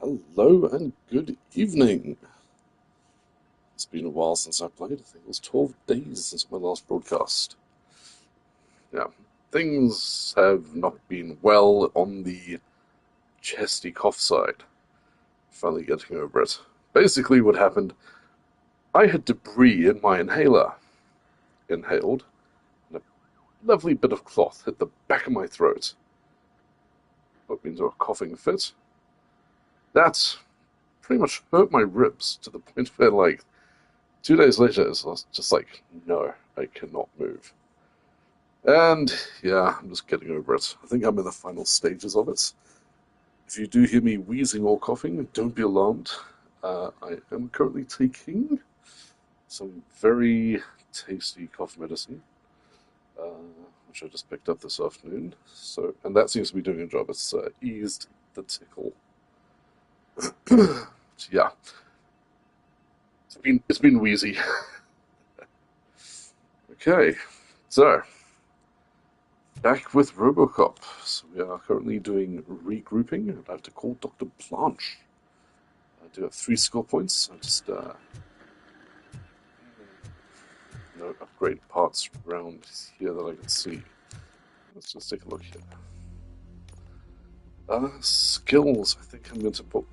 Hello and good evening. It's been a while since I played. I think it was 12 days since my last broadcast. Yeah, things have not been well on the chesty cough side. Finally getting over it. Basically what happened, I had debris in my inhaler. Inhaled, and a lovely bit of cloth hit the back of my throat. Put me into a coughing fit. That pretty much hurt my ribs to the point where, like, 2 days later, I was just like, no, I cannot move. And yeah, I'm just getting over it. I think I'm in the final stages of it. If you do hear me wheezing or coughing, don't be alarmed. I am currently taking some very tasty cough medicine, which I just picked up this afternoon. And that seems to be doing a job. It's eased the tickle. Yeah, it's been wheezy. Okay, so back with Robocop. So we are currently doing regrouping. I'd like to call Dr. Blanche. I do have 3 skill points. I just upgrade parts around here that I can see. Let's just take a look here. Skills. I think I'm going to put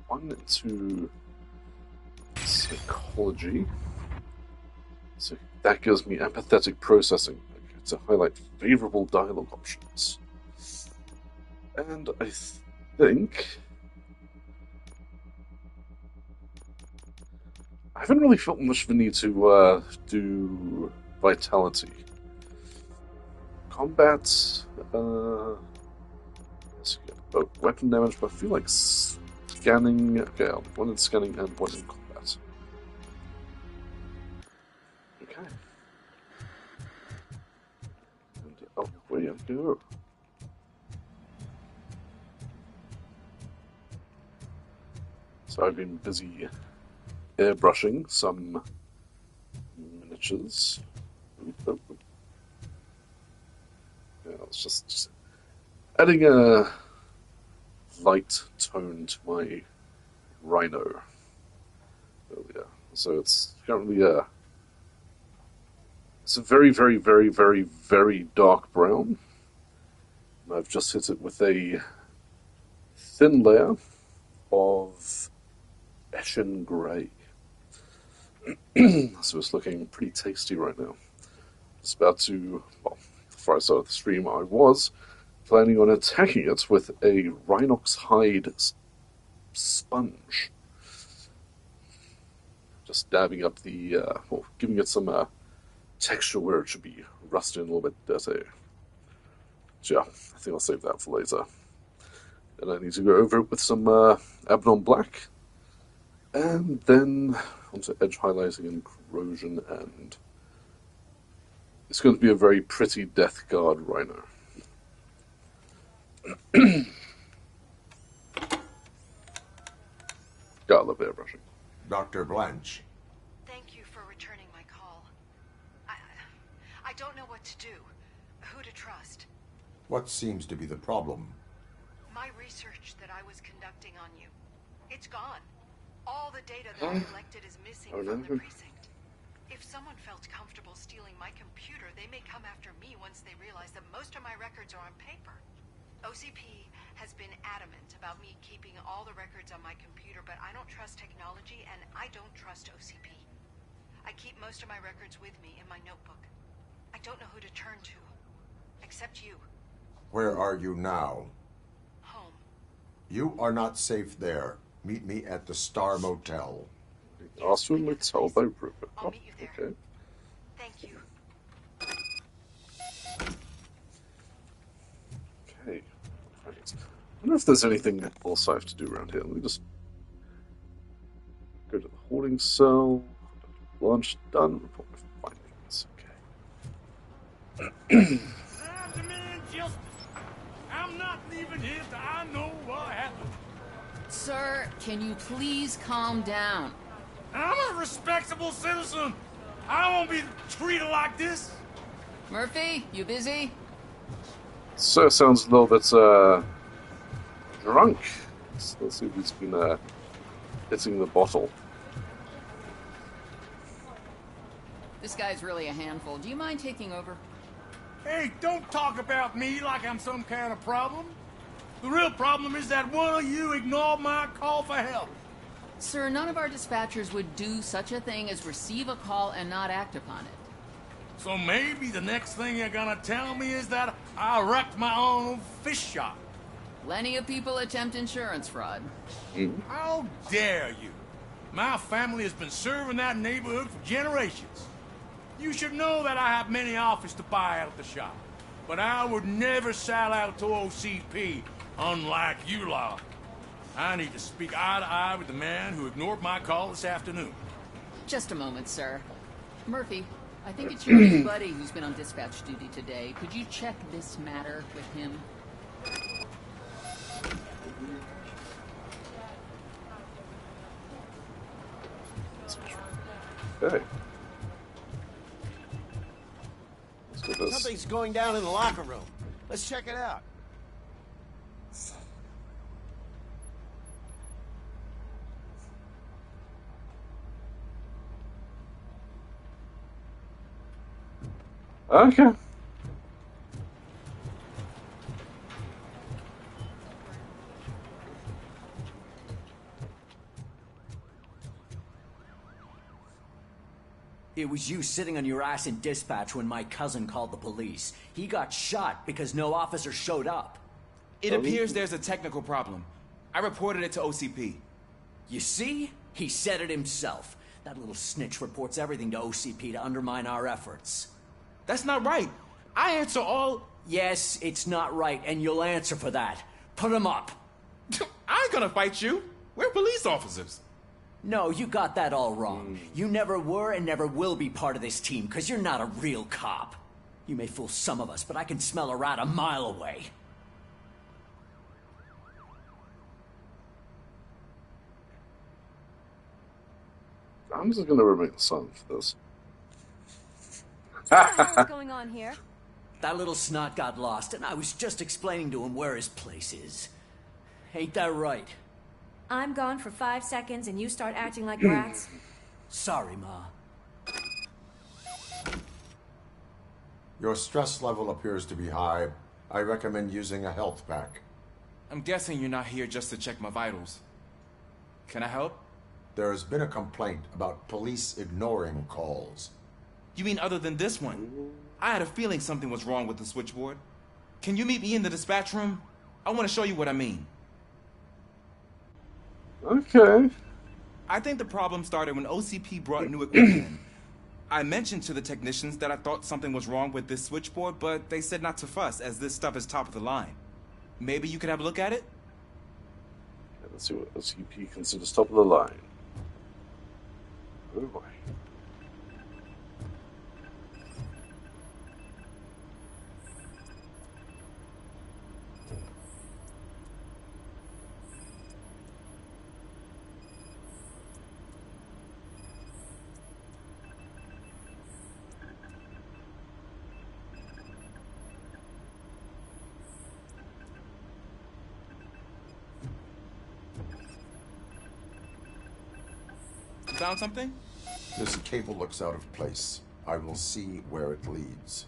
1 into psychology. So that gives me empathetic processing. I get to highlight favorable dialogue options. And I think I haven't really felt much of a need to do vitality. Combat, weapon damage, but I feel like scanning. Okay, I'll do 1 in scanning and 1 in combat. Okay. And away I go. So I've been busy airbrushing some miniatures. Yeah, it's just adding a light tone to my rhino earlier. So it's currently it's a very, very, very, very, very dark brown. And I've just hit it with a thin layer of Eshin Grey. So it's looking pretty tasty right now. It's about to, well, before I started the stream, I was planning on attacking it with a Rhinox hide sponge. Just dabbing up the, giving it some texture where it should be rusted and a little bit dirty. So yeah, I think I'll save that for later. And I need to go over it with some Abaddon Black. And then onto edge highlighting and corrosion, and it's going to be a very pretty Death Guard Rhino. Gotta love airbrushing. Dr. Blanche. Thank you for returning my call. I don't know what to do. Who to trust. What seems to be the problem? My research that I was conducting on you. It's gone. All the data that I collected is missing from the precinct. If someone felt comfortable stealing my computer, they may come after me once they realize that most of my records are on paper. OCP has been adamant about me keeping all the records on my computer, but I don't trust technology and I don't trust OCP. I keep most of my records with me in my notebook. I don't know who to turn to, except you. Where are you now? Home. You are not safe there. Meet me at the Star Motel. Also in Motel by Rupert. I'll meet you there. Okay. Thank you. Okay. Right. I wonder if there's anything else I have to do around here. Let me just go to the holding cell. Launch done. Report my findings. Okay. I demand justice. I'm not leaving here till I know what happened. Sir, can you please calm down? I'm a respectable citizen. I won't be treated like this. Murphy, you busy? Sir sounds a little bit drunk. Let's see if he's been hitting the bottle. This guy's really a handful. Do you mind taking over? Hey, don't talk about me like I'm some kind of problem. The real problem is that one of you ignored my call for help. Sir, none of our dispatchers would do such a thing as receive a call and not act upon it. So maybe the next thing you're gonna tell me is that I wrecked my own fish shop. Plenty of people attempt insurance fraud. How dare you? My family has been serving that neighborhood for generations. You should know that I have many offers to buy out the shop. But I would never sell out to OCP, unlike you lot. I need to speak eye to eye with the man who ignored my call this afternoon. Just a moment, sir. Murphy, I think it's your new buddy who's been on dispatch duty today. Could you check this matter with him? Okay. Let's do this. Something's going down in the locker room. Let's check it out. Okay. It was you sitting on your ass in dispatch when my cousin called the police. He got shot because no officer showed up. It appears there's a technical problem. I reported it to OCP. You see? He said it himself. That little snitch reports everything to OCP to undermine our efforts. That's not right. I answer all... Yes, it's not right, and you'll answer for that. Put him up. I ain't gonna fight you. We're police officers. No, you got that all wrong. You never were and never will be part of this team, because you're not a real cop. You may fool some of us, but I can smell a rat a mile away. I'm just going to remain silent for this. What the hell is going on here? That little snot got lost, and I was just explaining to him where his place is. Ain't that right? I'm gone for 5 seconds and you start acting like brats? Sorry, Ma. Your stress level appears to be high. I recommend using a health pack. I'm guessing you're not here just to check my vitals. Can I help? There has been a complaint about police ignoring calls. You mean other than this one? I had a feeling something was wrong with the switchboard. Can you meet me in the dispatch room? I want to show you what I mean. Okay. I think the problem started when OCP brought new equipment in. I mentioned to the technicians that I thought something was wrong with this switchboard, but they said not to fuss, as this stuff is top of the line. Maybe you could have a look at it? Let's see what OCP considers top of the line. Oh boy. You found something? This cable looks out of place. I will see where it leads.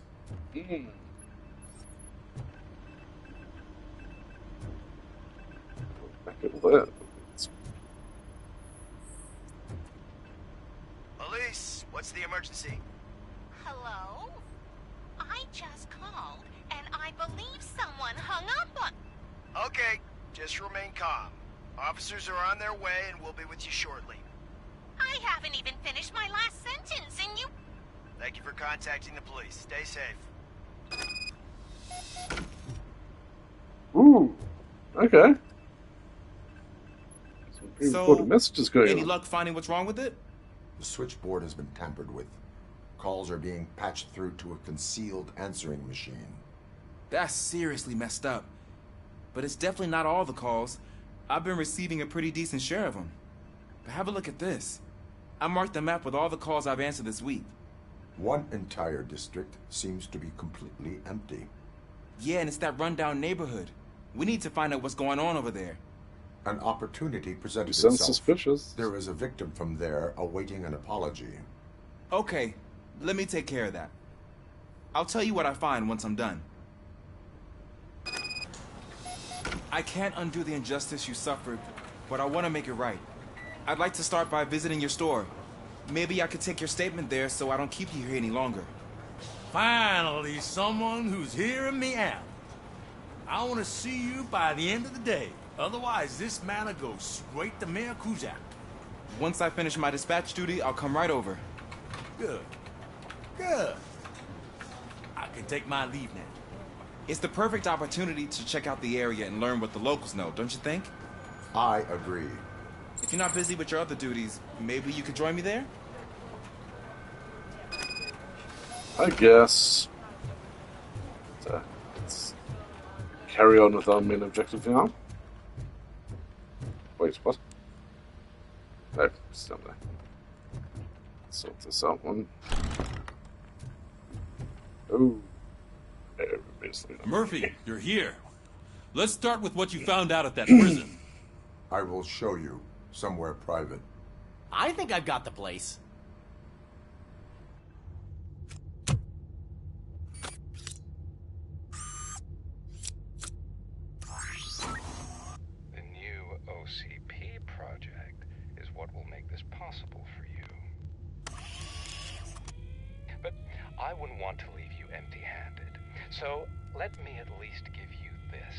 Back at that. Police, what's the emergency? Hello? I just called, and I believe someone hung up on... Okay, just remain calm. Officers are on their way and we'll be with you shortly. I haven't even finished my last sentence, and you... Thank you for contacting the police. Stay safe. Ooh. Okay. Some pre-recorded messages going any on. luck finding what's wrong with it? The switchboard has been tampered with. Calls are being patched through to a concealed answering machine. That's seriously messed up. But it's definitely not all the calls. I've been receiving a pretty decent share of them. But have a look at this. I marked the map with all the calls I've answered this week. One entire district seems to be completely empty. Yeah, and it's that rundown neighborhood. We need to find out what's going on over there. An opportunity presented Sounds itself. suspicious. There is a victim from there awaiting an apology. Okay, let me take care of that. I'll tell you what I find once I'm done. I can't undo the injustice you suffered, but I want to make it right. I'd like to start by visiting your store. Maybe I could take your statement there so I don't keep you here any longer. Finally, someone who's hearing me out. I want to see you by the end of the day. Otherwise, this matter goes straight to Mayor Kuzak. Once I finish my dispatch duty, I'll come right over. Good. Good. I can take my leave now. It's the perfect opportunity to check out the area and learn what the locals know, don't you think? I agree. If you're not busy with your other duties, maybe you could join me there? I guess. Let's carry on with our main objective now. Wait, what? No, it's down there. Sort this out one. Oh. Murphy, you're here. Let's start with what you found out at that prison. I will show you somewhere private. I think I've got the place. The new OCP project is what will make this possible for you. But I wouldn't want to leave you empty-handed. So, let me at least give you this.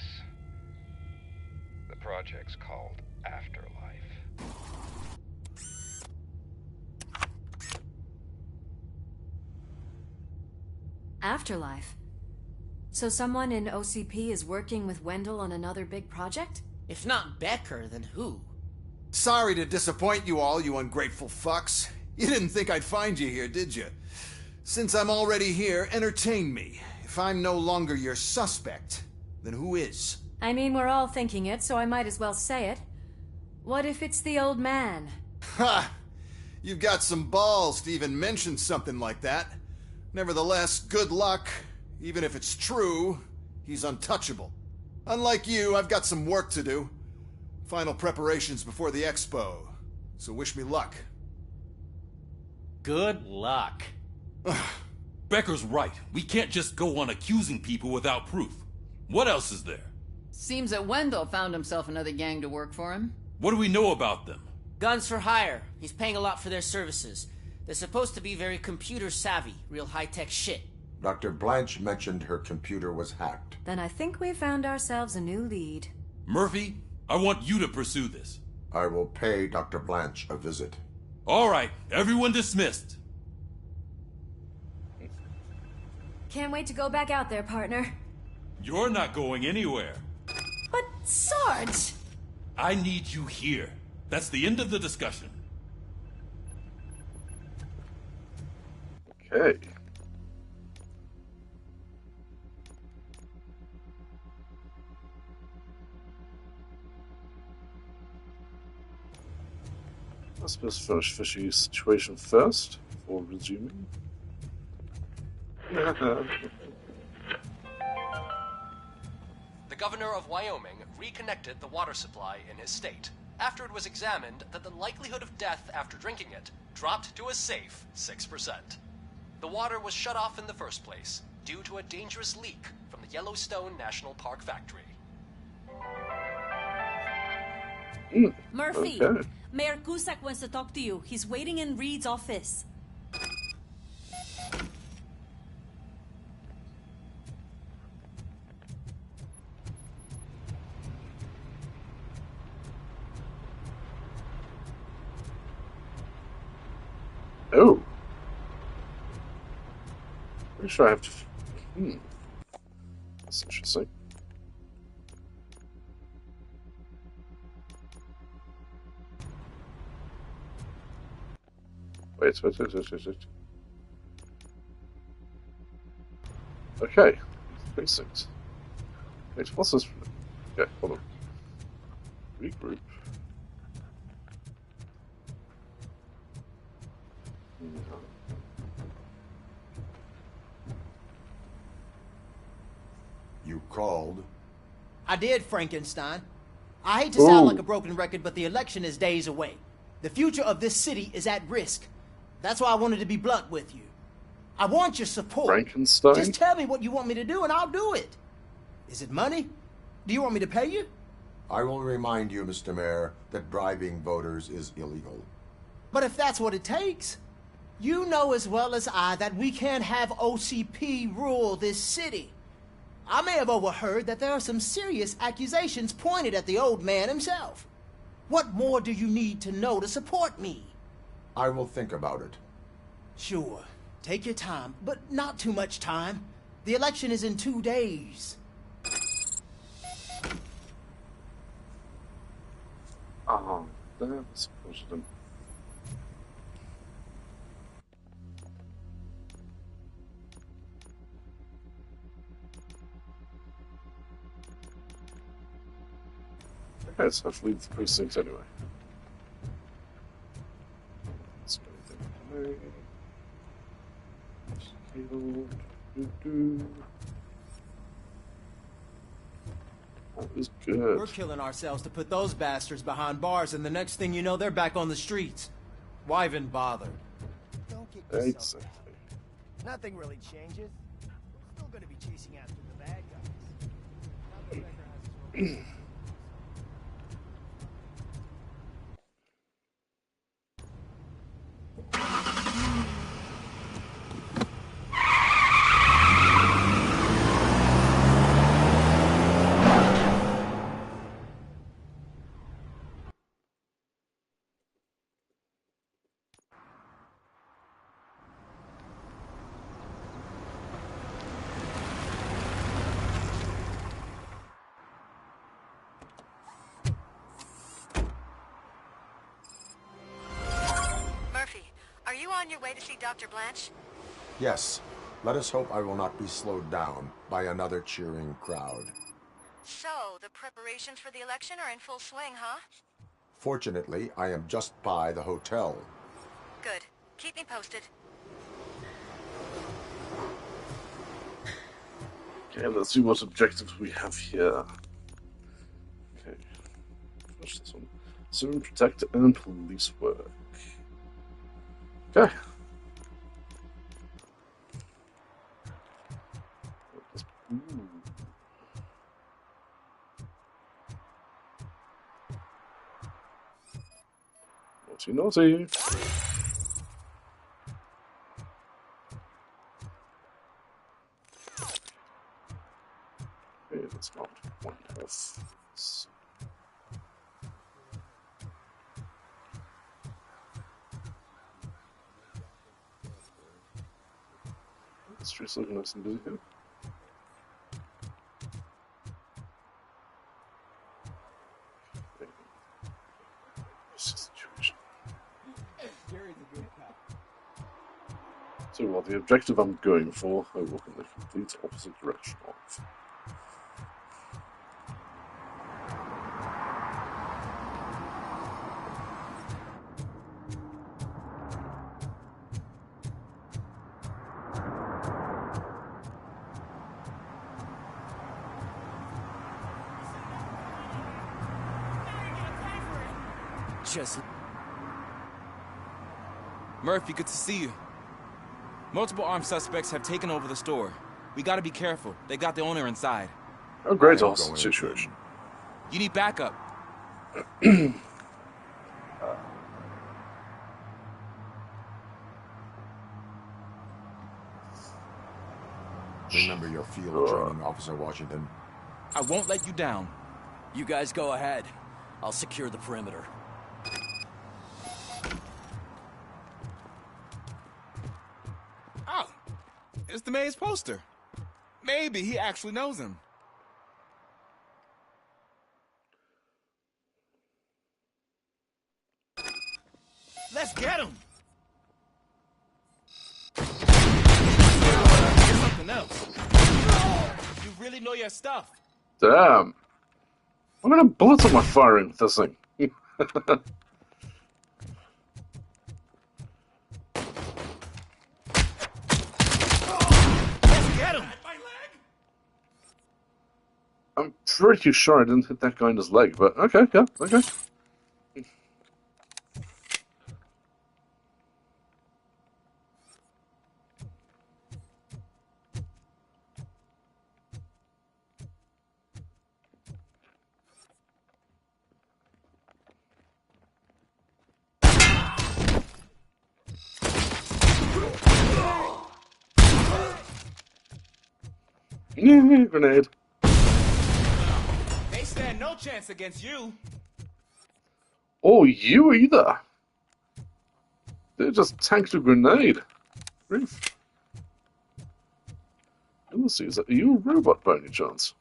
The project's called Afterlife. Afterlife? So someone in OCP is working with Wendell on another big project? If not Becker, then who? Sorry to disappoint you all, you ungrateful fucks. You didn't think I'd find you here, did you? Since I'm already here, entertain me. If I'm no longer your suspect, then who is? I mean, we're all thinking it, so I might as well say it. What if it's the old man? Ha! You've got some balls to even mention something like that. Nevertheless, good luck. Even if it's true, he's untouchable. Unlike you, I've got some work to do. Final preparations before the expo. So wish me luck. Good luck. Becker's right. We can't just go on accusing people without proof. What else is there? Seems that Wendell found himself another gang to work for him. What do we know about them? Guns for hire. He's paying a lot for their services. They're supposed to be very computer savvy, real high-tech shit. Dr. Blanche mentioned her computer was hacked. Then I think we found ourselves a new lead. Murphy, I want you to pursue this. I will pay Dr. Blanche a visit. All right, everyone dismissed. Can't wait to go back out there, partner. You're not going anywhere. But, Sarge! I need you here. That's the end of the discussion. Okay. Let's just finish fishy situation first before resuming. The governor of Wyoming reconnected the water supply in his state after it was examined that the likelihood of death after drinking it dropped to a safe 6%. The water was shut off in the first place due to a dangerous leak from the Yellowstone National Park factory. Murphy, okay. Mayor Cusack wants to talk to you. He's waiting in Reed's office. Oh. Pretty sure I have to... That's interesting. Wait. Okay. Precinct. Wait, what's this? Okay, hold on. Regroup. You called? I did, Frankenstein. I hate to sound like a broken record, but the election is days away. The future of this city is at risk. That's why I wanted to be blunt with you. I want your support. Frankenstein? Just tell me what you want me to do and I'll do it. Is it money? Do you want me to pay you? I will remind you, Mr. Mayor, that bribing voters is illegal. But if that's what it takes, you know as well as I that we can't have OCP rule this city. I may have overheard that there are some serious accusations pointed at the old man himself. What more do you need to know to support me? I will think about it. Sure. Take your time, but not too much time. The election is in 2 days. Oh, that's positive. Okay, so let's leave the precinct anyway. Let's go there. That was good. We're killing ourselves to put those bastards behind bars, and the next thing you know, they're back on the streets. Why even bother? Don't get yourself down. Nothing really changes. We're still gonna be chasing after the bad guys. On your way to see Dr. Blanche? Yes. Let us hope I will not be slowed down by another cheering crowd. So, the preparations for the election are in full swing, huh? Fortunately, I am just by the hotel. Good. Keep me posted. Okay, let's see what objectives we have here. Okay. Finish this one. Soon protect and police work. Okay. Naughty, naughty. Okay, that's not one health. The street's looking nice and busy here. So, well, the objective I'm going for, I walk in the complete opposite direction of. Murphy, good to see you. Multiple armed suspects have taken over the store. We gotta be careful. They got the owner inside. Oh, great situation. You need backup. Remember your field training, Officer Washington. I won't let you down. You guys go ahead. I'll secure the perimeter. Oh, it's the mayor's poster. Maybe he actually knows him. Let's get him! Here's something else. You really know your stuff. Damn. What kind of bullets am I firing with this thing? Let's get him! I'm pretty sure I didn't hit that guy in his leg, but okay, yeah, okay. Grenade. They stand no chance against you. Oh, you either. They just tanked a grenade. Grief. Let's see, are you a robot by any chance?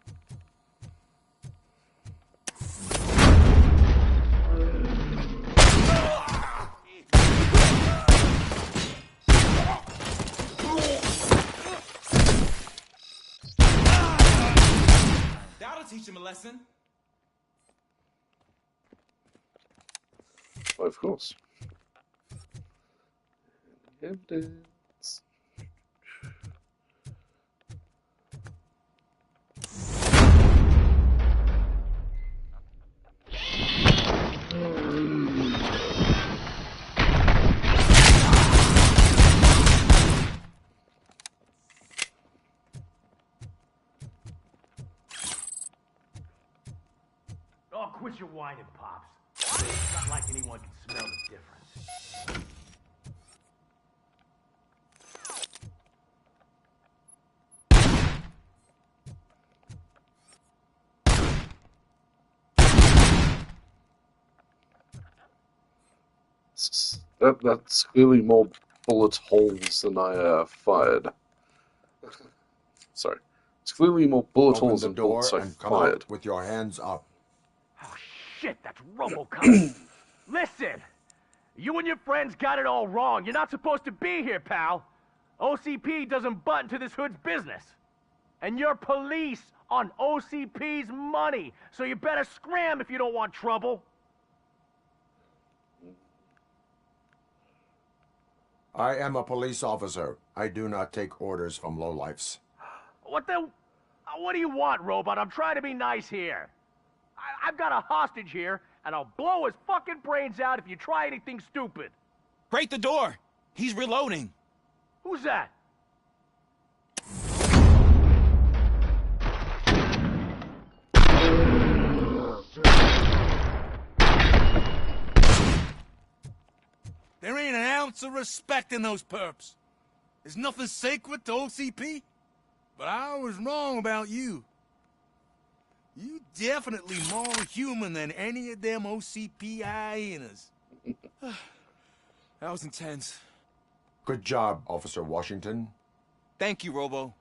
That'll teach him a lesson. Well, of course. Evidence. Oh, quit your whining, Pops. It's not like anyone can smell the difference. That's clearly more bullet holes than I fired. Sorry. It's clearly more bullet Open holes the than door bullets I and come fired. out with your hands up. Oh, shit, that's Robocop. Listen, you and your friends got it all wrong. You're not supposed to be here, pal. OCP doesn't butt into this hood's business. And you're police on OCP's money, so you better scram if you don't want trouble. I am a police officer. I do not take orders from lowlifes. What do you want, Robot? I'm trying to be nice here. I've got a hostage here, and I'll blow his fucking brains out if you try anything stupid. Break the door. He's reloading. Who's that? There ain't an ounce of respect in those perps. There's nothing sacred to OCP. But I was wrong about you. You definitely more human than any of them OCP hyenas. That was intense. Good job, Officer Washington. Thank you, Robo.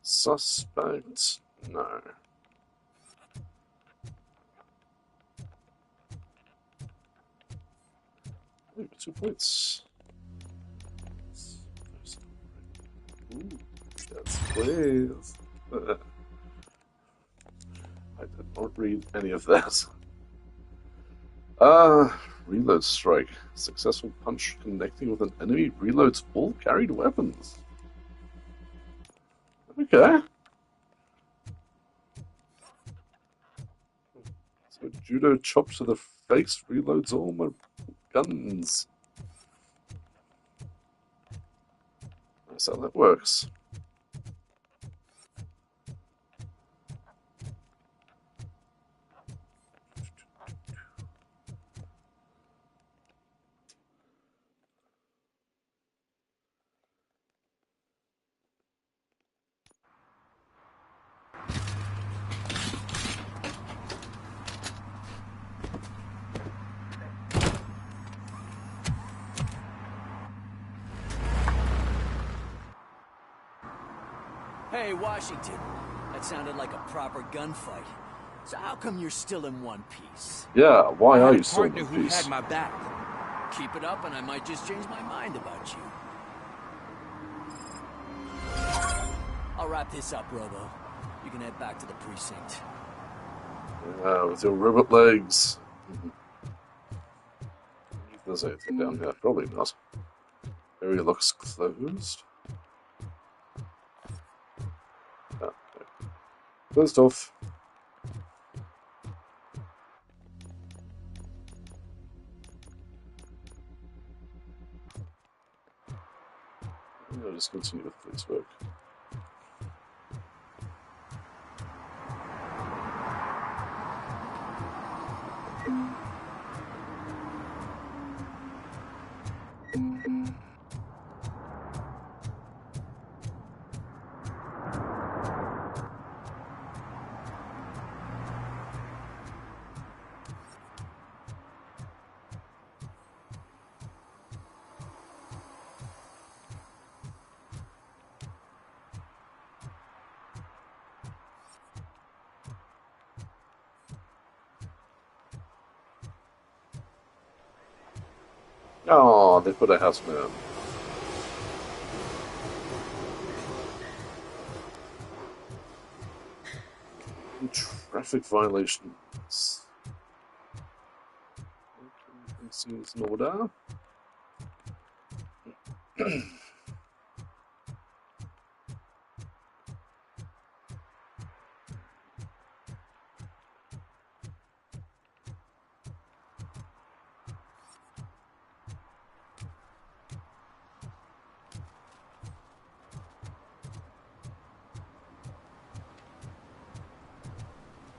Suspect? No. Ooh, 2 points. Ooh, yes, please. I did not read any of that. Reload strike. Successful punch connecting with an enemy reloads all carried weapons. Okay. So judo chop to the face reloads all my guns. That's how that works. Hey, Washington. That sounded like a proper gunfight. So how come you're still in one piece? Yeah, why are you still in partner one who piece? had my back. Keep it up and I might just change my mind about you. I'll wrap this up, Robo. You can head back to the precinct. With your robot legs. If there's anything down here, probably not. Area looks closed. Ah, okay. Closed off. I'll just continue with police work. Oh, they put a houseman. Traffic violations. This is an order.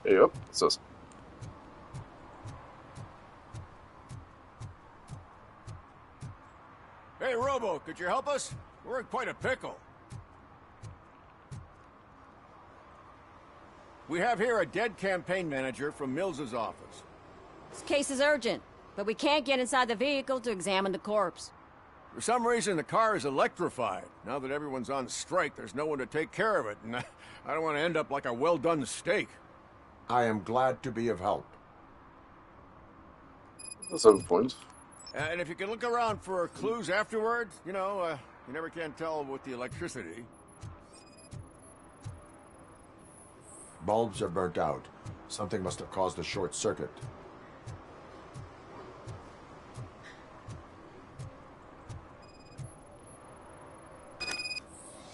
Yep, it says. Hey, Robo, could you help us? We're in quite a pickle. We have here a dead campaign manager from Mills's office. This case is urgent, but we can't get inside the vehicle to examine the corpse. For some reason, the car is electrified. Now that everyone's on strike, there's no one to take care of it, and I don't want to end up like a well-done steak. I am glad to be of help. That's a point. And if you can look around for clues afterward, you know, you never can tell with the electricity. Bulbs are burnt out. Something must have caused a short circuit.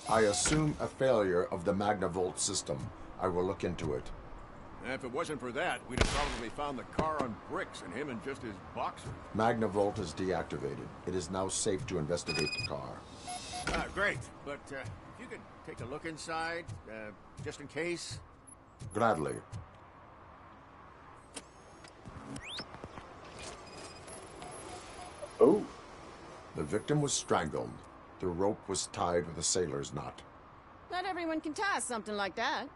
I assume a failure of the Magnavolt system. I will look into it. And if it wasn't for that, we'd have probably found the car on bricks and him in just his boxer. Magnavolt is deactivated. It is now safe to investigate the car. Great. But if you could take a look inside, just in case. Gladly. Oh. The victim was strangled. The rope was tied with a sailor's knot. Not everyone can tie something like that.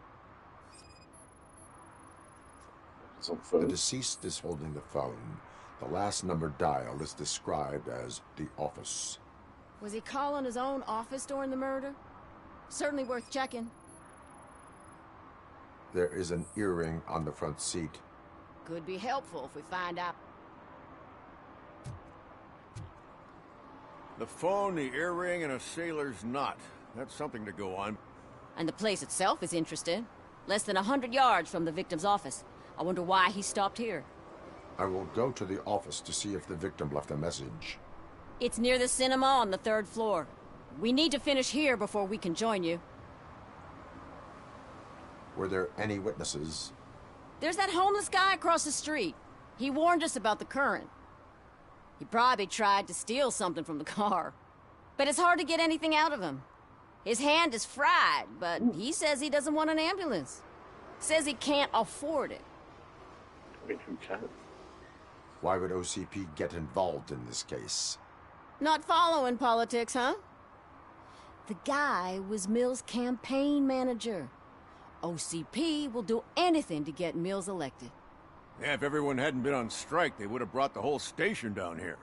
The deceased is holding the phone. The last number dialed is described as the office. Was he calling his own office during the murder? Certainly worth checking. There is an earring on the front seat. Could be helpful if we find out. The phone, the earring, and a sailor's knot. That's something to go on. And the place itself is interesting. Less than 100 yards from the victim's office. I wonder why he stopped here. I will go to the office to see if the victim left a message. It's near the cinema on the 3rd floor. We need to finish here before we can join you. Were there any witnesses? There's that homeless guy across the street. He warned us about the current. He probably tried to steal something from the car. But it's hard to get anything out of him. His hand is fried, but he says he doesn't want an ambulance. Says he can't afford it. I mean, who can? Why would OCP get involved in this case? Not following politics, huh? The guy was Mills' campaign manager. OCP will do anything to get Mills elected. Yeah, if everyone hadn't been on strike, they would have brought the whole station down here.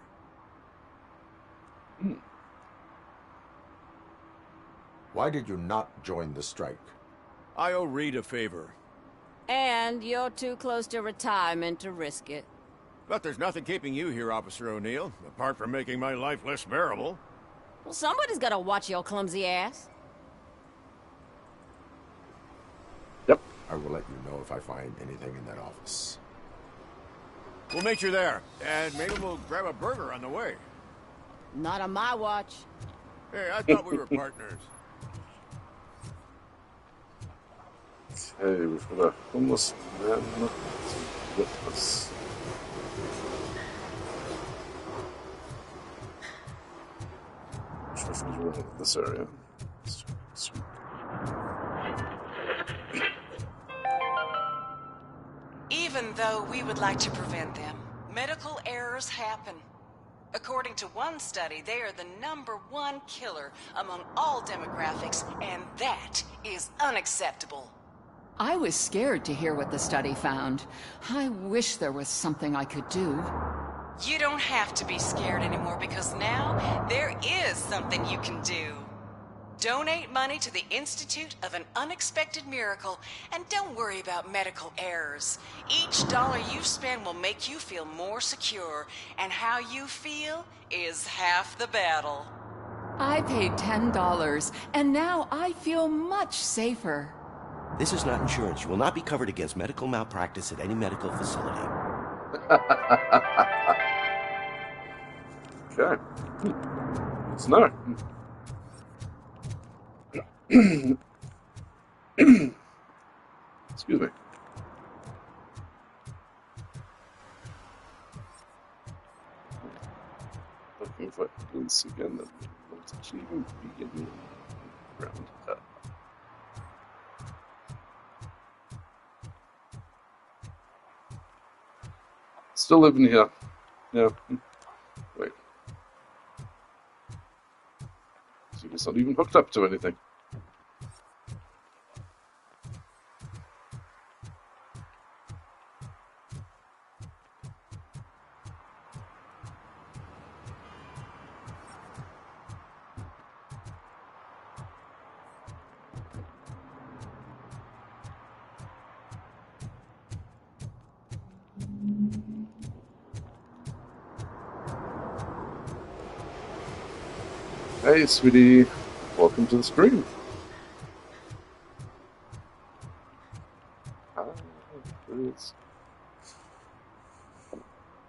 Why did you not join the strike? I owe Reed a favor. And you're too close to retirement to risk it. But there's nothing keeping you here, Officer O'Neill, apart from making my life less bearable. Well, somebody's gotta watch your clumsy ass. Yep. I will let you know if I find anything in that office. We'll meet you there, and maybe we'll grab a burger on the way. Not on my watch. Hey, I thought we were partners. Okay, we've got a homeless man with us. Traffic is running in this area. Sweet. Even though we would like to prevent them, medical errors happen. According to one study, they are the #1 killer among all demographics, and that is unacceptable. I was scared to hear what the study found. I wish there was something I could do. You don't have to be scared anymore because now there is something you can do. Donate money to the Institute of an Unexpected Miracle, and don't worry about medical errors. Each dollar you spend will make you feel more secure, and how you feel is half the battle. I paid $10, and now I feel much safer. This is not insurance. You will not be covered against medical malpractice at any medical facility. Okay. It's no. Excuse me. Looking for evidence again that we want to actually even begin around. Still living here. Yeah. Wait. So it's not even hooked up to anything. Hey, sweetie. Welcome to the stream.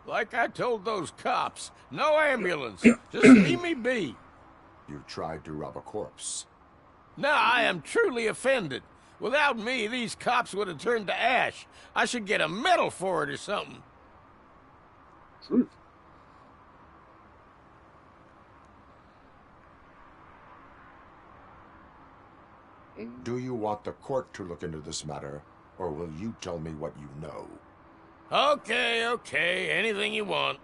Like I told those cops, no ambulance. Just leave me be. You tried to rob a corpse. Now I am truly offended. Without me, these cops would have turned to ash. I should get a medal for it or something. Truth. Do you want the court to look into this matter, or will you tell me what you know? Okay, anything you want.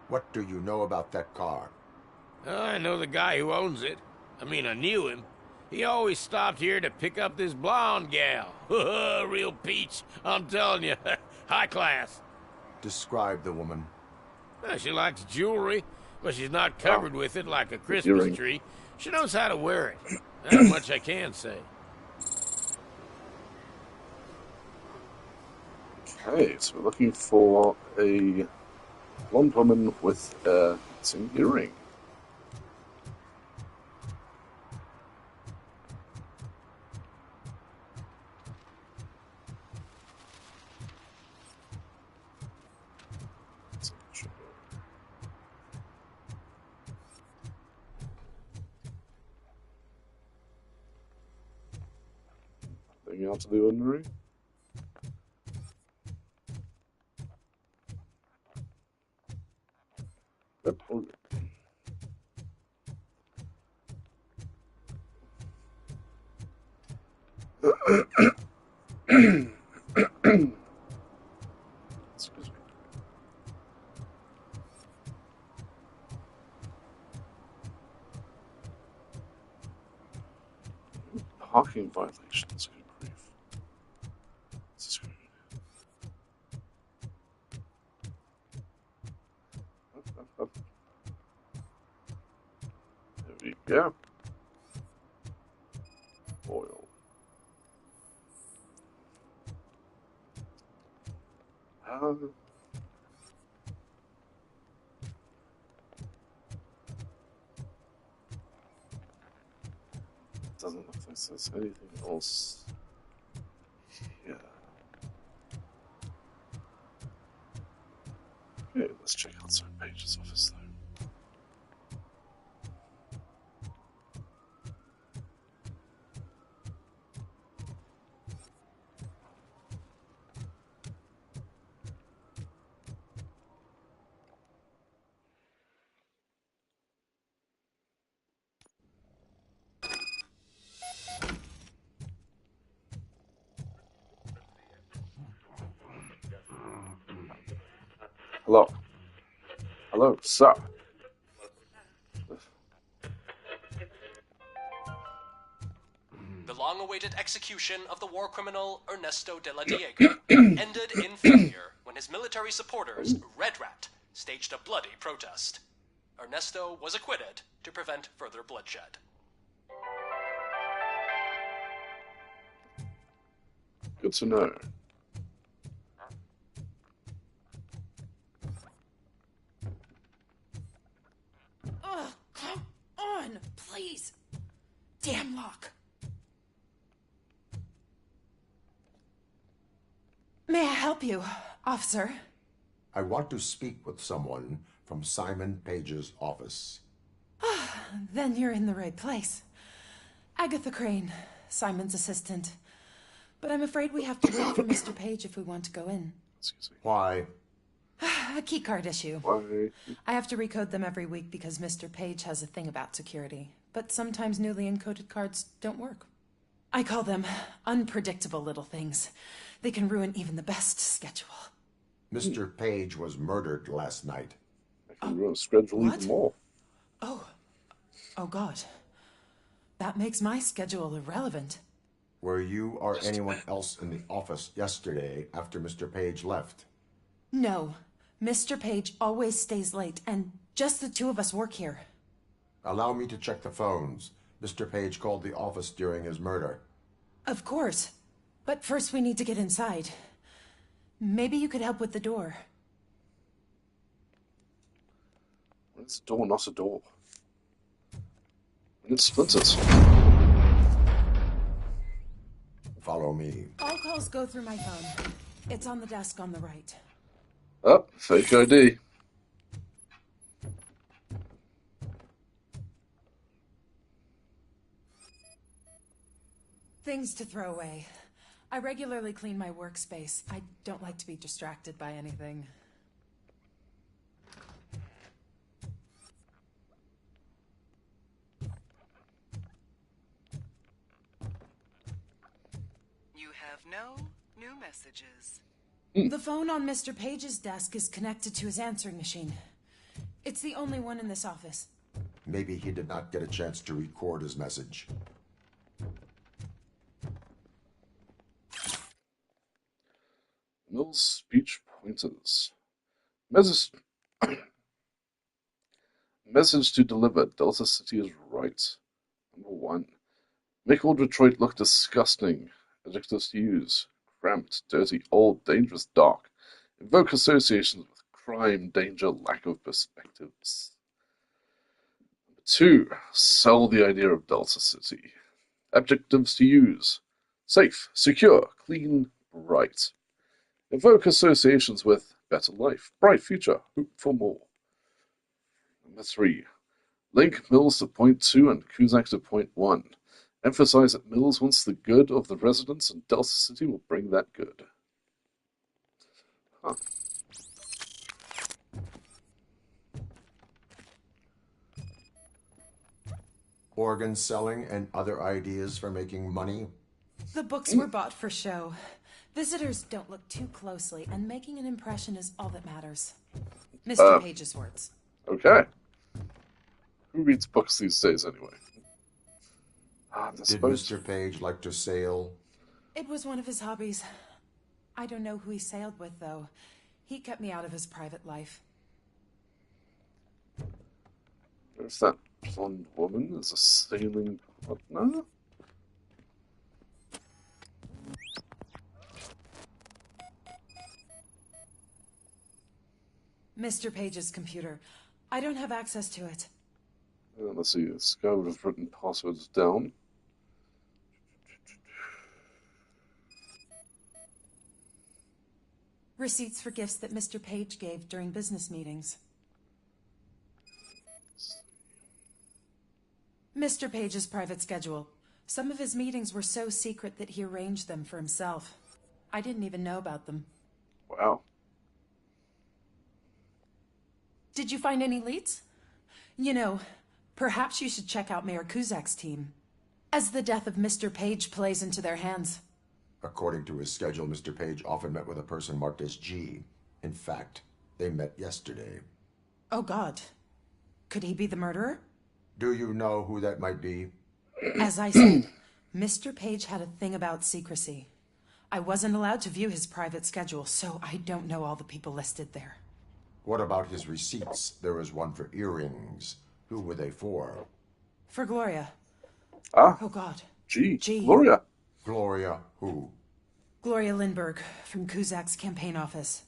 What do you know about that car? I know the guy who owns it. I mean, I knew him. He always stopped here to pick up this blonde gal. Real peach, I'm telling you. High class. Describe the woman. She likes jewelry, but she's not covered with it like a Christmas tree. She knows how to wear it. That much I can say. Okay, so we're looking for a blonde woman with a missing earring. Nothing out of the ordinary. Excuse me. Parking violations. Good grief. This is good. Up. There we go. Oil. Doesn't look like there's anything else here. let's check out some Page's office, though. Hello. Hello, sir. The long-awaited execution of the war criminal Ernesto de la Diego ended in failure when his military supporters, Red Rat, staged a bloody protest. Ernesto was acquitted to prevent further bloodshed. Good to know. Ugh, come on, please. Damn lock. May I help you, officer? I want to speak with someone from Simon Page's office. Then you're in the right place. Agatha Crane, Simon's assistant. But I'm afraid we have to wait for Mr. Page if we want to go in. Excuse me. Why? A keycard issue. Why? I have to recode them every week because Mr. Page has a thing about security. But sometimes newly encoded cards don't work. I call them unpredictable little things. They can ruin even the best schedule. Mr. Page was murdered last night. I can ruin a schedule even more. Oh God. That makes my schedule irrelevant. Were you or anyone else in the office yesterday after Mr. Page left? No. Mr. Page always stays late, and just the two of us work here. Allow me to check the phones. Mr. Page called the office during his murder. Of course. But first we need to get inside. Maybe you could help with the door. It's a door, not a door. And it's splinters. Follow me. All calls go through my phone. It's on the desk on the right. Oh, fake ID. Things to throw away. I regularly clean my workspace. I don't like to be distracted by anything. You have no new messages. The phone on Mr. Page's desk is connected to his answering machine. It's the only one in this office. Maybe he did not get a chance to record his message. Mill's speech pointers. Message. Message to deliver. Delta City is right. Number 1. Make all Detroit look disgusting. Adjectives to use. Cramped, dirty, old, dangerous, dark. Evoke associations with crime, danger, lack of perspectives. Number 2. Sell the idea of Delta City. Adjectives to use. Safe, secure, clean, bright. Evoke associations with better life, bright future, hope for more. Number 3. Link Mills to point 2 and Cusack to point 1. Emphasize that Mills wants the good of the residents and Delta City will bring that good. Huh. Organ selling and other ideas for making money? The books were bought for show. Visitors don't look too closely, and making an impression is all that matters. Mr. Page's words. Okay. Who reads books these days, anyway? Did Mr. Page like to sail? It was one of his hobbies. I don't know who he sailed with, though. He kept me out of his private life. There's that blonde woman as a sailing partner. Mr. Page's computer. I don't have access to it. Let's see, this guy would have written passwords down. Receipts for gifts that Mr. Page gave during business meetings. Mr. Page's private schedule. Some of his meetings were so secret that he arranged them for himself. I didn't even know about them. Wow. Did you find any leads? You know, perhaps you should check out Mayor Kuzak's team, as the death of Mr. Page plays into their hands. According to his schedule, Mr. Page often met with a person marked as G. In fact, they met yesterday. Oh, God. Could he be the murderer? Do you know who that might be? As I said, Mr. Page had a thing about secrecy. I wasn't allowed to view his private schedule, so I don't know all the people listed there. What about his receipts? There was one for earrings. Who were they for? For Gloria. Ah. Oh, God. G. G. Gloria. Gloria who? Gloria Lindbergh, from Kuzak's campaign office.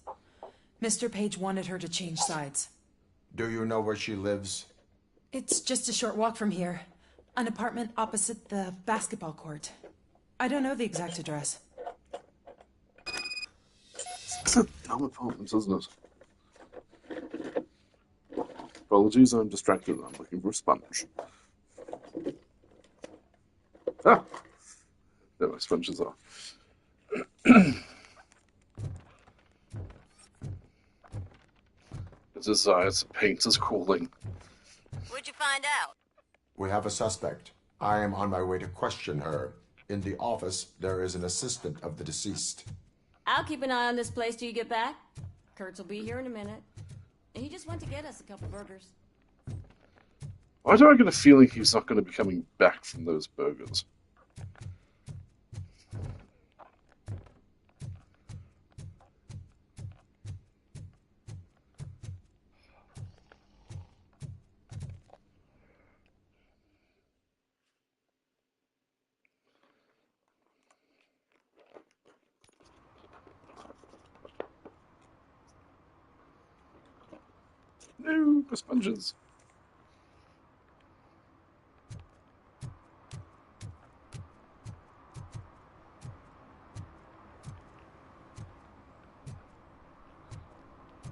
Mr. Page wanted her to change sides. Do you know where she lives? It's just a short walk from here. An apartment opposite the basketball court. I don't know the exact address. It's a dumb apartment, isn't it? Apologies, I'm distracted. I'm looking for a sponge. Ah! There my sponges are. The desire to paint is calling. What'd you find out? We have a suspect. I am on my way to question her. In the office, there is an assistant of the deceased. I'll keep an eye on this place till you get back. Kurtz will be here in a minute. He just went to get us a couple burgers. Why do I get a feeling he's not going to be coming back from those burgers? No, the sponges.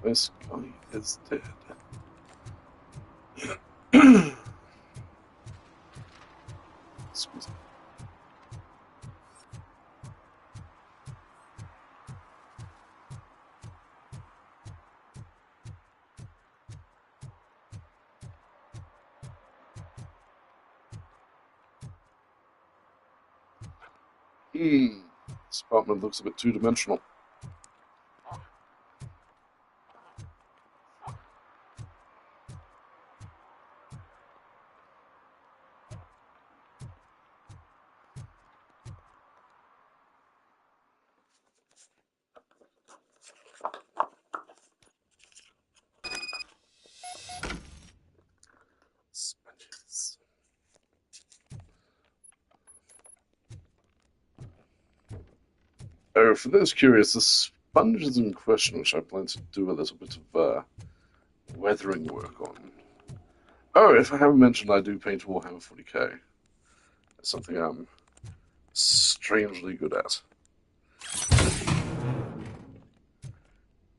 This guy is dead. Excuse me. This apartment looks a bit two-dimensional. Sponges. Oh, for those curious, the sponges in question, which I plan to do a little bit of weathering work on. Oh, if I haven't mentioned, I do paint Warhammer 40k. It's something I'm strangely good at.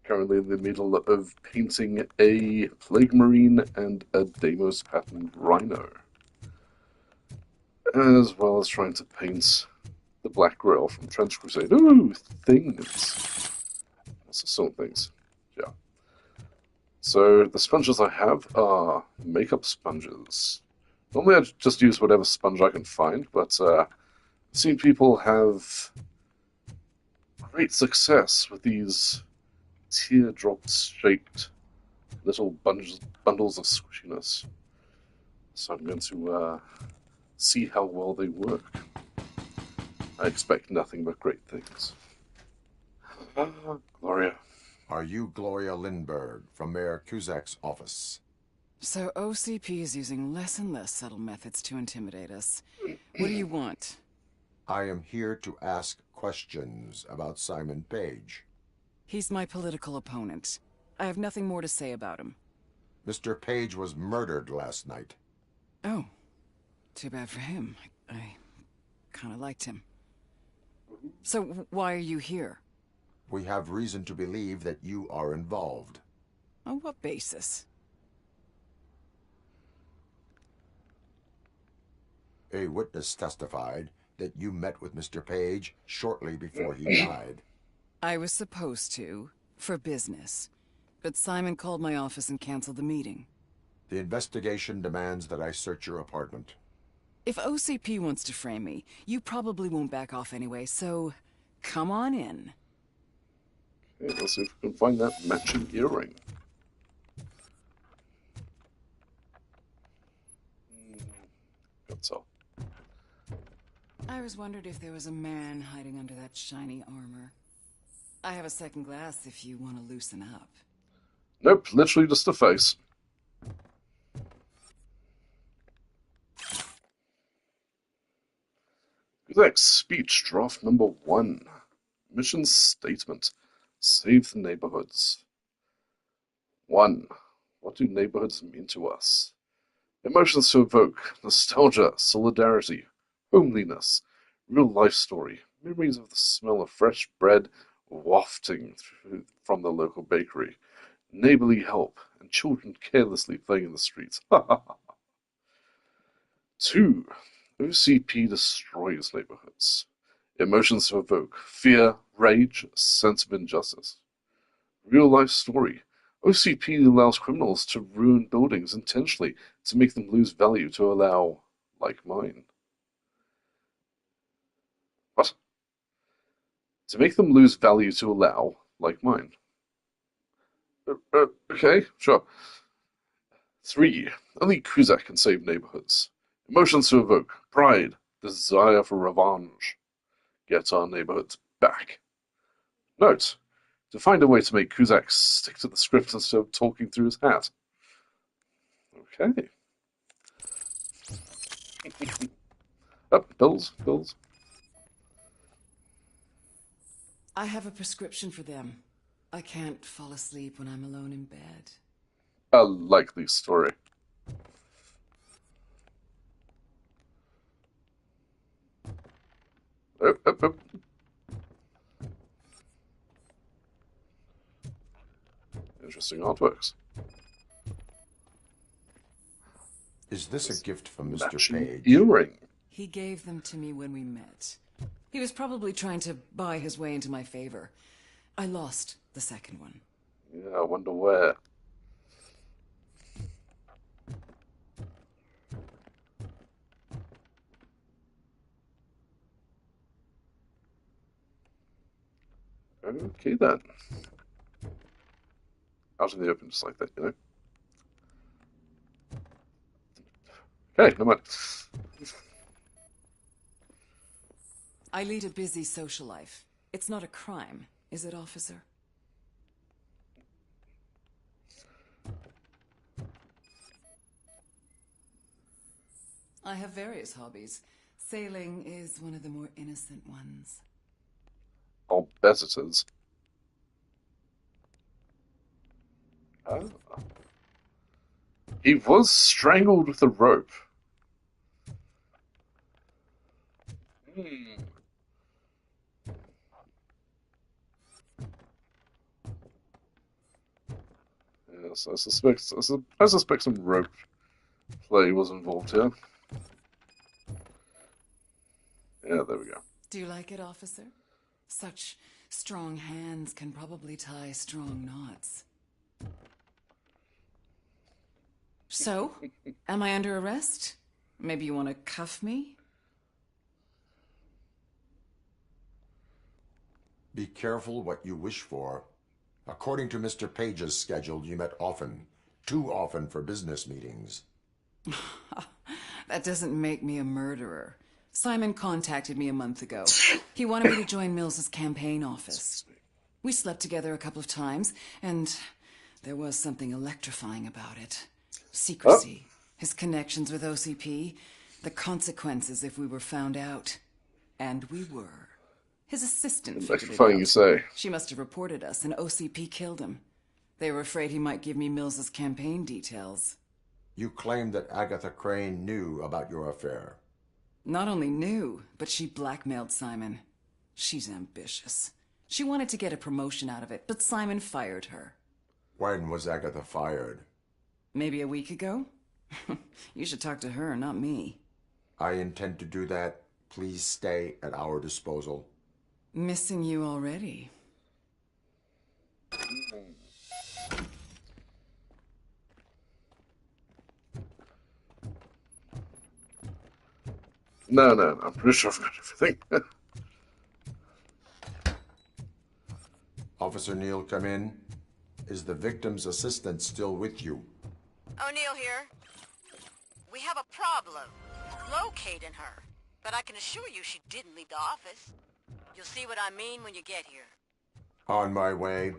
Currently in the middle of painting a Plague Marine and a Deimos patterned Rhino, as well as trying to paint the Black Grail from Trench Crusade. Ooh, things! Lots of sort of things. Yeah. So the sponges I have are makeup sponges. Normally I just use whatever sponge I can find, but I've seen people have great success with these teardrop-shaped little bundles of squishiness. So I'm going to see how well they work. I expect nothing but great things. Gloria. Are you Gloria Lindbergh from Mayor Kuzak's office? So OCP is using less and less subtle methods to intimidate us. What do you want? I am here to ask questions about Simon Page. He's my political opponent. I have nothing more to say about him. Mr. Page was murdered last night. Oh. Too bad for him. I kind of liked him. So why are you here? We have reason to believe that you are involved. On what basis? A witness testified that you met with Mr. Page shortly before he died. I was supposed to, for business. But Simon called my office and canceled the meeting. The investigation demands that I search your apartment. If OCP wants to frame me, you probably won't back off anyway, so come on in. Okay, let's see if we can find that matching earring. That's all. I always wondered if there was a man hiding under that shiny armor. I have a second glass if you want to loosen up. Nope, literally just a face. Next, speech draft number 1. Mission statement. Save the neighborhoods. 1. What do neighborhoods mean to us? Emotions to evoke. Nostalgia, solidarity, homeliness, real life story, memories of the smell of fresh bread wafting from the local bakery, neighborly help, and children carelessly playing in the streets. 2. OCP destroys neighborhoods. Emotions to evoke. Fear, rage, sense of injustice. Real life story. OCP allows criminals to ruin buildings intentionally to make them lose value to allow, like mine. What? To make them lose value to allow, like mine. Okay, sure. 3. Only Kuzak can save neighborhoods. Emotions to evoke. Pride. Desire for revenge. Get our neighborhoods back. Note. To find a way to make Kuzak stick to the script instead of talking through his hat. Okay. Bills. I have a prescription for them. I can't fall asleep when I'm alone in bed. A likely story. Oh. Interesting artworks. Is this a gift from Mr. Page? Earring. He gave them to me when we met. He was probably trying to buy his way into my favor. I lost the second one. Yeah, I wonder where. Okay then. Out in the open just like that, you know? Okay, never mind. I lead a busy social life. It's not a crime, is it, officer? I have various hobbies. Sailing is one of the more innocent ones. I'll bet it is. Oh. He was strangled with a rope. Yes, I suspect some rope play was involved here. Yeah, there we go. Do you like it, officer? Such strong hands can probably tie strong knots. So, am I under arrest? Maybe you want to cuff me? Be careful what you wish for. According to Mr. Page's schedule, you met often. Too often for business meetings. That doesn't make me a murderer. Simon contacted me a month ago. He wanted me to join Mills's campaign office. We slept together a couple of times, and there was something electrifying about it. Secrecy, his connections with OCP, the consequences if we were found out. And we were. His assistant figured it out. You say. She must have reported us, and OCP killed him. They were afraid he might give me Mills's campaign details. You claimed that Agatha Crane knew about your affair. Not only knew, but she blackmailed Simon. She's ambitious. She wanted to get a promotion out of it, but Simon fired her. When was Agatha fired? Maybe a week ago? You should talk to her, not me. I intend to do that. Please stay at our disposal. Missing you already. No, I'm pretty sure I've got everything. Officer Neal, come in. Is the victim's assistant still with you? O'Neill here. We have a problem locating her, but I can assure you she didn't leave the office. You'll see what I mean when you get here. On my way.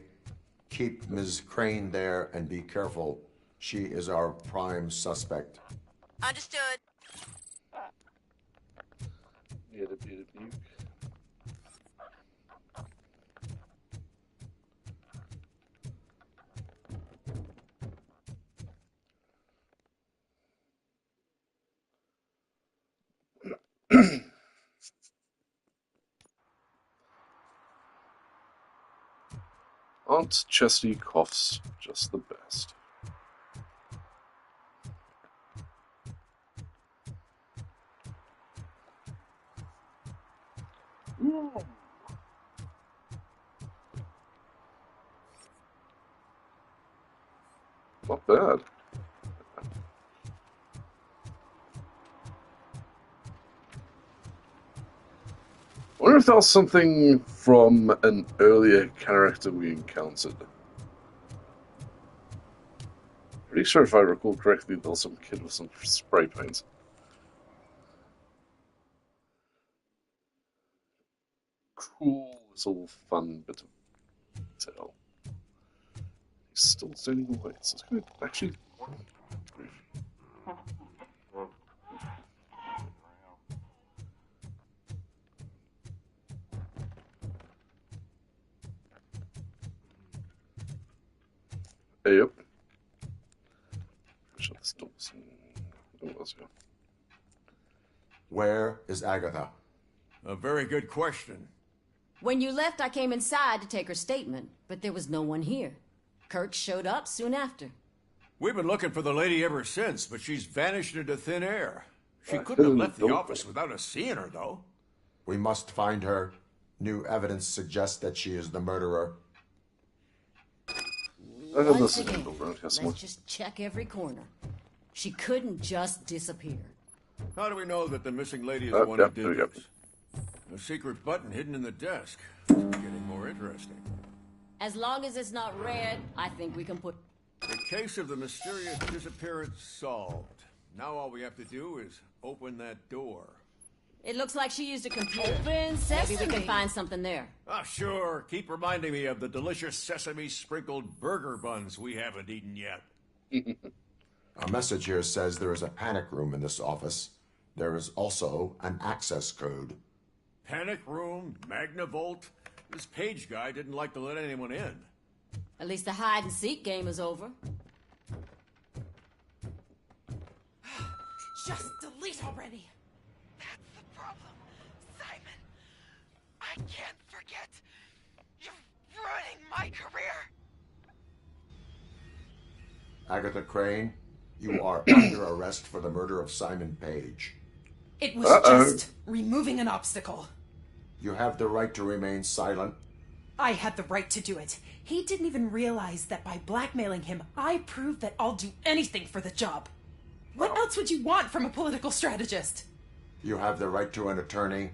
Keep Ms. Crane there and be careful. She is our prime suspect. Understood. Aunt Chesty coughs just the best. Ooh. Not bad. I wonder if that was something from an earlier character we encountered. Pretty sure if I recall correctly, there was some kid with some spray paint. Cool little fun bit of detail. He's still standing away, so it's good. Actually. Yep. Shut this door. Where is Agatha? A very good question. When you left, I came inside to take her statement, but there was no one here. Kirk showed up soon after. We've been looking for the lady ever since, but she's vanished into thin air. She couldn't have left the office without us seeing her, though. We must find her. New evidence suggests that she is the murderer. Once again, let's just check every corner. She couldn't just disappear. How do we know that the missing lady is the one who did this? A secret button hidden in the desk. Getting more interesting. As long as it's not red, I think we can put... The case of the mysterious disappearance solved. Now all we have to do is open that door. It looks like she used a computer. Open sesame. Maybe we can find something there. Ah, sure. Keep reminding me of the delicious sesame-sprinkled burger buns we haven't eaten yet. A message here says there is a panic room in this office. There is also an access code. Panic room, Magnavolt. This page guy didn't like to let anyone in. At least the hide-and-seek game is over. Just delete already. That's the problem, Simon. I can't forget. You're ruining my career. Agatha Crane, you are under arrest for the murder of Simon Page. It was just removing an obstacle. You have the right to remain silent. I had the right to do it. He didn't even realize that by blackmailing him, I proved that I'll do anything for the job. What else would you want from a political strategist? You have the right to an attorney.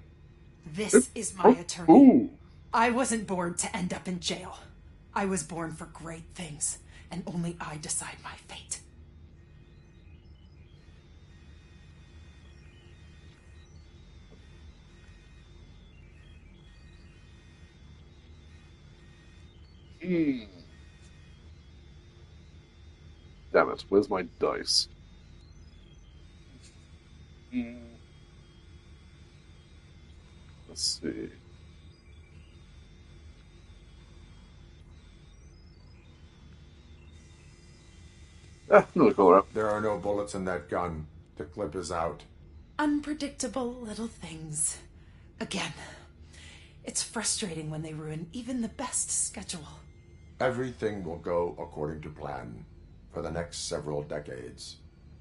This is my attorney. I wasn't born to end up in jail. I was born for great things, and only I decide my fate. Damn it, where's my dice? Let's see. Another color up. There are no bullets in that gun. The clip is out. Unpredictable little things. Again. It's frustrating when they ruin even the best schedule. Everything will go according to plan for the next several decades.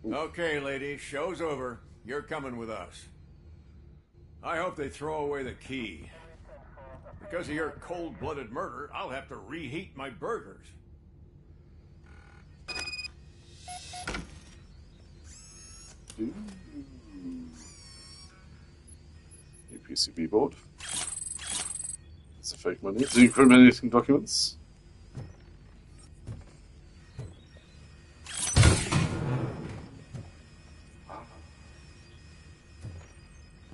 Okay, lady, show's over. You're coming with us. I hope they throw away the key. Because of your cold-blooded murder, I'll have to reheat my burgers. New PCB board. It's a fake money. The incriminating documents.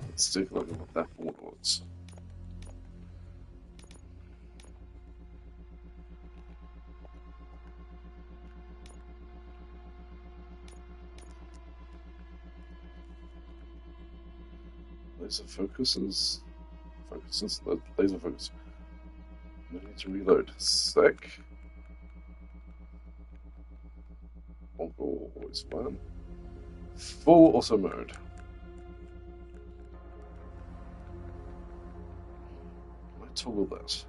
Let's take a look at what that board was. Laser focuses. Laser focus. No need to reload. Sec. Always one. Full auto mode. Can I toggle that?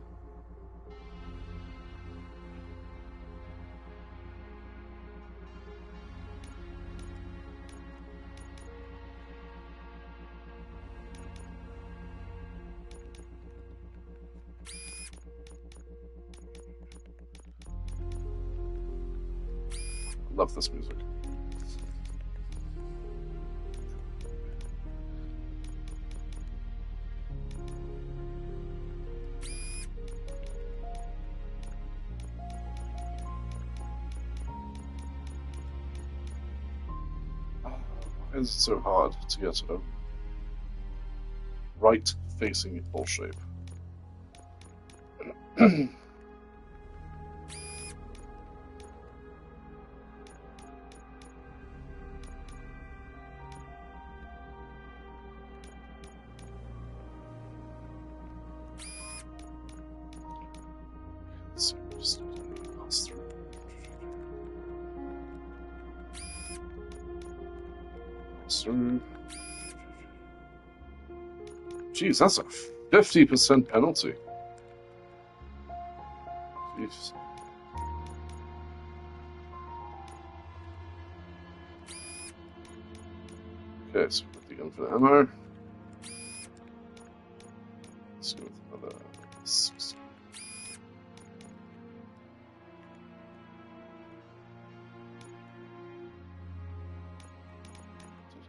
Love this music. Why is it so hard to get a right-facing ball shape? Jeez, that's a 50% penalty. Jeez. Okay, so put the infinite ammo. Let's go with another 6.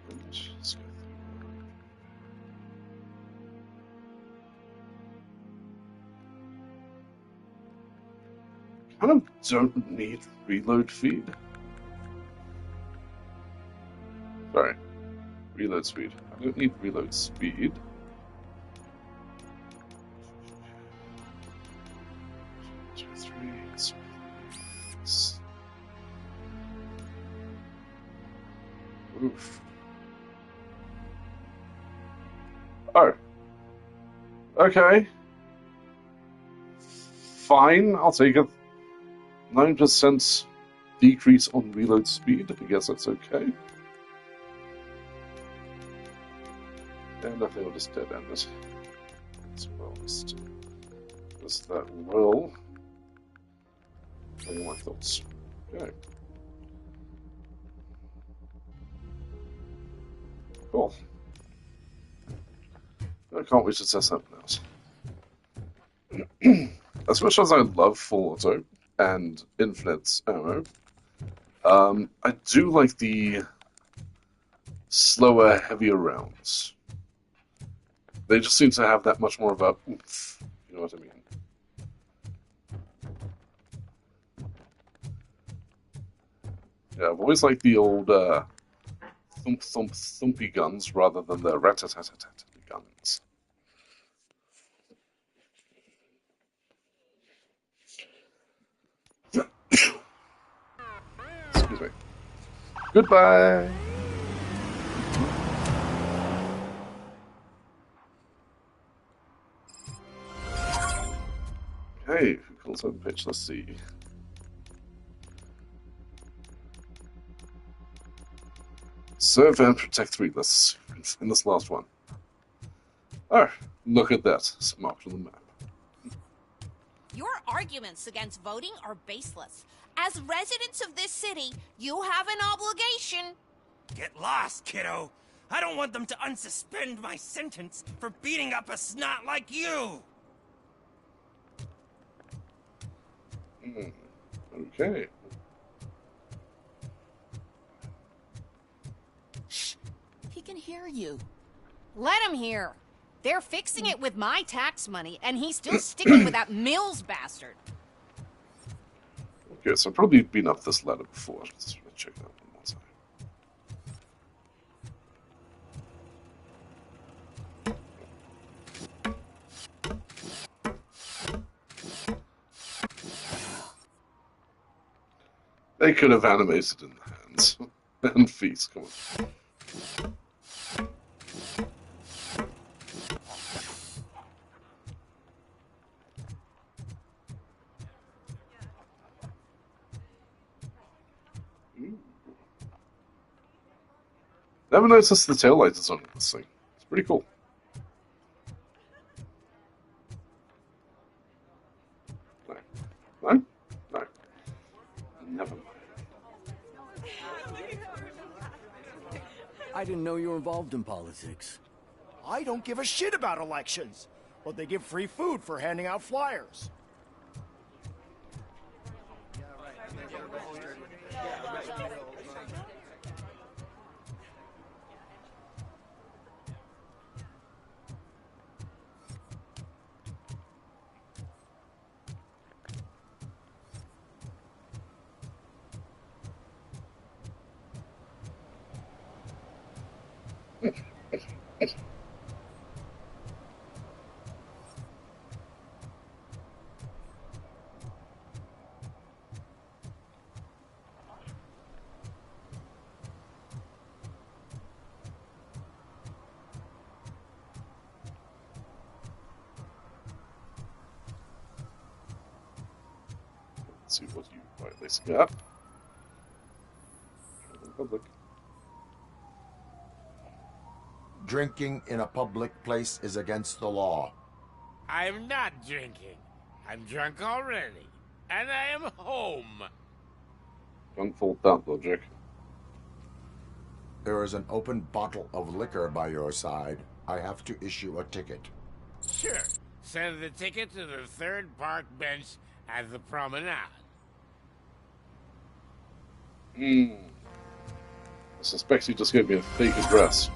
Let's go. Kind of don't need reload feed. Sorry, reload speed. I don't need reload speed. Oof. Oh. Okay. Fine, I'll take a 9% decrease on reload speed. I guess that's okay. And I think I'll just dead end it as well. Because that will. Any more thoughts? Okay. Cool. I can't wait to test something else. As much as I love full auto and infinite ammo, I do like the slower, heavier rounds. They just seem to have that much more of a oomph, you know what I mean? Yeah, I've always liked the old thump thump thumpy guns rather than the rat-a-tat-tat guns. Excuse me. Goodbye! Okay, who calls on the pitch? Let's see. Serve and protect 3. Let's in this last one. Oh, look at that. It's marked on the map. Your arguments against voting are baseless. As residents of this city, you have an obligation. Get lost, kiddo. I don't want them to unsuspend my sentence for beating up a snot like you. Okay. Shh. He can hear you. Let him hear. They're fixing it with my tax money, and he's still sticking with that Mills bastard. Okay, so I've probably been up this ladder before. Let's check that one more time. They could have animated in the hands and feet. Come on. Never noticed the taillight is on this thing. It's pretty cool. No. No? No. Never mind. I didn't know you were involved in politics. I don't give a shit about elections, but they give free food for handing out flyers. Let's see what you at least got. Public. Drinking in a public place is against the law. I'm not drinking. I'm drunk already. And I am home. Don't fault that logic. There is an open bottle of liquor by your side. I have to issue a ticket. Sure. Send the ticket to the third park bench at the promenade. I suspect you just gave me a fake address.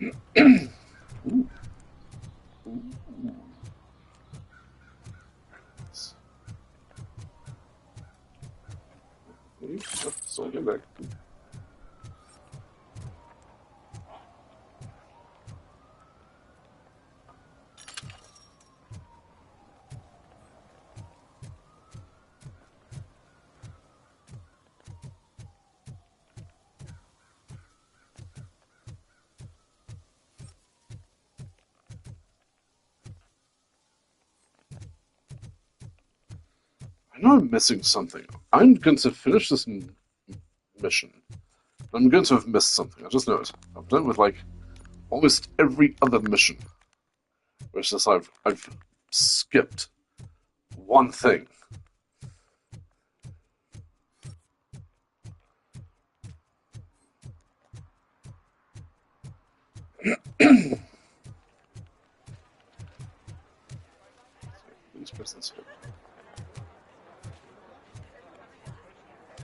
Ooh. Ooh. So get back. I know I'm missing something. I'm going to finish this mission. I'm going to have missed something. I just know it. I've done it with like almost every other mission. It's just I've skipped one thing. Please press this.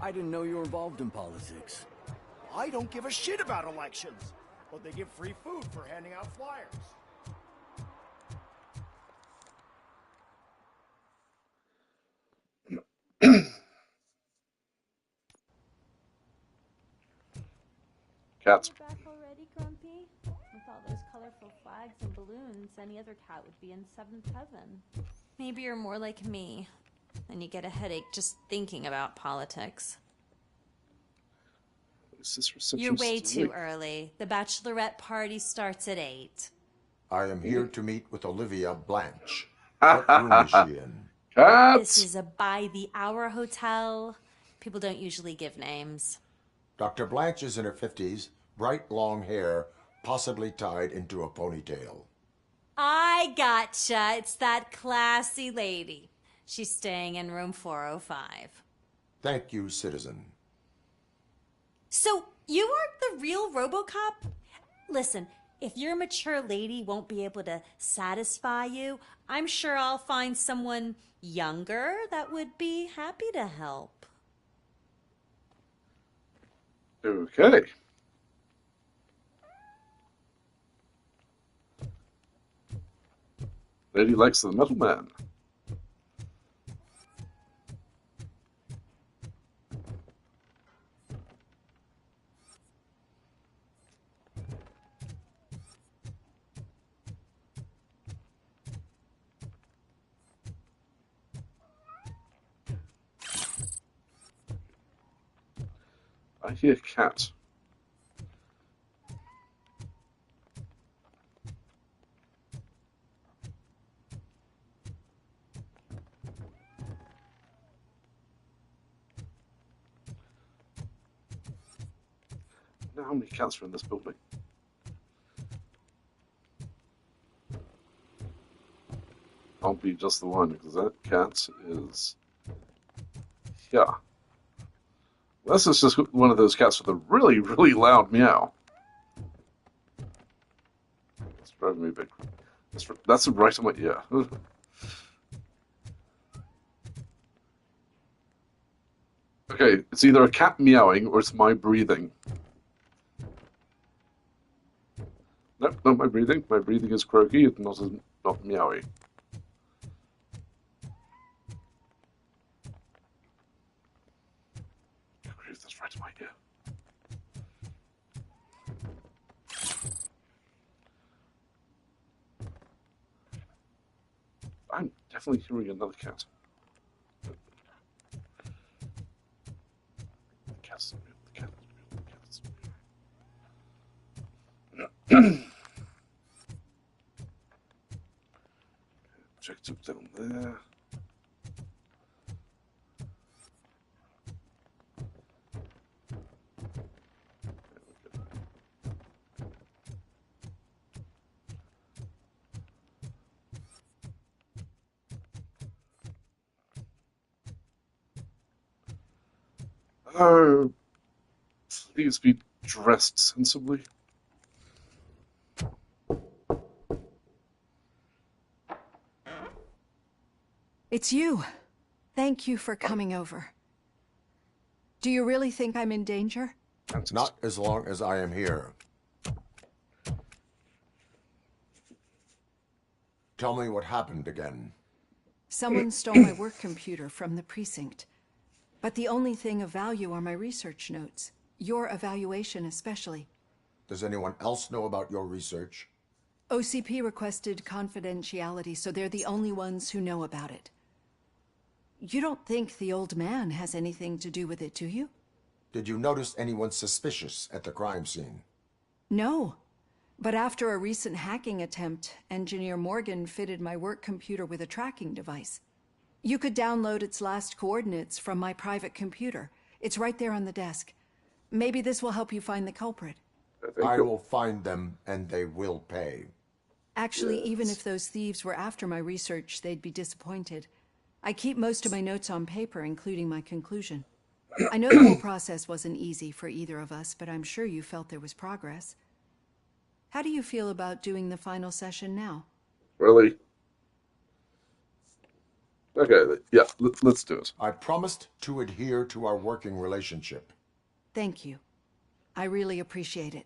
I didn't know you were involved in politics. I don't give a shit about elections, but they give free food for handing out flyers. Cats. Back already, Grumpy? With all those colorful flags and balloons, any other cat would be in seventh heaven. Maybe you're more like me, and you get a headache just thinking about politics. You're way too early. The bachelorette party starts at 8. I am here to meet with Olivia Blanche. What room is she in? This is a by-the-hour hotel. People don't usually give names. Dr. Blanche is in her 50s, bright long hair, possibly tied into a ponytail. I gotcha. It's that classy lady. She's staying in room 405. Thank you, citizen. So, you aren't the real Robocop? Listen, if your mature lady won't be able to satisfy you, I'm sure I'll find someone younger that would be happy to help. Okay. Lady likes the metal man. I hear cat. Now, how many cats are in this building? Can't be just the one, because that cat is... Yeah. This is just one of those cats with a really, really loud meow. It's driving me big. That's right on my ear. Okay, it's either a cat meowing or it's my breathing. Nope, not my breathing. My breathing is croaky, it's not meowy. That's right in my ear. I'm definitely hearing another cat. The cat's real. The cat is real. The cat is real. Checked up down there. Oh, please be dressed sensibly. It's you. Thank you for coming over. Do you really think I'm in danger? Not as long as I am here. Tell me what happened again. Someone stole my work computer from the precinct. But the only thing of value are my research notes. Your evaluation especially. Does anyone else know about your research? OCP requested confidentiality, so they're the only ones who know about it. You don't think the old man has anything to do with it, do you? Did you notice anyone suspicious at the crime scene? No. But after a recent hacking attempt, Engineer Morgan fitted my work computer with a tracking device. You could download its last coordinates from my private computer. It's right there on the desk. Maybe this will help you find the culprit. I will find them, and they will pay. Actually, even if those thieves were after my research, they'd be disappointed. I keep most of my notes on paper, including my conclusion. I know the whole process wasn't easy for either of us, but I'm sure you felt there was progress. How do you feel about doing the final session now? Really? Okay, yeah, let's do it. I promised to adhere to our working relationship. Thank you. I really appreciate it.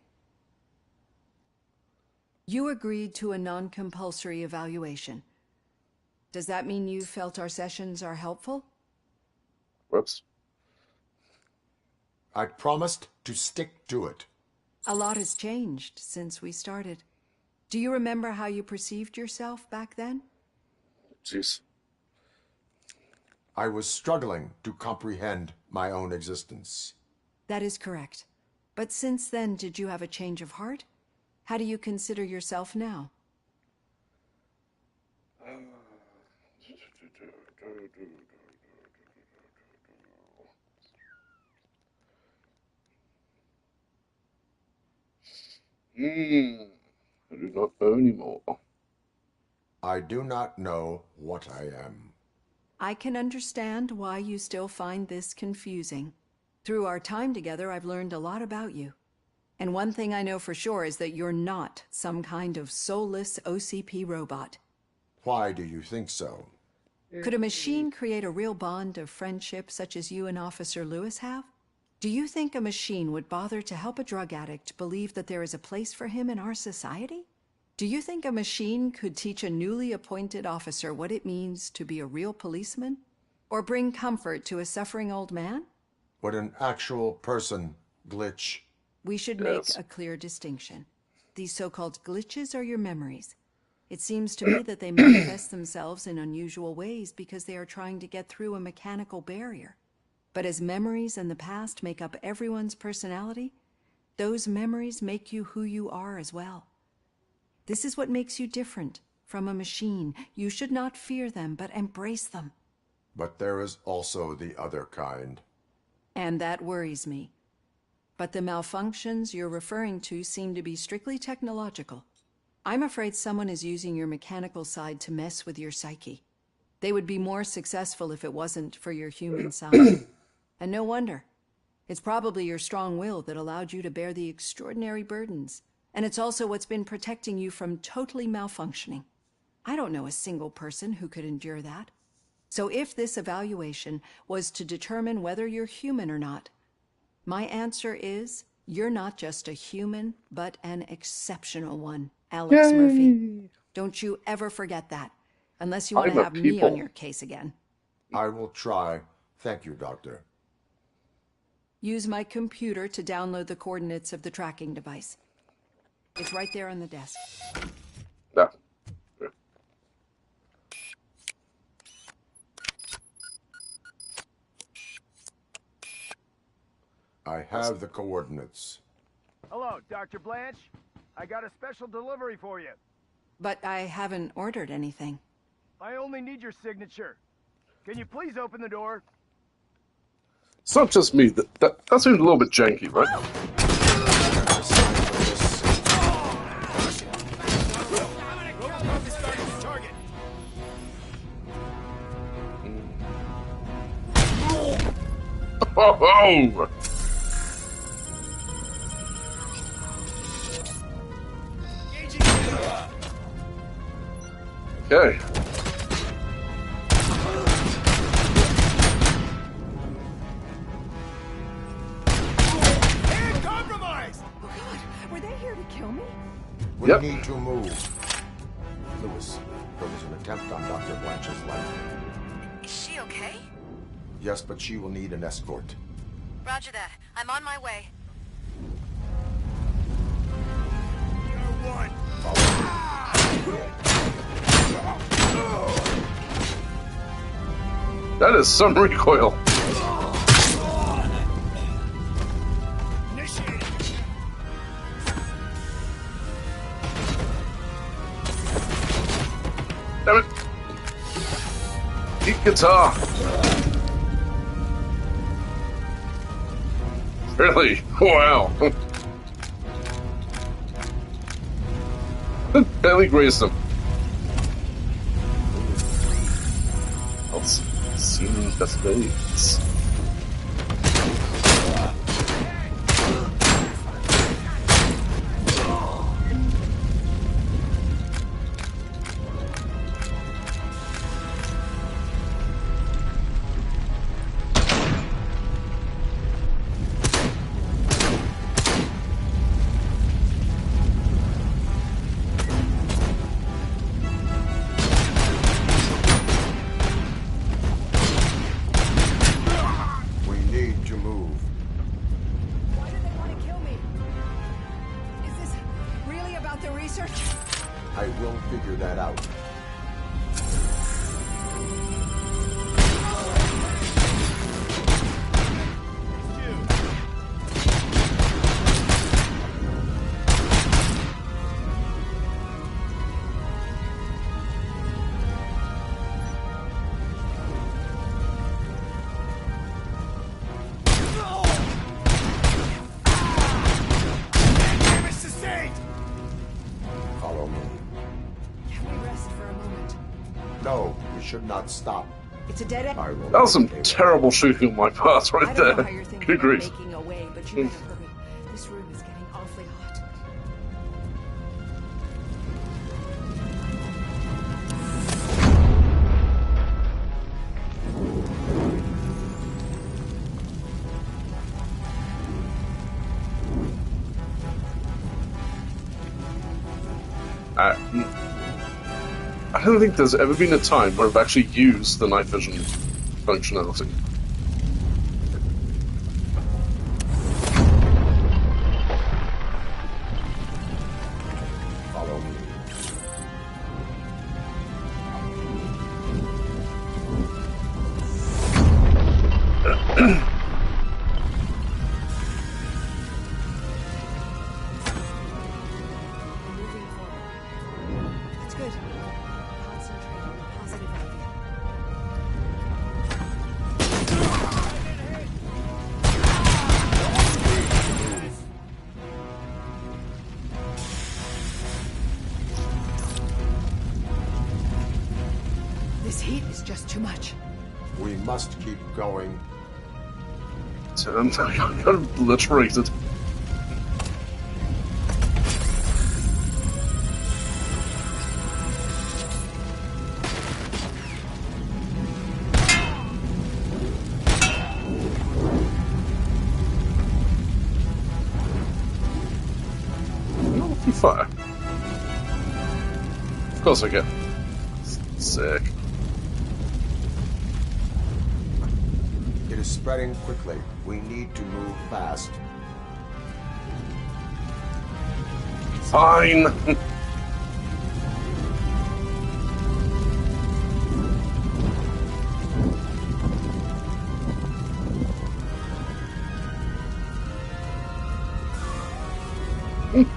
You agreed to a non-compulsory evaluation. Does that mean you felt our sessions are helpful? Whoops. I promised to stick to it. A lot has changed since we started. Do you remember how you perceived yourself back then? Jeez. I was struggling to comprehend my own existence. That is correct. But since then, did you have a change of heart? How do you consider yourself now? I do not know anymore. I do not know what I am. I can understand why you still find this confusing. Through our time together, I've learned a lot about you. And one thing I know for sure is that you're not some kind of soulless OCP robot. Why do you think so? Could a machine create a real bond of friendship such as you and Officer Lewis have? Do you think a machine would bother to help a drug addict believe that there is a place for him in our society? Do you think a machine could teach a newly appointed officer what it means to be a real policeman? Or bring comfort to a suffering old man? Would an actual person glitch? We should make a clear distinction. These so-called glitches are your memories. It seems to me that they manifest themselves in unusual ways because they are trying to get through a mechanical barrier. But as memories and the past make up everyone's personality, those memories make you who you are as well. This is what makes you different from a machine. You should not fear them, but embrace them. But there is also the other kind. And that worries me. But the malfunctions you're referring to seem to be strictly technological. I'm afraid someone is using your mechanical side to mess with your psyche. They would be more successful if it wasn't for your human side. And no wonder. It's probably your strong will that allowed you to bear the extraordinary burdens. And it's also what's been protecting you from totally malfunctioning. I don't know a single person who could endure that. So if this evaluation was to determine whether you're human or not, my answer is you're not just a human, but an exceptional one, Alex Murphy. Don't you ever forget that, unless you want to have me on your case again. I will try. Thank you, Doctor. Use my computer to download the coordinates of the tracking device. It's right there on the desk. Yeah. I have the coordinates. Hello, Dr. Blanche. I got a special delivery for you. But I haven't ordered anything. I only need your signature. Can you please open the door? It's not just me. That seems a little bit janky, right? Oh! Okay. Were they here to kill me? We need to move. Lewis, there was an attempt on Dr. Blanche's life. Is she okay? Yes, but she will need an escort. Roger that. I'm on my way. That is some recoil. Damn it. Deep guitar. Really? Wow. Barely grazed him. Let's see the face. I will figure that out. should not stop. It's a dead end. That was some terrible shooting on my part right I don't know there. how you're thinking Good of grief. making a way, but you better hurry. This room is getting awfully hot. I don't think there's ever been a time where I've actually used the night vision functionality. Follow me. That's good. Concentrate on the positive idea. This heat is just too much. We must keep going. I got obliterated. Fire. Of course I get. Sick. It is spreading quickly. We need to move fast. Fine.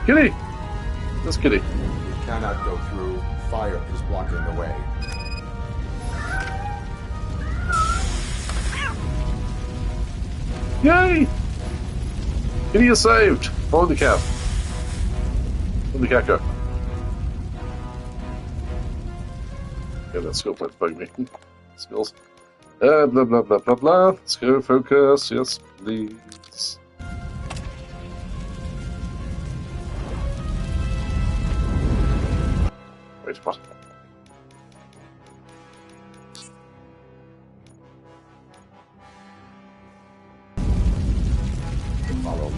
Kitty! That's Kitty. We cannot go through. Fire is blocking the way. Yay! Kitty is saved! Follow the cat. Follow the cat go. Okay, let's go play bug me. Skills. Blah blah blah blah blah. Let's go focus. Yes, please. Wait, what? Follow me.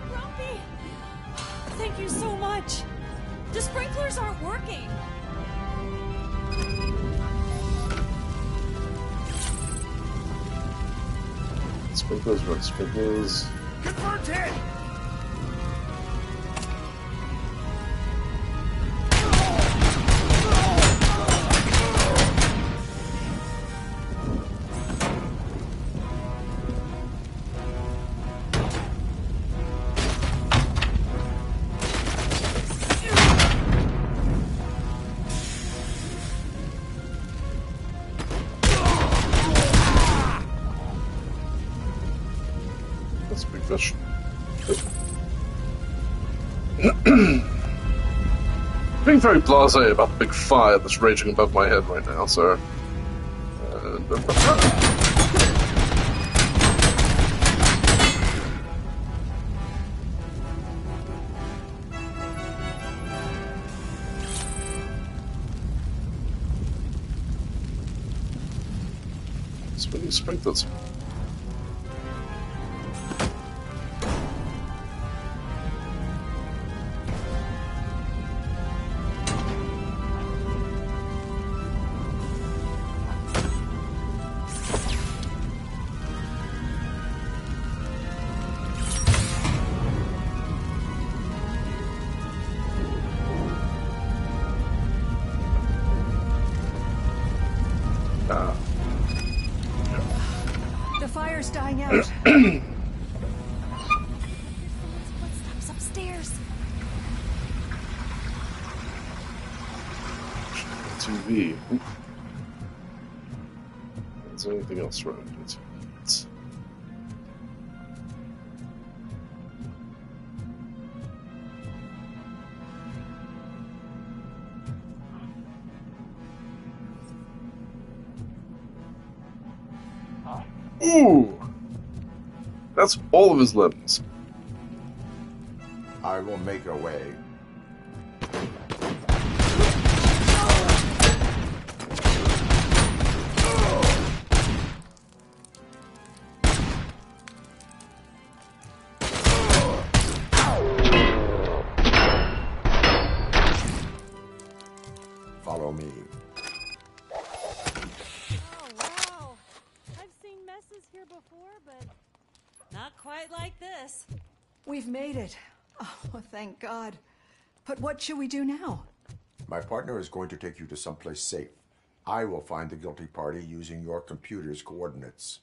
Grumpy! Thank you so much. The sprinklers aren't working. Sprinklers, right? Sprinklers. Confirmed hit! That's a big fish. Being very blasé about the big fire that's raging above my head right now, so. Spinning sprinklers. The fire's dying out. Footsteps upstairs. TV. Is there anything else around it? Ooh! That's all of his limbs. I will make a way. Follow me. Oh, wow. I've seen messes here before, but not quite like this. We've made it. Oh, thank God. But what should we do now? My partner is going to take you to someplace safe. I will find the guilty party using your computer's coordinates.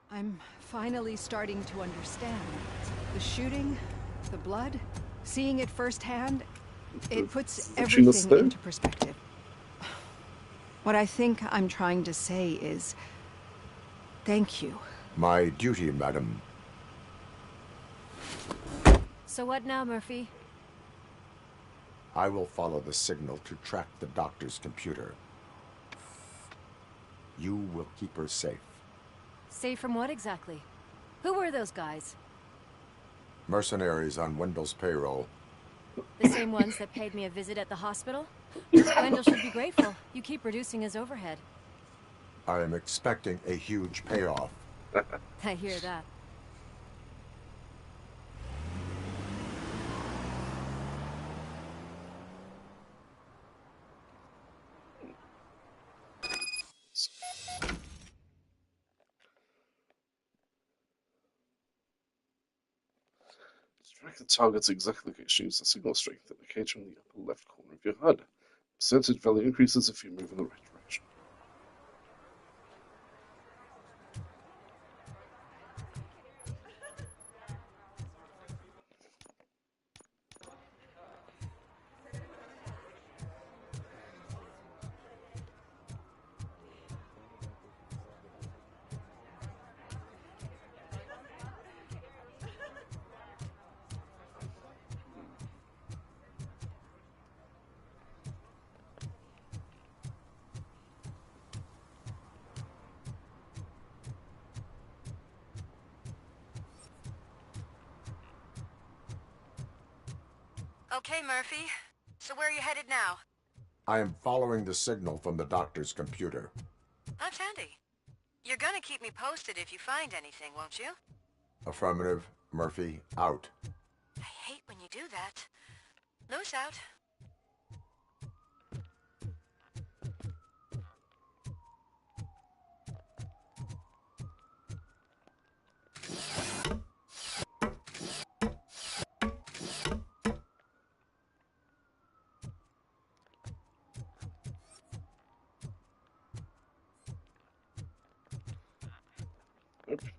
I'm finally starting to understand. The shooting, the blood, seeing it firsthand, it puts everything into perspective. What I think I'm trying to say is, thank you. My duty, madam. So what now, Murphy? I will follow the signal to track the doctor's computer. You will keep her safe. Safe from what exactly? Who were those guys? Mercenaries on Wendell's payroll. The same ones that paid me a visit at the hospital? Wendell should be grateful. You keep reducing his overhead. I am expecting a huge payoff. I hear that. Track the target's exact location. Use the signal strength indicator in the upper left corner of your HUD. Percentage value increases if you move in the right direction. Okay, Murphy. So where are you headed now? I am following the signal from the doctor's computer. That's handy. You're gonna keep me posted if you find anything, won't you? Affirmative. Murphy, out. I hate when you do that. Loose out.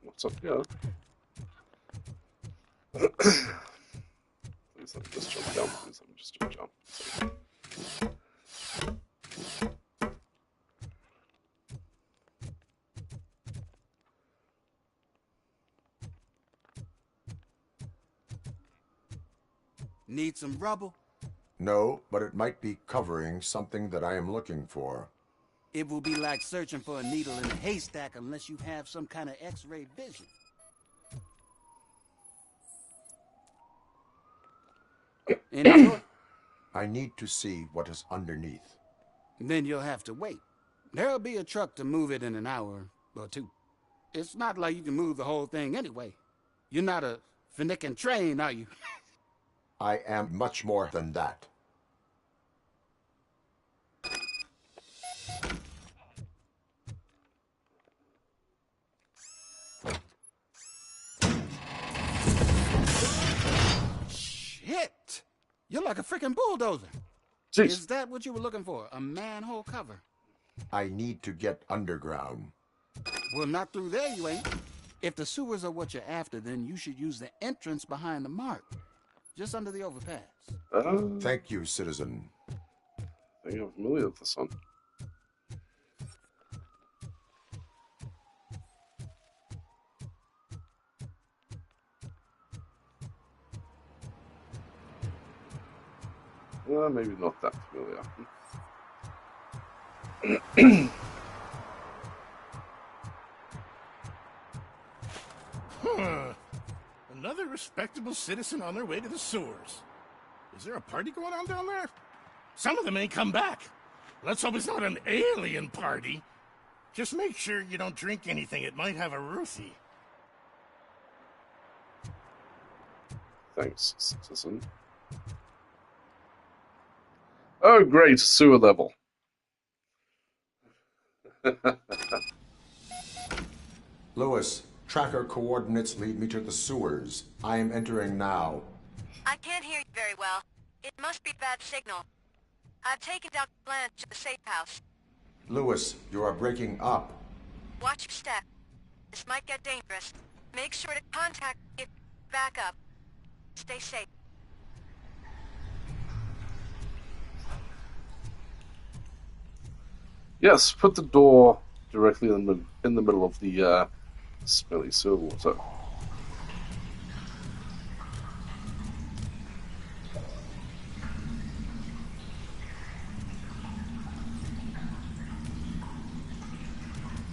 What's up here? Please let me just jump down. Please let me just jump down. Need some rubble? No, but it might be covering something that I am looking for. It will be like searching for a needle in a haystack unless you have some kind of X-ray vision. Enjoy. I need to see what is underneath. Then you'll have to wait. There'll be a truck to move it in an hour or two. It's not like you can move the whole thing anyway. You're not a finicking train, are you? I am much more than that. Shit! You're like a freaking bulldozer. Jeez. Is that what you were looking for? A manhole cover? I need to get underground. Well, not through there, you ain't. If the sewers are what you're after, then you should use the entrance behind the mark, just under the overpass. Thank you, citizen. I think I'm familiar with this one. Maybe not that familiar. Another respectable citizen on their way to the sewers. Is there a party going on down there? Some of them ain't come back. Let's hope it's not an alien party. Just make sure you don't drink anything. It might have a Ruthie. Thanks, citizen. Oh, great, sewer level. Lewis, tracker coordinates lead me to the sewers. I am entering now. I can't hear you very well. It must be bad signal. I've taken Dr. Blanche to the safe house. Lewis, you are breaking up. Watch your step. This might get dangerous. Make sure to contact me if you back up. Stay safe. Yes, put the door directly in the middle of the smelly sewer water.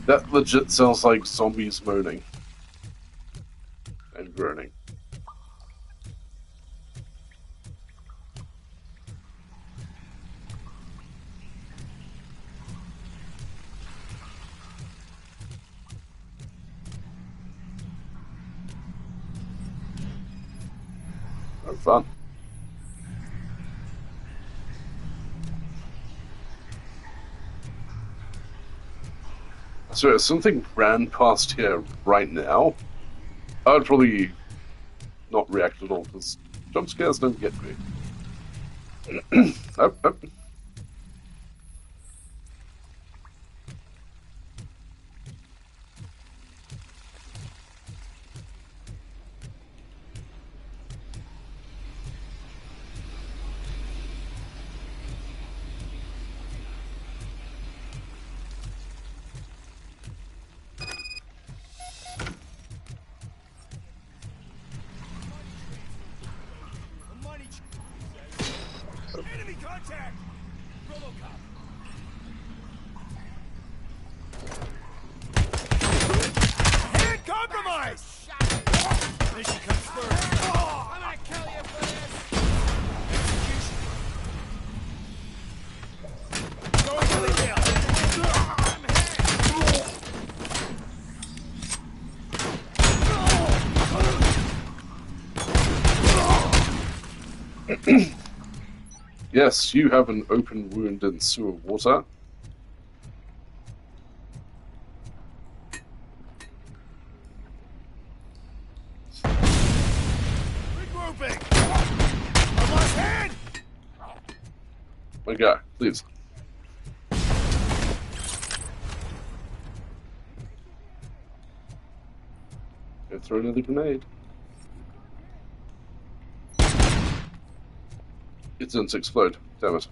That legit sounds like zombies moaning and groaning. Oh, fun. So if something ran past here right now, I'd probably not react at all, because jump scares don't get me. Oh. Enemy contact! Robocop! Hand compromise! Mission comes first. I'm gonna kill you for this! Execution! Going to the hill! Yes, you have an open wound in sewer water. Regrouping! I lost hand! My guy, please. Go throw another grenade. It didn't explode. Damn it.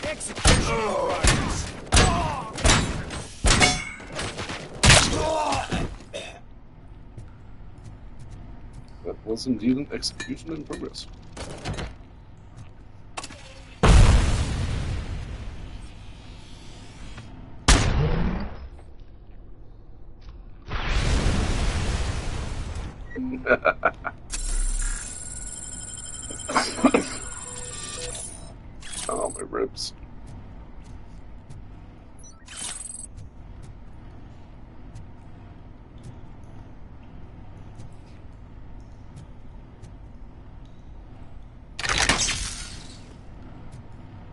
Execution in progress. That was indeed an execution in progress. Oh, my ribs.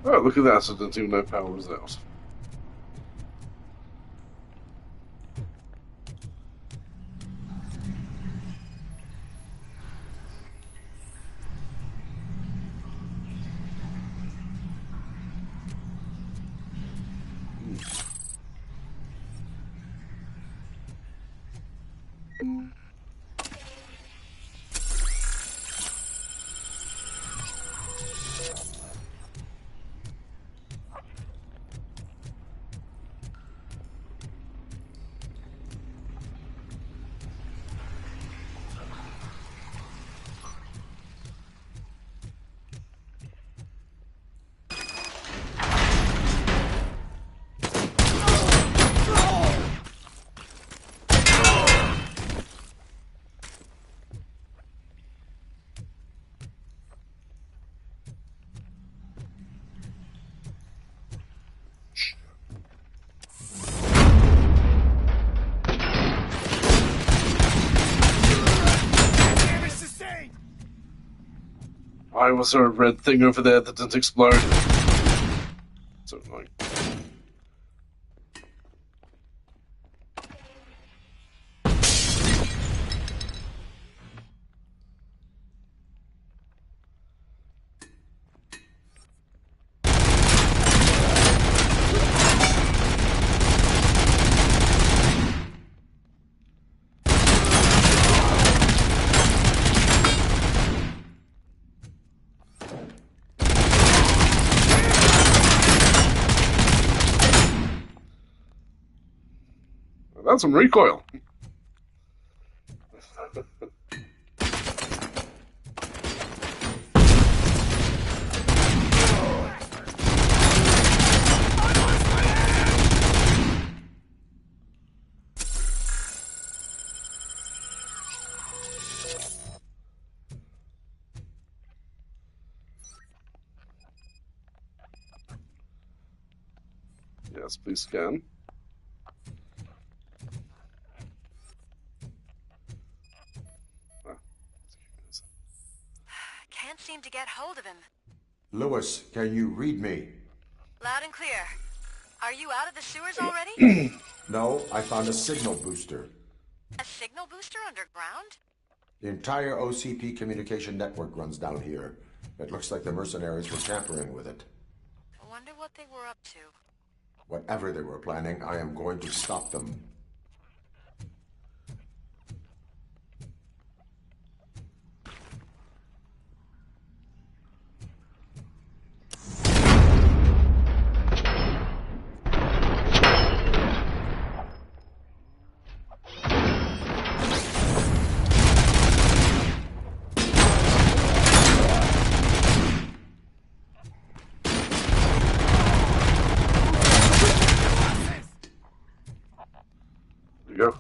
Oh, look at that, I didn't even know power was out. Why was there a red thing over there that didn't explode? So annoying. That's some recoil. Yes, please scan. Can't seem to get hold of him. Lewis, can you read me? Loud and clear. Are you out of the sewers already? No, I found a signal booster. A signal booster underground? The entire OCP communication network runs down here. It looks like the mercenaries were tampering with it. I wonder what they were up to. Whatever they were planning, I am going to stop them.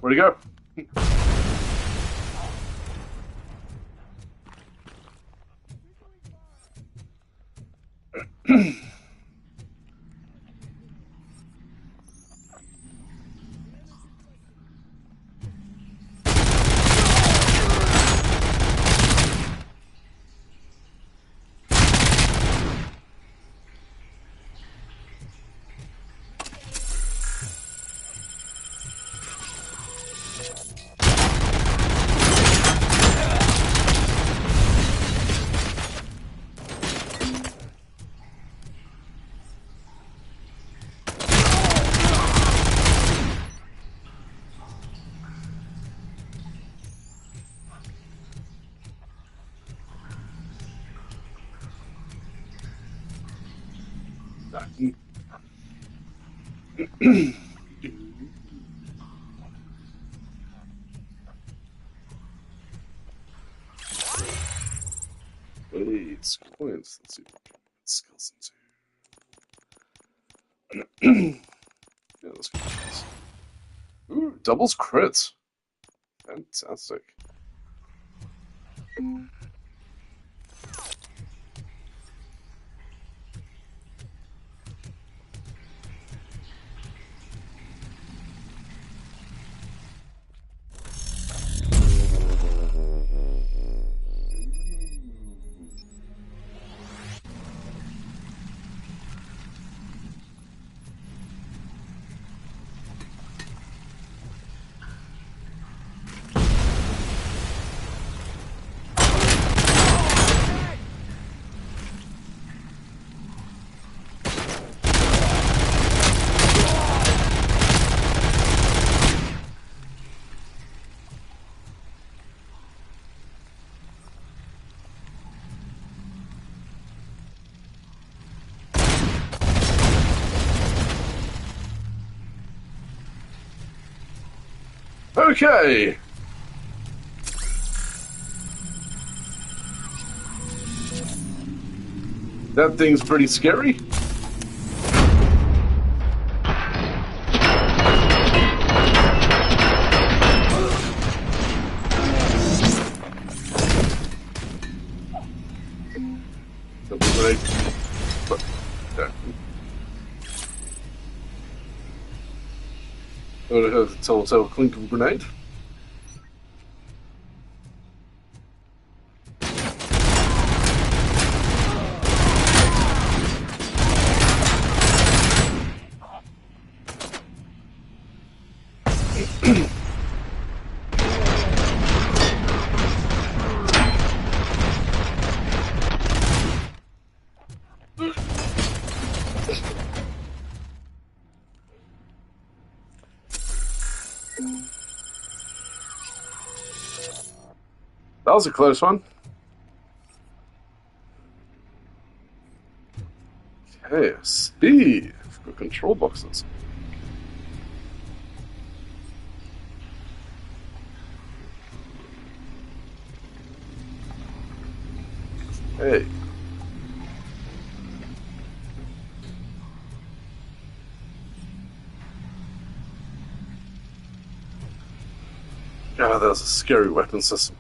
Where'd he go? Wait, points. Let's see what skills into. Yeah, let's go. Ooh, doubles crits. Fantastic. Okay. That thing's pretty scary. I would have the telltale clink of a grenade. That was a close one. Okay, speed. We've got control boxes. Hey. Ah, that's a scary weapon system.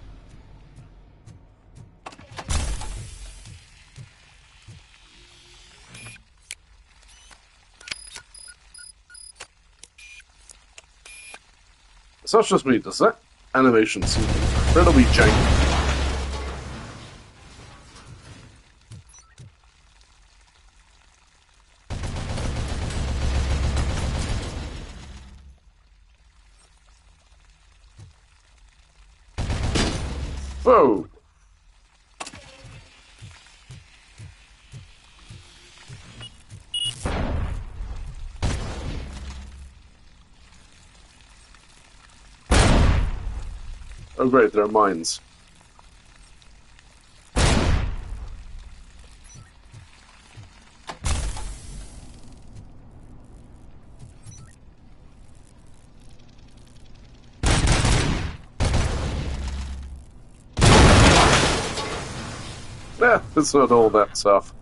It's not just me, does that animation seem incredibly janky? Whoa! Oh great, there are mines. Yeah, it's not all that tough.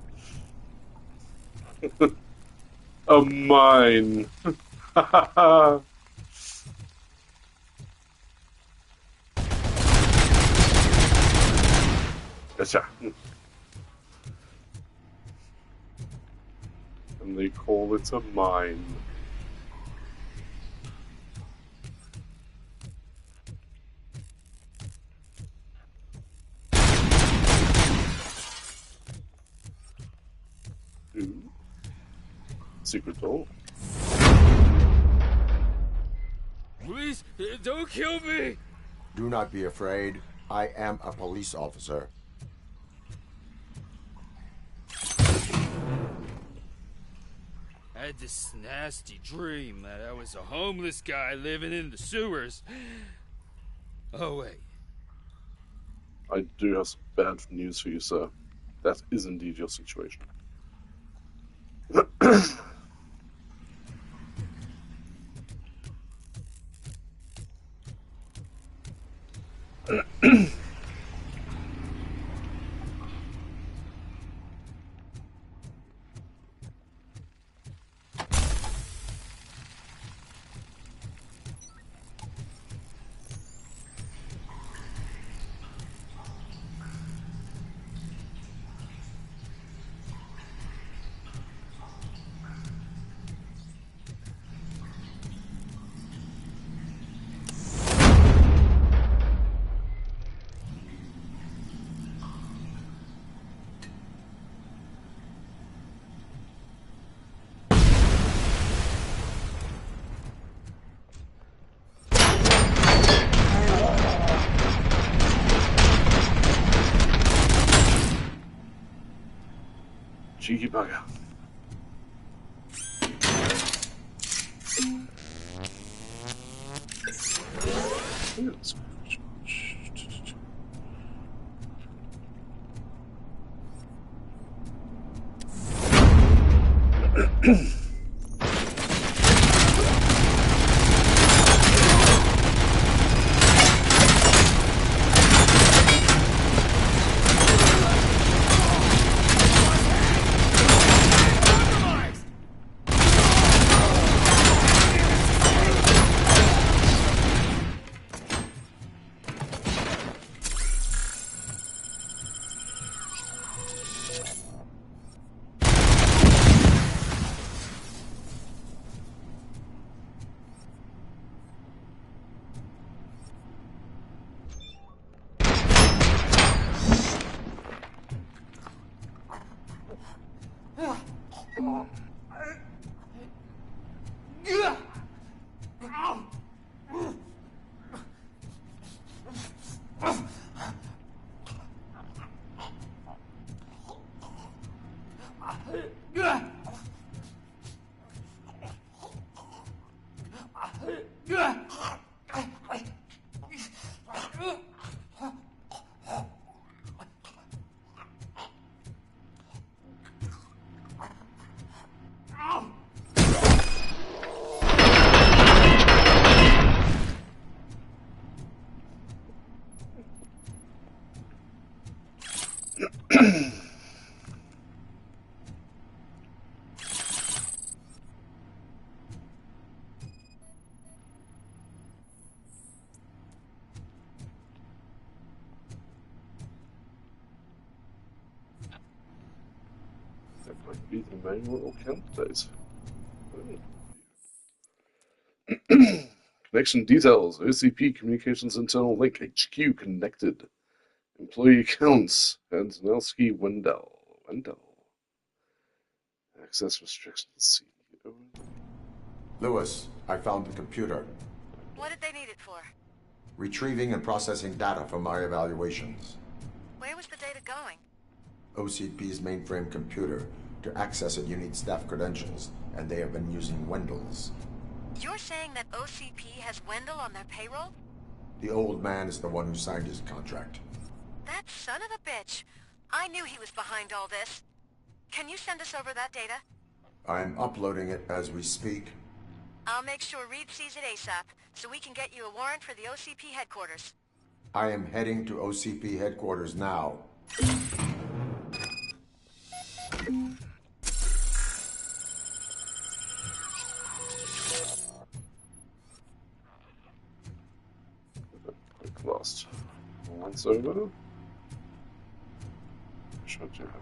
A mine. Gotcha. And they call it a mine. Ooh. Secret door. Please, don't kill me! Do not be afraid. I am a police officer. I had this nasty dream that I was a homeless guy living in the sewers. Oh, wait. I do have some bad news for you, sir. That is indeed your situation. Cheeky bugger. That might be the main little candidate. Connection details. OCP Communications Internal Link HQ connected. Employee accounts. Antonelski Wendell. Access restrictions. CEO. Lewis, I found the computer. What did they need it for? Retrieving and processing data from my evaluations. Where was the data going? OCP's mainframe computer. To access it, you need staff credentials, and they have been using Wendell's. You're saying that OCP has Wendell on their payroll? The old man is the one who signed his contract. That son of a bitch. I knew he was behind all this. Can you send us over that data? I'm uploading it as we speak. I'll make sure Reed sees it ASAP, so we can get you a warrant for the OCP headquarters. I am heading to OCP headquarters now. Quick lost. Once over. Should you have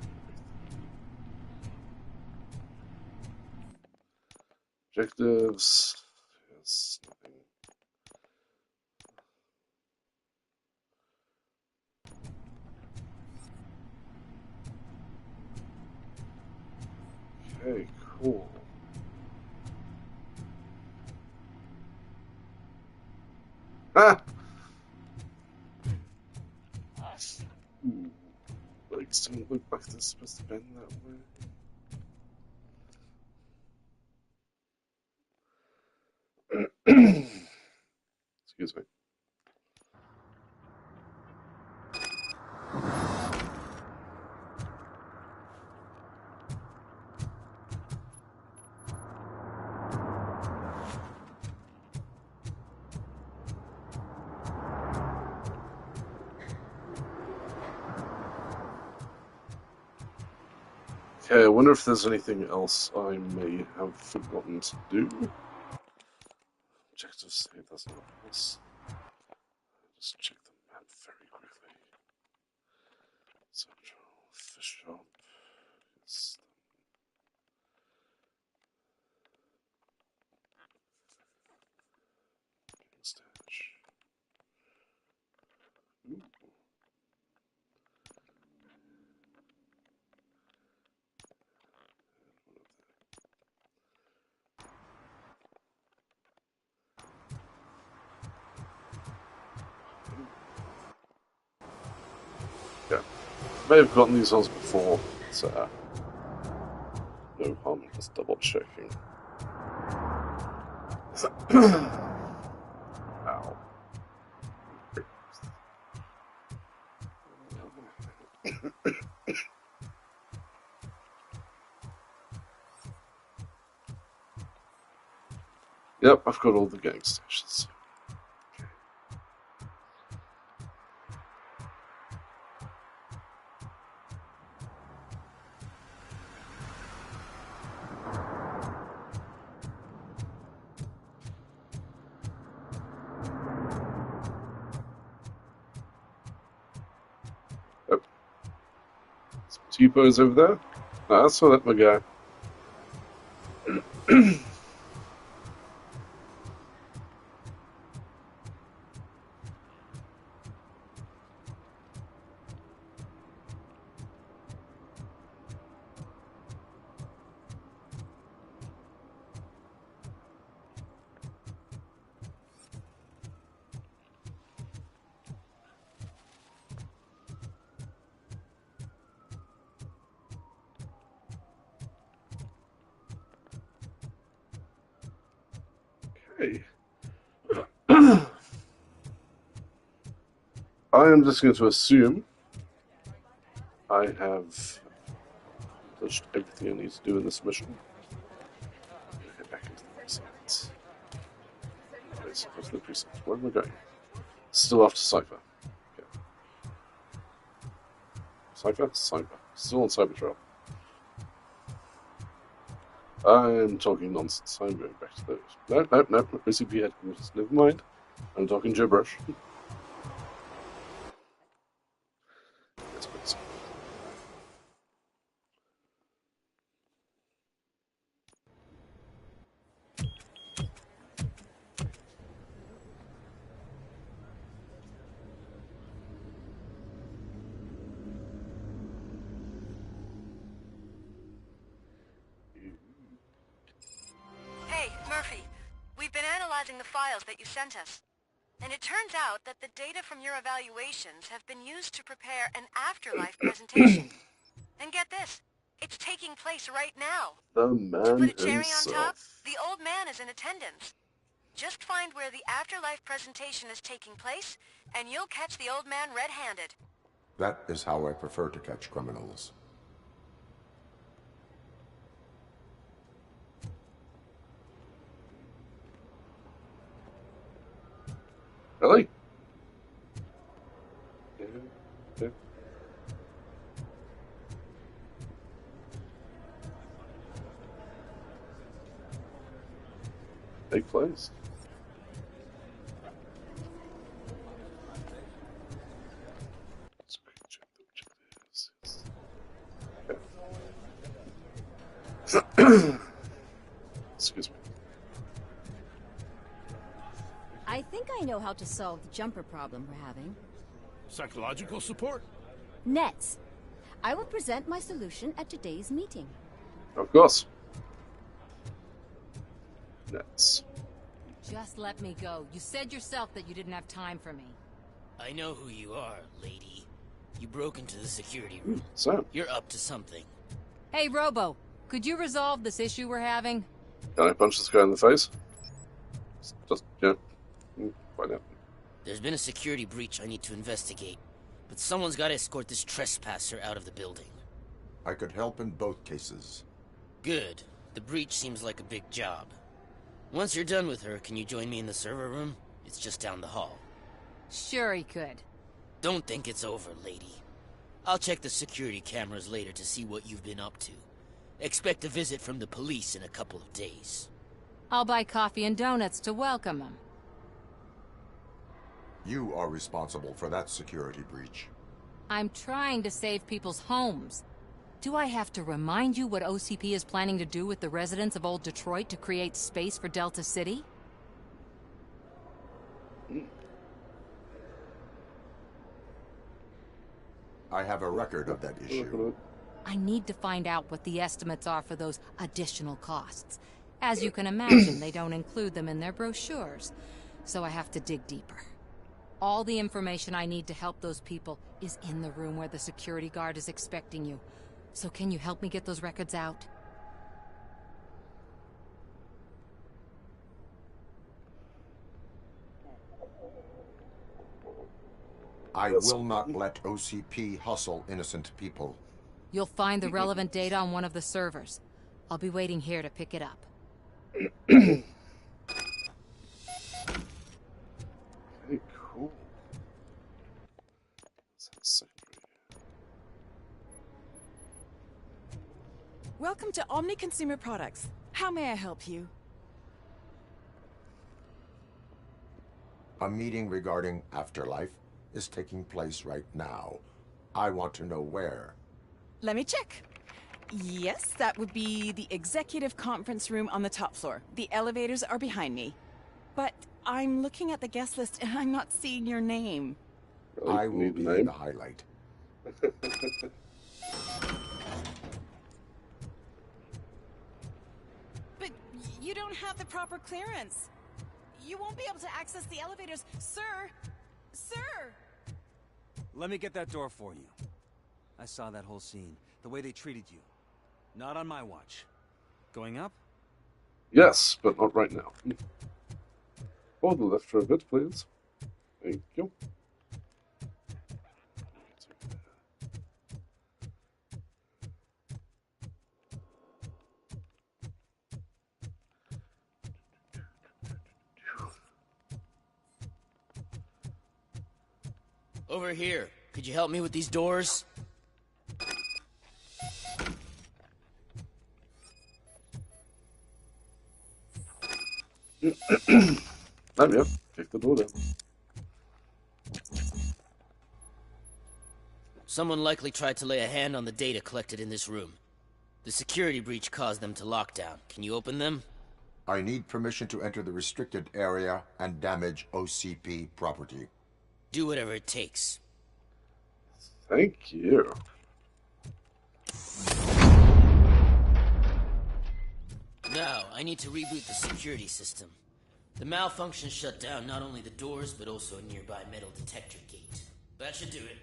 objectives? Yes, nothing. Okay, cool. Ah! Ooh. Legs don't look like they're supposed to bend that way. Excuse me. Okay, I wonder if there's anything else I may have forgotten to do. Objectives, it doesn't look this. Just check the map very quickly. Central fish shop. Yes. Stash. Ooh. Yeah, may have gotten these ones before, so no harm in just double checking. Ow. Yep, I've got all the gang stations. Yep. Some T-bows over there. No, I saw that, my guy. Okay. I am just going to assume I have accomplished everything I need to do in this mission. Head back into the precinct. Okay, so go to the precinct. Where am I going? Still after Cypher. Okay. Cypher? Cyber. Still on Cybertrail. I'm talking nonsense. I'm going back to those. No. OCP headquarters. Never mind. I'm talking gibberish. Yes, please. Hey, Murphy. We've been analyzing the files that you sent us. And it turns out that the data from your evaluations have been used to prepare an afterlife presentation. And get this, it's taking place right now. The To put man a cherry on top, himself. the old man is in attendance. Just find where the afterlife presentation is taking place, and you'll catch the old man red-handed. That is how I prefer to catch criminals. Really? Yeah. Big place. Excuse me. I think I know how to solve the jumper problem we're having. Psychological support? Nets. I will present my solution at today's meeting. Of course. Nets. Just let me go. You said yourself that you didn't have time for me. I know who you are, lady. You broke into the security room. So? You're up to something. Hey, Robo, could you resolve this issue we're having? Can I punch this guy in the face? Just, yeah. Why not? There's been a security breach I need to investigate, but someone's got to escort this trespasser out of the building. I could help in both cases. Good. The breach seems like a big job. Once you're done with her, can you join me in the server room? It's just down the hall. Sure he could. Don't think it's over, lady. I'll check the security cameras later to see what you've been up to. Expect a visit from the police in a couple of days. I'll buy coffee and donuts to welcome him. You are responsible for that security breach. I'm trying to save people's homes. Do I have to remind you what OCP is planning to do with the residents of Old Detroit to create space for Delta City? I have a record of that issue. I need to find out what the estimates are for those additional costs. As you can imagine, they don't include them in their brochures, so I have to dig deeper. All the information I need to help those people is in the room where the security guard is expecting you. So can you help me get those records out? I will not let OCP hustle innocent people. You'll find the relevant data on one of the servers. I'll be waiting here to pick it up. Okay, cool. Welcome to Omni Consumer Products. How may I help you? A meeting regarding Afterlife is taking place right now. I want to know where. Let me check. Yes, that would be the executive conference room on the top floor. The elevators are behind me. But I'm looking at the guest list and I'm not seeing your name. I will be the highlight. But you don't have the proper clearance. You won't be able to access the elevators. Sir! Sir! Let me get that door for you. I saw that whole scene. The way they treated you. Not on my watch. Going up? Yes, but not right now. Hold the lift for a bit, please. Thank you. Over here. Could you help me with these doors? Oh, yeah. Kick the door down. Someone likely tried to lay a hand on the data collected in this room. The security breach caused them to lock down. Can you open them? I need permission to enter the restricted area and damage OCP property. Do whatever it takes. Thank you. Now, I need to reboot the security system. The malfunction shut down not only the doors, but also a nearby metal detector gate. That should do it.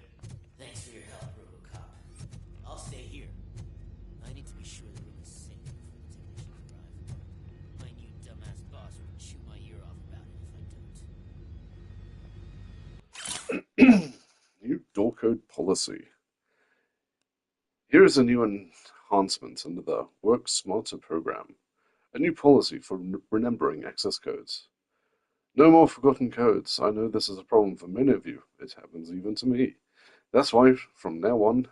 Thanks for your help, Robocop. I'll stay here. I need to be sure the room is safe before the technicians arrive. My new dumbass boss would chew my ear off about it if I don't. New door code policy. Here is a new enhancement under the Work Smarter program. A new policy for remembering access codes. No more forgotten codes. I know this is a problem for many of you. It happens even to me. That's why, from now on,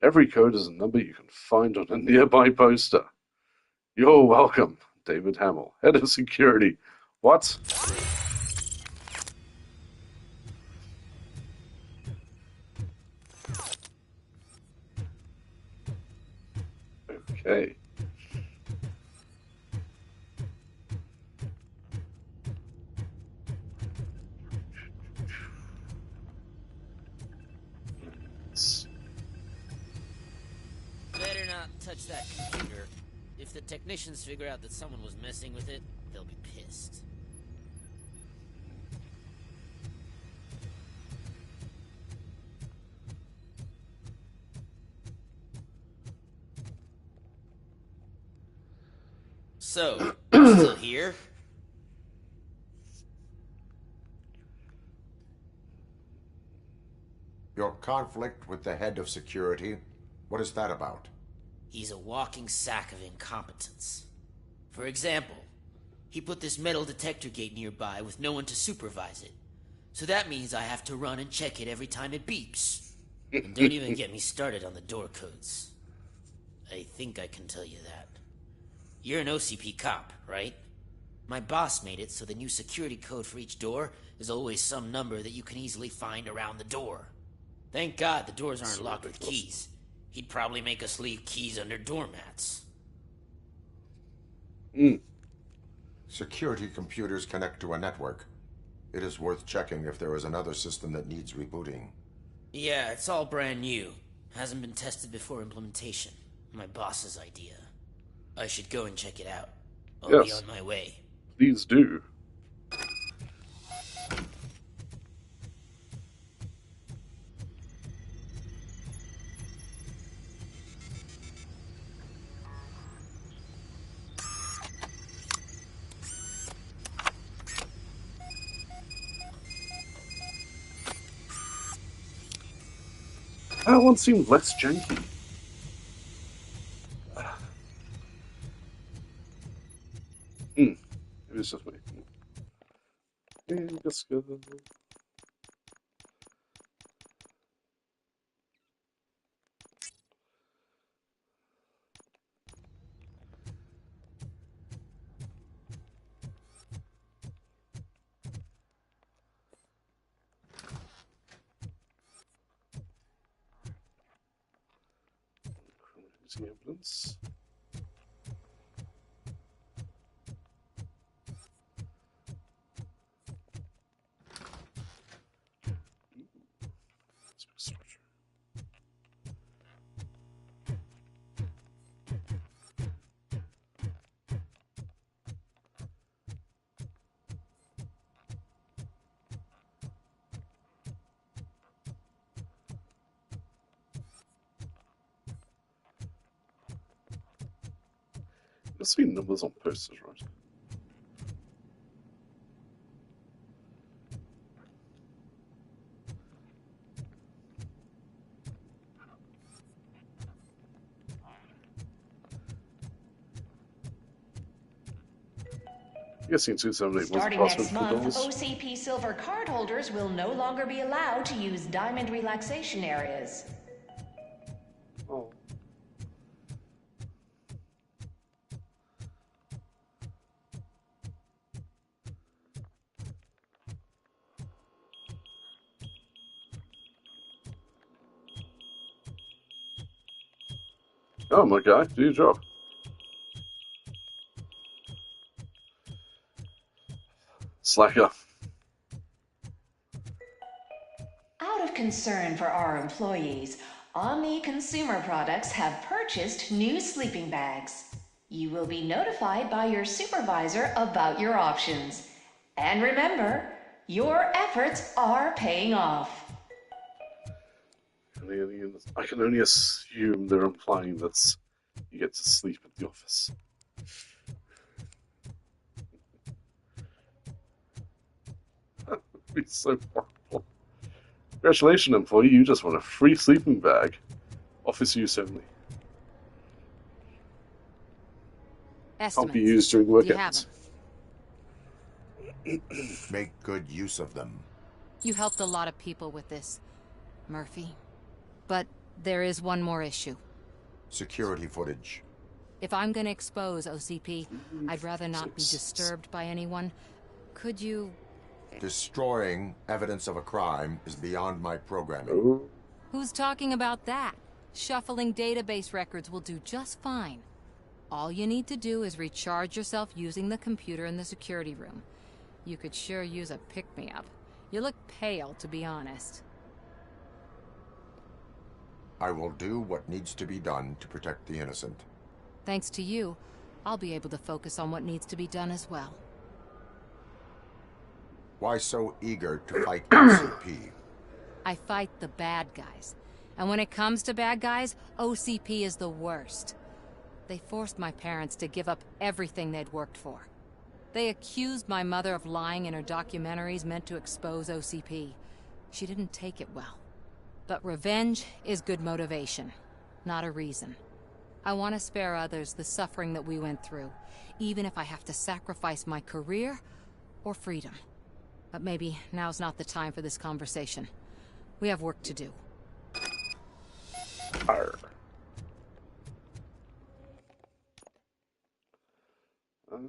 every code is a number you can find on a nearby poster. You're welcome, David Hamill, Head of Security. What? Okay. Better not touch that computer. If the technicians figure out that someone was messing with it, they'll be pissed. So, you still here? Your conflict with the head of security, what is that about? He's a walking sack of incompetence. For example, he put this metal detector gate nearby with no one to supervise it. So that means I have to run and check it every time it beeps. And don't even get me started on the door codes. I think I can tell you that. You're an OCP cop, right? My boss made it so the new security code for each door is always some number that you can easily find around the door. Thank God the doors aren't locked with keys. He'd probably make us leave keys under doormats. Security computers connect to a network. It is worth checking if there is another system that needs rebooting. Yeah, it's all brand new. Hasn't been tested before implementation. My boss's idea. I should go and check it out. I'll be on my way. Please do. That one seemed less janky. It was just me. And just go. Using evidence. There's been numbers on posters, right? Guessing 278 was the Starting password next for month, dollars. OCP Silver cardholders will no longer be allowed to use diamond relaxation areas. Oh. Oh, my guy, do your job. Slacker. Out of concern for our employees, Omni Consumer Products have purchased new sleeping bags. You will be notified by your supervisor about your options. And remember, your efforts are paying off. I can only assume they're implying that you get to sleep at the office. That would be so horrible. Congratulations, employee, you just won a free sleeping bag. Office use only. Can't be used during work hours. Make good use of them. You helped a lot of people with this, Murphy. But there is one more issue. Security footage. If I'm gonna expose OCP, I'd rather not be disturbed by anyone. Could you... Destroying evidence of a crime is beyond my programming. Who's talking about that? Shuffling database records will do just fine. All you need to do is recharge yourself using the computer in the security room. You could sure use a pick-me-up. You look pale, to be honest. I will do what needs to be done to protect the innocent. Thanks to you, I'll be able to focus on what needs to be done as well. Why so eager to fight OCP? I fight the bad guys. And when it comes to bad guys, OCP is the worst. They forced my parents to give up everything they'd worked for. They accused my mother of lying in her documentaries meant to expose OCP. She didn't take it well. But revenge is good motivation, not a reason. I want to spare others the suffering that we went through, even if I have to sacrifice my career or freedom. But maybe now's not the time for this conversation. We have work to do. Arr. Okay.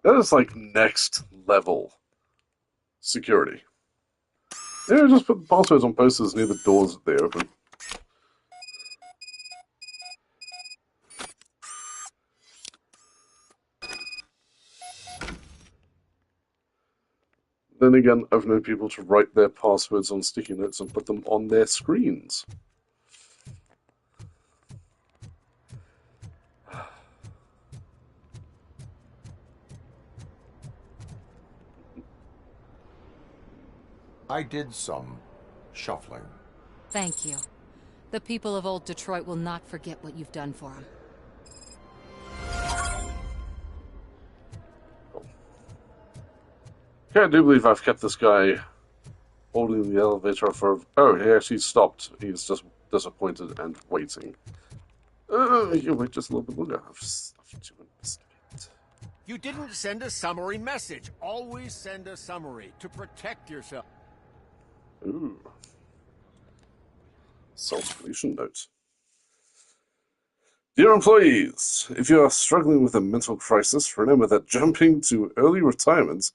That is like next level security. Yeah, just put passwords on posters near the doors that they open. Then again, I've known people to write their passwords on sticky notes and put them on their screens. I did some shuffling. Thank you. The people of old Detroit will not forget what you've done for them. Yeah, I do believe I've kept this guy holding the elevator for... Oh, he actually stopped. He's just disappointed and waiting. You can wait just a little bit longer. I've to investigate. You didn't send a summary message. Always send a summary to protect yourself. Ooh. Self-solution note. Dear employees, if you are struggling with a mental crisis, remember that jumping to early retirement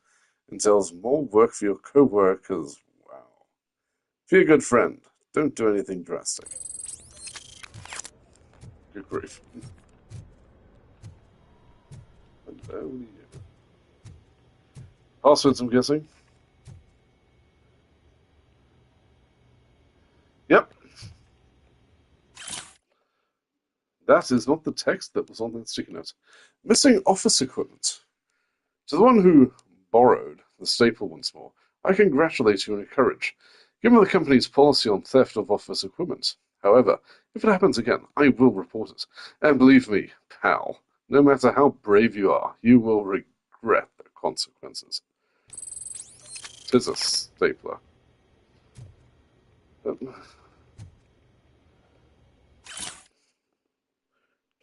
entails more work for your co-workers. Wow. Be a good friend. Don't do anything drastic. Good grief. And passwords, I'm guessing. Yep. That is not the text that was on that sticky note. Missing office equipment. To the one who borrowed the staple once more, I congratulate you and encourage, given the company's policy on theft of office equipment. However, if it happens again, I will report it. And believe me, pal, no matter how brave you are, you will regret the consequences. 'Tis a stapler.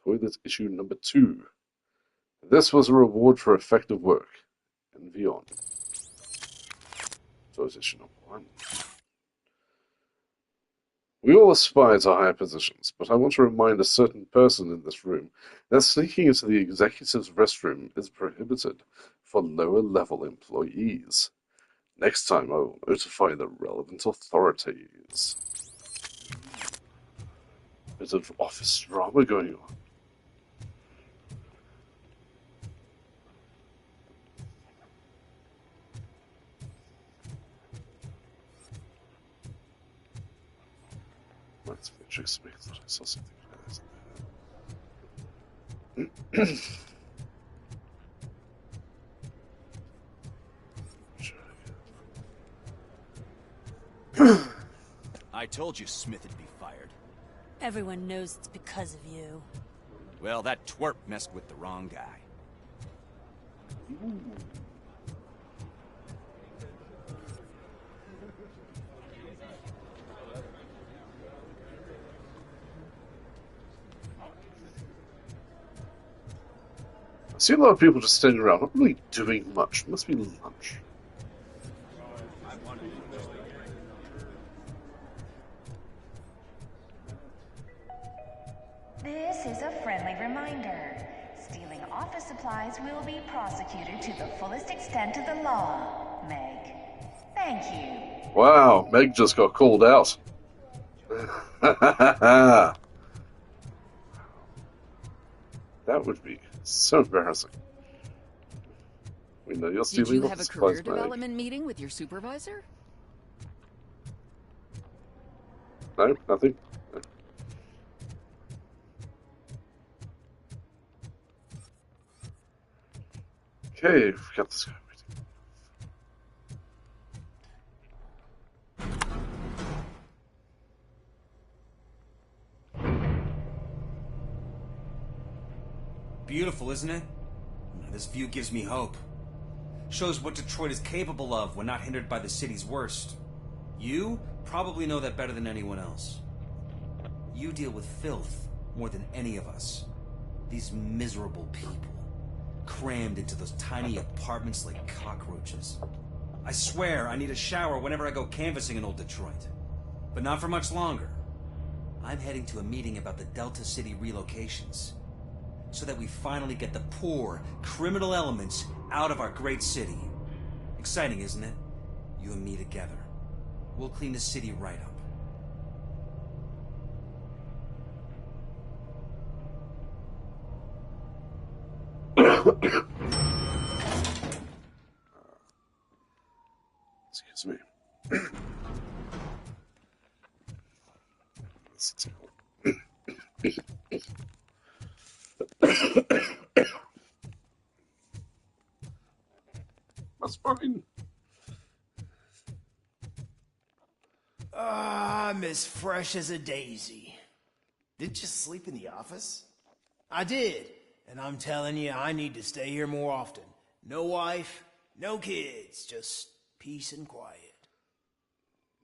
Toilet issue number 2. This was a reward for effective work. And beyond. Toilet issue number 1. We all aspire to higher positions, but I want to remind a certain person in this room that sneaking into the executive's restroom is prohibited for lower-level employees. Next time I will notify the relevant authorities. Bit of office drama going on. Let's just make that I saw something I told you Smith'd be fired. Everyone knows it's because of you. Well, that twerp messed with the wrong guy. I see a lot of people just standing around, not really doing much. It must be lunch. This is a friendly reminder. Stealing office supplies will be prosecuted to the fullest extent of the law, Meg. Thank you. Wow, Meg just got called out. That would be so embarrassing. We know you're stealing Did you office have a supplies, career Meg. development meeting with your supervisor? No, nothing. Okay, we've got this guy Beautiful, isn't it? This view gives me hope. Shows what Detroit is capable of when not hindered by the city's worst. You probably know that better than anyone else. You deal with filth more than any of us. These miserable people, crammed into those tiny apartments like cockroaches. I swear I need a shower whenever I go canvassing in old Detroit. But not for much longer. I'm heading to a meeting about the Delta City relocations, so that we finally get the poor, criminal elements out of our great city. Exciting, isn't it? You and me together. We'll clean the city right up. Excuse me. That's fine. I'm as fresh as a daisy. Didn't you sleep in the office? I did, and I'm telling you, I need to stay here more often. No wife, no kids, just peace and quiet.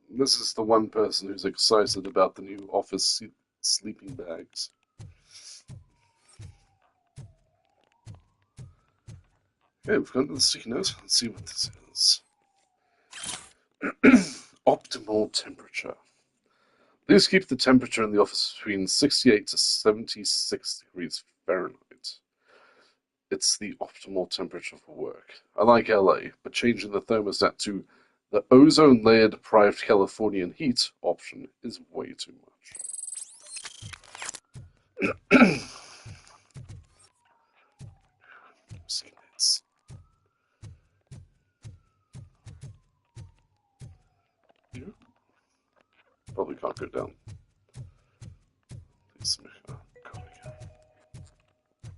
This is the one person who's excited about the new office sleeping bags. Okay, we've got another sticky note. Let's see what this is. Optimal temperature. Please keep the temperature in the office between 68 to 76 degrees Fahrenheit. It's the optimal temperature for work. I like LA, but changing the thermostat to the ozone layer deprived Californian heat option is way too much. Probably can't go down. Please make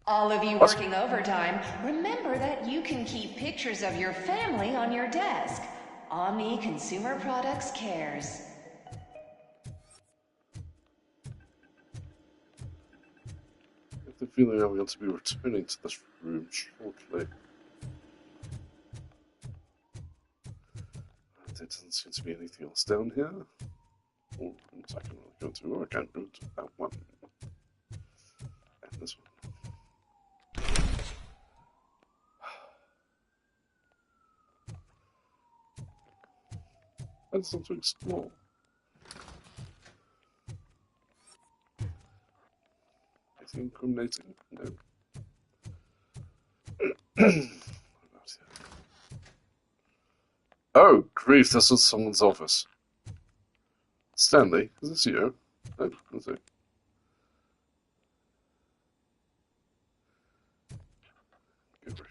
All of you working overtime, remember that you can keep pictures of your family on your desk. Omni Consumer Products cares. I have the feeling I'm going to be returning to this room shortly. There doesn't seem to be anything else down here. Or rooms I can really go to, or I can't go to that one. And this one. I just want to explore. Anything incriminating? No. Oh, grief, this is someone's office. Stanley, is this you? No, is it? Good grief.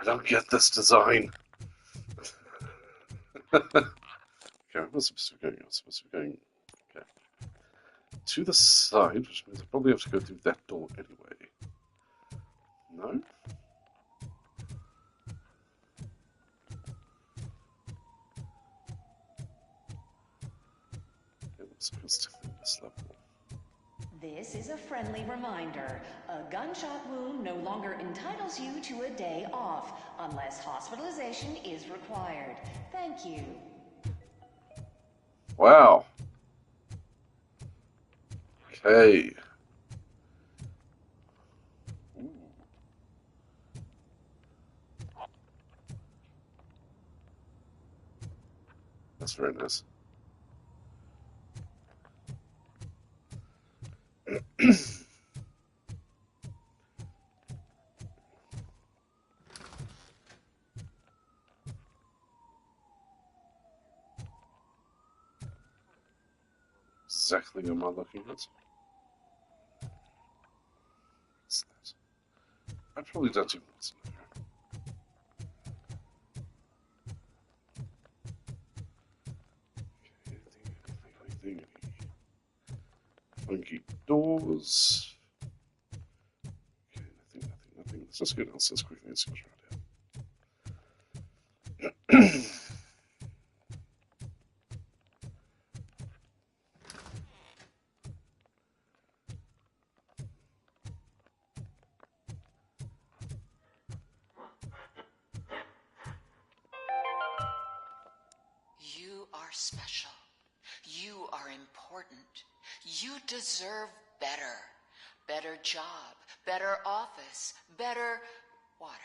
I don't get this design. Okay, where am I supposed to be going? I'm supposed to be going to the side, which means I probably have to go through that door anyway. No? Okay, I'm supposed to find this level. This is a friendly reminder. A gunshot wound no longer entitles you to a day off, unless hospitalization is required. Thank you. Wow. Okay. Ooh. That's very nice. Exactly am I looking at? What's that? I probably don't even want to know. Anything. Funky doors. Okay, nothing. Let's just go downstairs quickly and see what's around here. You are special. You are important. You deserve better. Better job, better office, better water.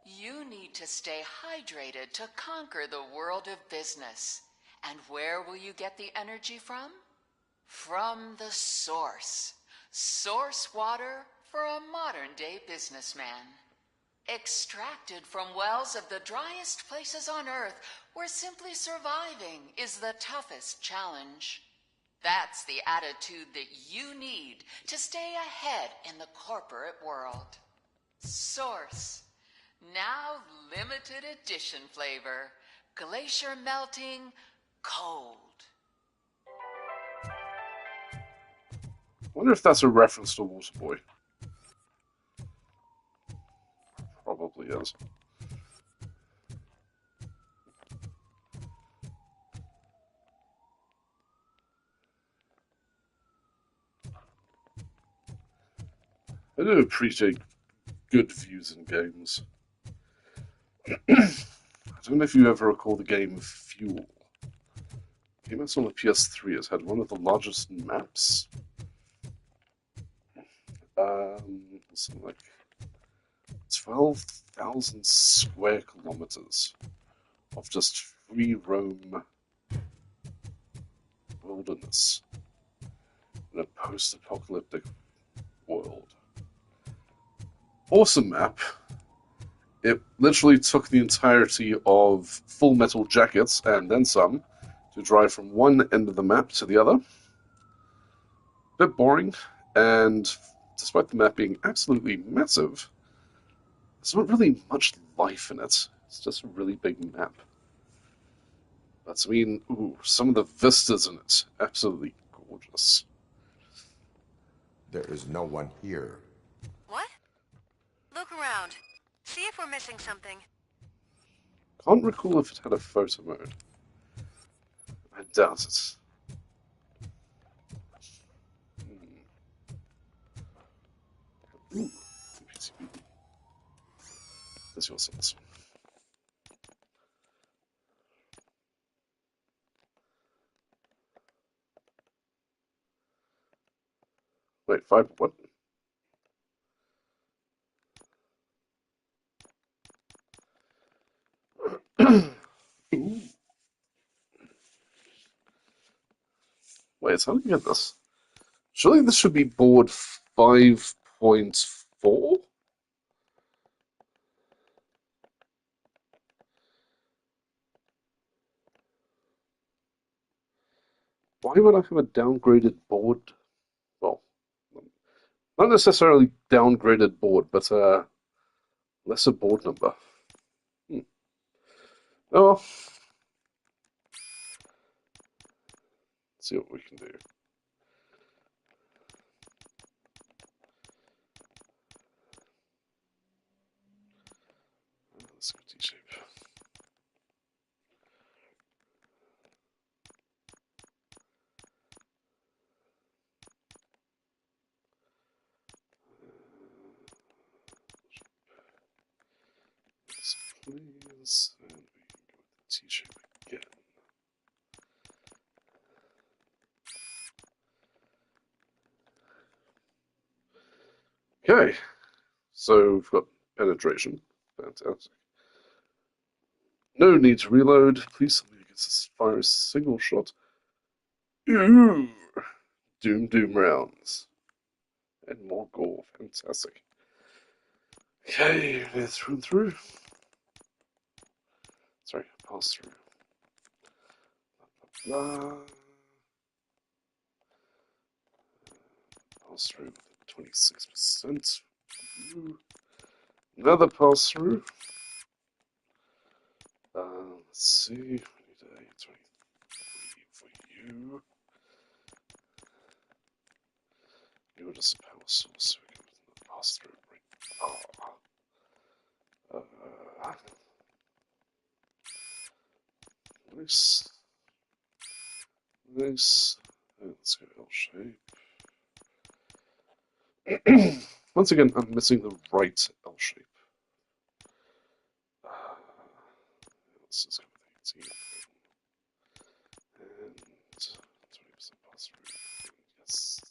You need to stay hydrated to conquer the world of business. And where will you get the energy from? From the source. Source water for a modern-day businessman. Extracted from wells of the driest places on Earth, where simply surviving is the toughest challenge. That's the attitude that you need to stay ahead in the corporate world. Source. Now limited edition flavor. Glacier melting cold. I wonder if that's a reference to Waterboy. Probably is. I do appreciate good views in games. I don't know if you ever recall the game Fuel. It came out on the PS3. It had one of the largest maps. Something like 12,000 square kilometers of just free roam wilderness in a post-apocalyptic world. Awesome map. It literally took the entirety of Full Metal Jackets and then some to drive from one end of the map to the other. Bit boring, and despite the map being absolutely massive, there's not really much life in it. It's just a really big map. But I mean, some of the vistas in it, absolutely gorgeous. There is no one here. What? Look around. See if we're missing something. Can't recall if it had a photo mode. I doubt it. Ooh, there's your sense. Wait, 5 what? Wait, how do you get this? Surely this should be board 5.4? Why would I have a downgraded board? Well, not necessarily downgraded board, but lesser board number. Oh, well. Let's see what we can do. Let's go T-shape. Please, and we can go with the T-shape again. Okay, so we've got penetration. Fantastic. No need to reload. Please somebody gets this fire a single shot. Ooh! Doom rounds. And more gore. Fantastic. Okay, let's run through. Sorry, pass through. Blah, blah, blah. Pass through with 26%. Another pass through. Let's see. We need a 23 for you. You're just a power source, so we can pass through. Right. Nice. Nice. Let's go L shape. Once again, I'm missing the right L shape. Let's just go with 18. And 20% pass through. Yes.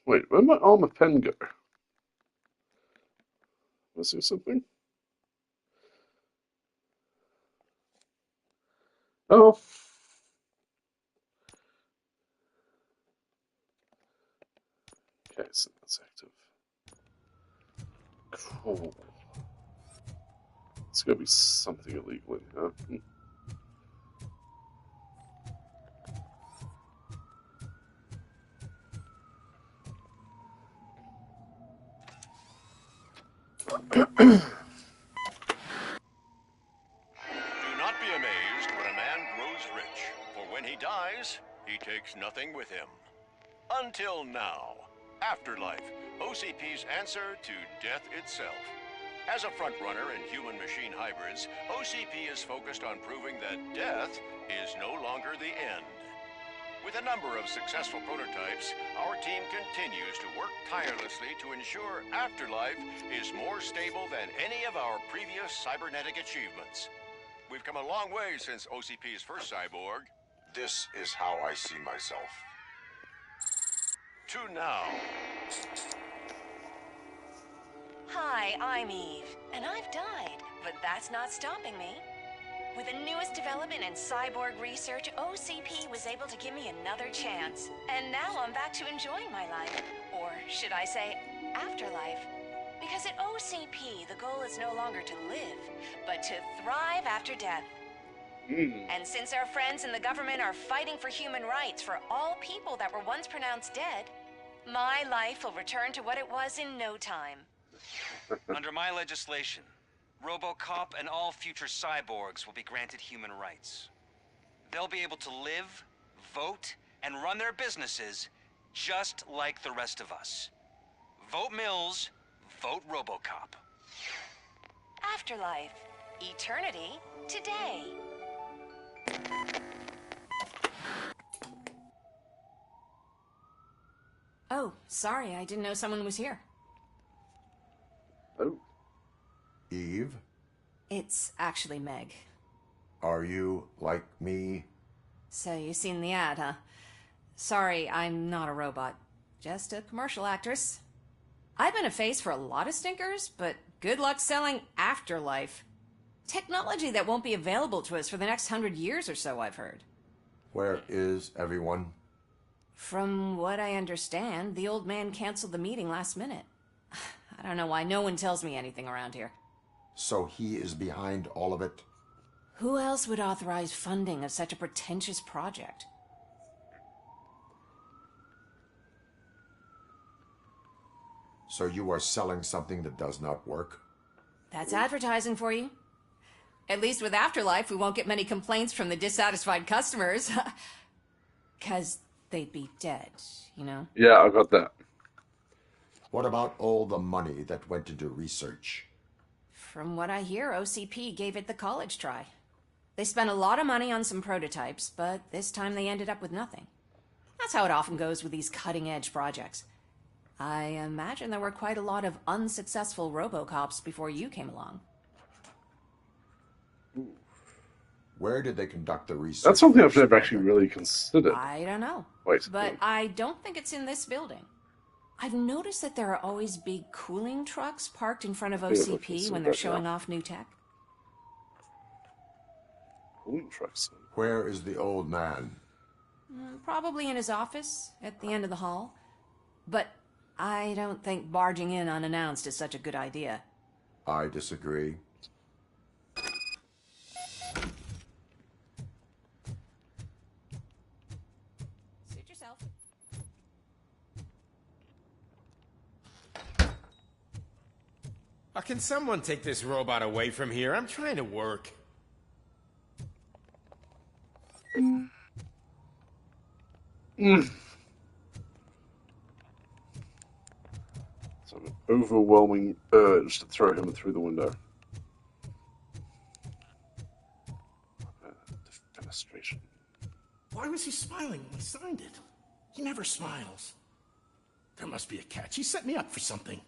Wait, where'd my armor pen go? Was there something? Oh. Okay, so that's active. Cool. It's gonna be something illegal in here. Do not be amazed when a man grows rich, for when he dies, he takes nothing with him. Until now. Afterlife, OCP's answer to death itself. As a frontrunner in human-machine hybrids, OCP is focused on proving that death is no longer the end. With a number of successful prototypes, our team continues to work tirelessly to ensure Afterlife is more stable than any of our previous cybernetic achievements. We've come a long way since OCP's first cyborg. This is how I see myself. To now. Hi, I'm Eve, and I've died, but that's not stopping me. With the newest development in cyborg research, OCP was able to give me another chance. And now I'm back to enjoying my life. Or should I say, afterlife. Because at OCP, the goal is no longer to live, but to thrive after death. And since our friends in the government are fighting for human rights for all people that were once pronounced dead, my life will return to what it was in no time. Under my legislation, Robocop and all future cyborgs will be granted human rights. They'll be able to live, vote, and run their businesses just like the rest of us. Vote Mills, vote Robocop. Afterlife. Eternity. Today. Oh, sorry, I didn't know someone was here. Oh. Eve? It's actually Meg. Are you like me? So you've seen the ad, huh? Sorry, I'm not a robot. Just a commercial actress. I've been a face for a lot of stinkers, but good luck selling Afterlife. Technology that won't be available to us for the next 100 years or so, I've heard. Where is everyone? From what I understand, the old man canceled the meeting last minute. I don't know why no one tells me anything around here. So he is behind all of it? Who else would authorize funding of such a pretentious project? So you are selling something that does not work? That's advertising for you. At least with Afterlife, we won't get many complaints from the dissatisfied customers. 'Cause they'd be dead, you know? Yeah, I got that. What about all the money that went into research? From what I hear, OCP gave it the college try. They spent a lot of money on some prototypes, but this time they ended up with nothing. That's how it often goes with these cutting-edge projects. I imagine there were quite a lot of unsuccessful Robocops before you came along. Where did they conduct the research? That's something I've never actually really considered. I don't know. Wait. But I don't think it's in this building. I've noticed that there are always big cooling trucks parked in front of OCP when they're showing off new tech. Cooling trucks? Where is the old man? Probably in his office, at the end of the hall. But I don't think barging in unannounced is such a good idea. I disagree. Suit yourself. Can someone take this robot away from here? I'm trying to work. So an overwhelming urge to throw him through the window. Defenestration. Why was he smiling when he signed it? He never smiles. There must be a catch. He set me up for something.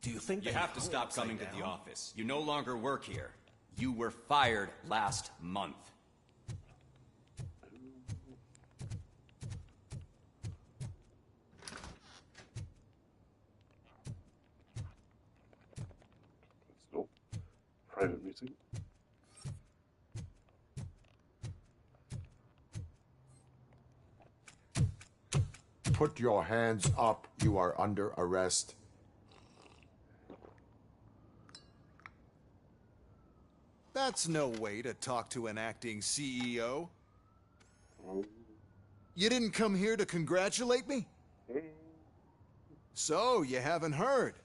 Do you think you have to stop coming to the office? You no longer work here. You were fired last month. Nope. Private meeting. Put your hands up. You are under arrest. That's no way to talk to an acting CEO. You didn't come here to congratulate me? So, you haven't heard.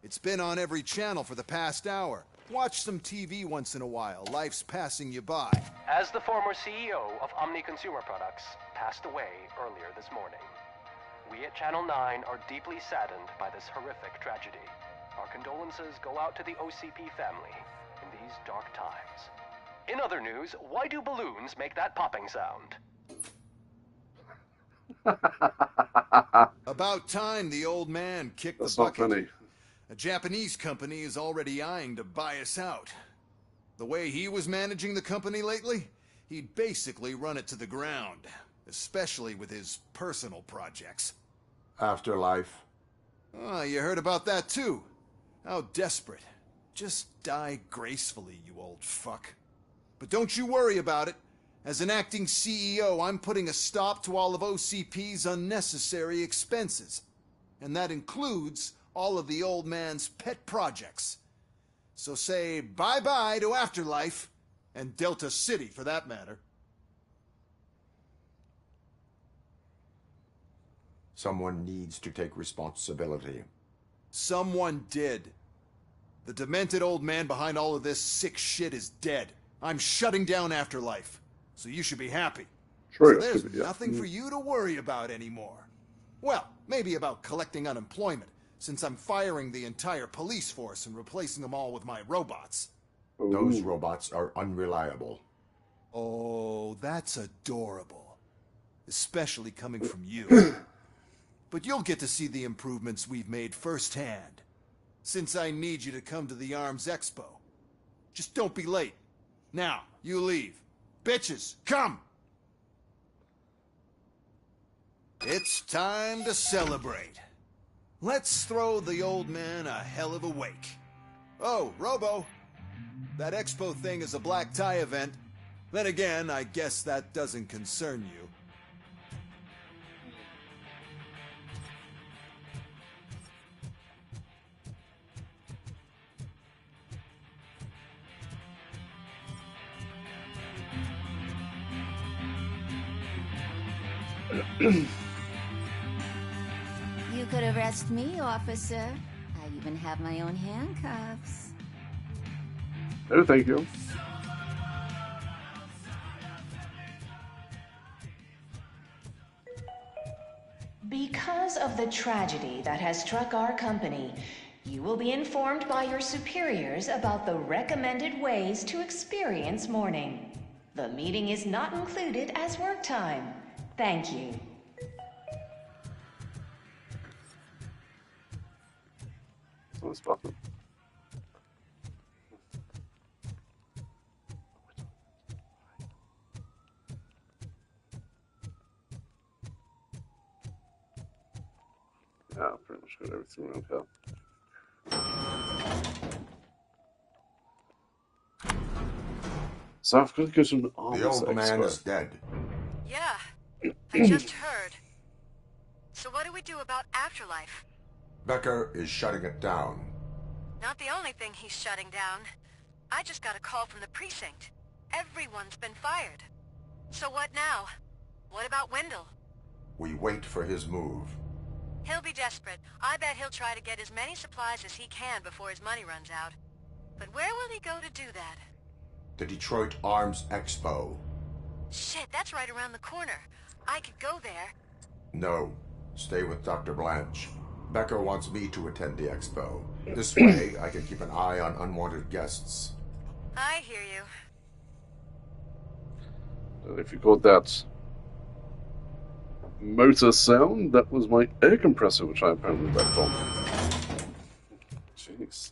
It's been on every channel for the past hour. Watch some TV once in a while. Life's passing you by. As the former CEO of Omni Consumer Products passed away earlier this morning, we at Channel 9 are deeply saddened by this horrific tragedy. Our condolences go out to the OCP family in these dark times. In other news, why do balloons make that popping sound? About time the old man kicked That's the bucket. not funny. A Japanese company is already eyeing to buy us out. The way he was managing the company lately, he'd basically run it to the ground, especially with his personal projects. Afterlife. Oh, you heard about that too. How desperate. Just die gracefully, you old fuck. But don't you worry about it. As an acting CEO, I'm putting a stop to all of OCP's unnecessary expenses. And that includes all of the old man's pet projects. So say bye-bye to Afterlife, and Delta City for that matter. Someone needs to take responsibility. Someone did. The demented old man behind all of this sick shit is dead. I'm shutting down Afterlife, so you should be happy. Sure, so there's nothing for you to worry about anymore. Well, maybe about collecting unemployment, since I'm firing the entire police force and replacing them all with my robots. Those robots are unreliable. Oh, that's adorable. Especially coming from you. But you'll get to see the improvements we've made firsthand. Since I need you to come to the Arms Expo. Just don't be late. Now, you leave. Bitches, come! It's time to celebrate. Let's throw the old man a hell of a wake. Oh, Robo! That expo thing is a black tie event. Then again, I guess that doesn't concern you. You could arrest me, officer. I even have my own handcuffs. Oh, thank you. Because of the tragedy that has struck our company, you will be informed by your superiors about the recommended ways to experience mourning. The meeting is not included as work time. Thank you. Nice button. Yeah, pretty much got everything around here. So I've got to go to an arms The old man expo. is dead. Yeah, I just heard. So what do we do about afterlife? Becker is shutting it down. Not the only thing he's shutting down. I just got a call from the precinct. Everyone's been fired. So what now? What about Wendell? We wait for his move. He'll be desperate. I bet he'll try to get as many supplies as he can before his money runs out. But where will he go to do that? The Detroit Arms Expo. Shit, that's right around the corner. I could go there. No. Stay with Dr. Blanche. Becker wants me to attend the expo. This way, I can keep an eye on unwanted guests. I hear you. And if you caught that motor sound, that was my air compressor, which I apparently left on. Jeez.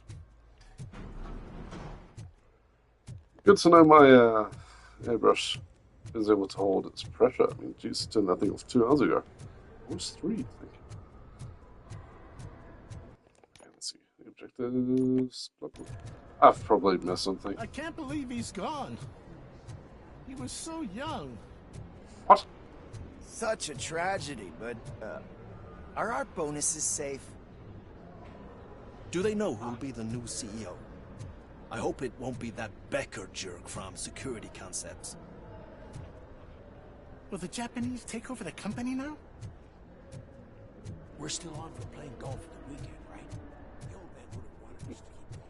Good to know my airbrush is able to hold its pressure. I mean, geez, turned that thing off 2 hours ago. Almost 3, I think. Okay, let's see. The objectives. Blah, blah. I've probably missed something. I can't believe he's gone. He was so young. What? Such a tragedy, but, are our bonuses safe? Do they know who'll be the new CEO? I hope it won't be that Becker jerk from Security Concepts. Will the Japanese take over the company now? We're still on for playing golf for the weekend, right? The old man would have wanted us to keep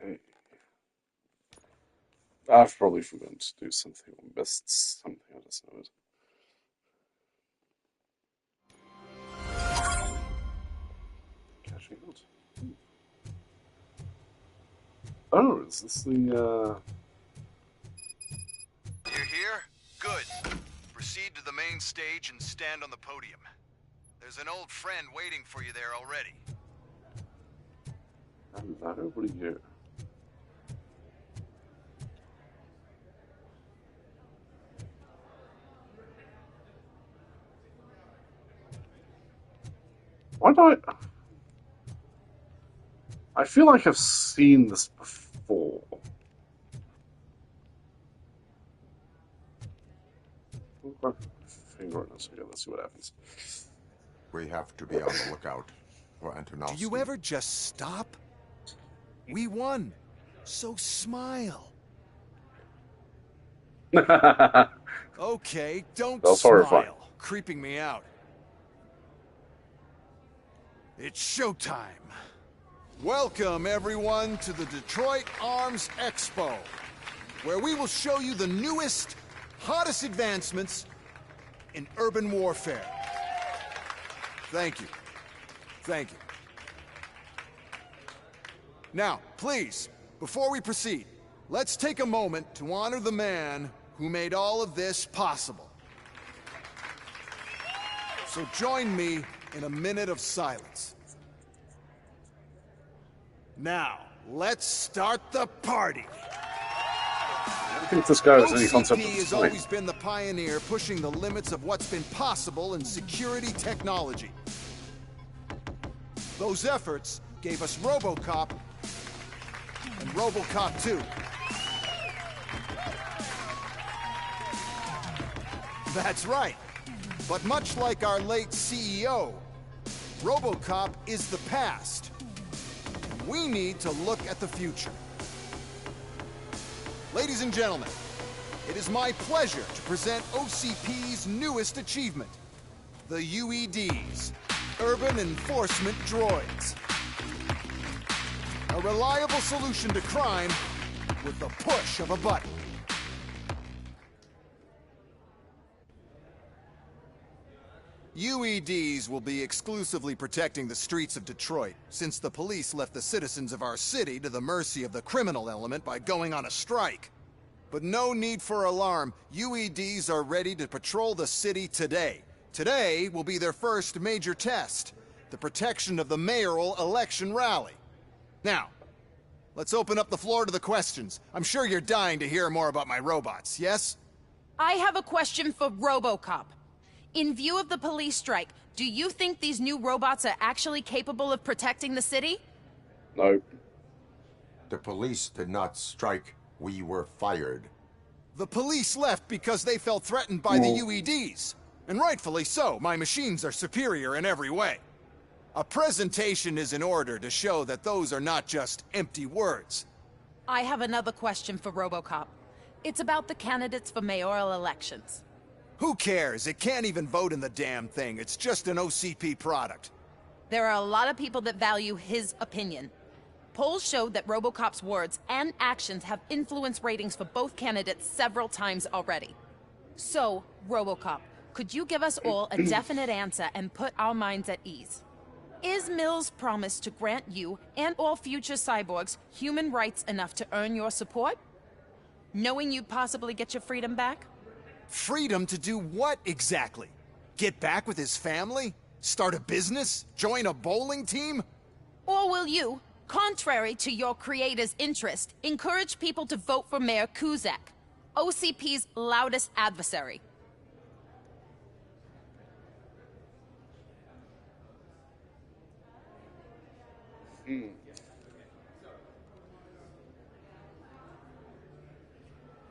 Okay. I've probably forgotten to do something or missed something. I just know it. Cashing out. Oh, is this the, You're here? Good. Proceed to the main stage and stand on the podium. There's an old friend waiting for you there already. Hello, what are you? Why do I feel like I've seen this before. Finger on this again. Let's see what happens. We have to be on the lookout for Antonovsky. Do you ever just stop? We won. So smile. Okay, don't That's smile. horrifying. Creeping me out. It's showtime. Welcome, everyone, to the Detroit Arms Expo, where we will show you the newest, hottest advancements in urban warfare. Thank you. Thank you. Now, please, before we proceed, let's take a moment to honor the man who made all of this possible. So join me in a minute of silence. Now, Let's start the party. I don't think this guy has any concept of OCP has time. always been the pioneer pushing the limits of what's been possible in security technology. Those efforts gave us Robocop and Robocop 2. That's right. But much like our late CEO, Robocop is the past. We need to look at the future. Ladies and gentlemen, it is my pleasure to present OCP's newest achievement, the UEDs, Urban Enforcement Droids. A reliable solution to crime with the push of a button. UEDs will be exclusively protecting the streets of Detroit, since the police left the citizens of our city to the mercy of the criminal element by going on a strike. But no need for alarm. UEDs are ready to patrol the city today. Today will be their first major test, the protection of the mayoral election rally. Now, let's open up the floor to the questions. I'm sure you're dying to hear more about my robots, yes? I have a question for Robocop. In view of the police strike, do you think these new robots are actually capable of protecting the city? No. The police did not strike. We were fired. The police left because they felt threatened by the UEDs. And rightfully so. My machines are superior in every way. A presentation is in order to show that those are not just empty words. I have another question for Robocop. It's about the candidates for mayoral elections. Who cares? It can't even vote in the damn thing. It's just an OCP product. There are a lot of people that value his opinion. Polls showed that Robocop's words and actions have influenced ratings for both candidates several times already. So, Robocop, could you give us all a definite answer and put our minds at ease? Is Mills' promise to grant you and all future cyborgs human rights enough to earn your support? Knowing you'd possibly get your freedom back? Freedom to do what exactly? Get back with his family? Start a business? Join a bowling team? Or will you, contrary to your creator's interest, encourage people to vote for Mayor Kuzak, OCP's loudest adversary?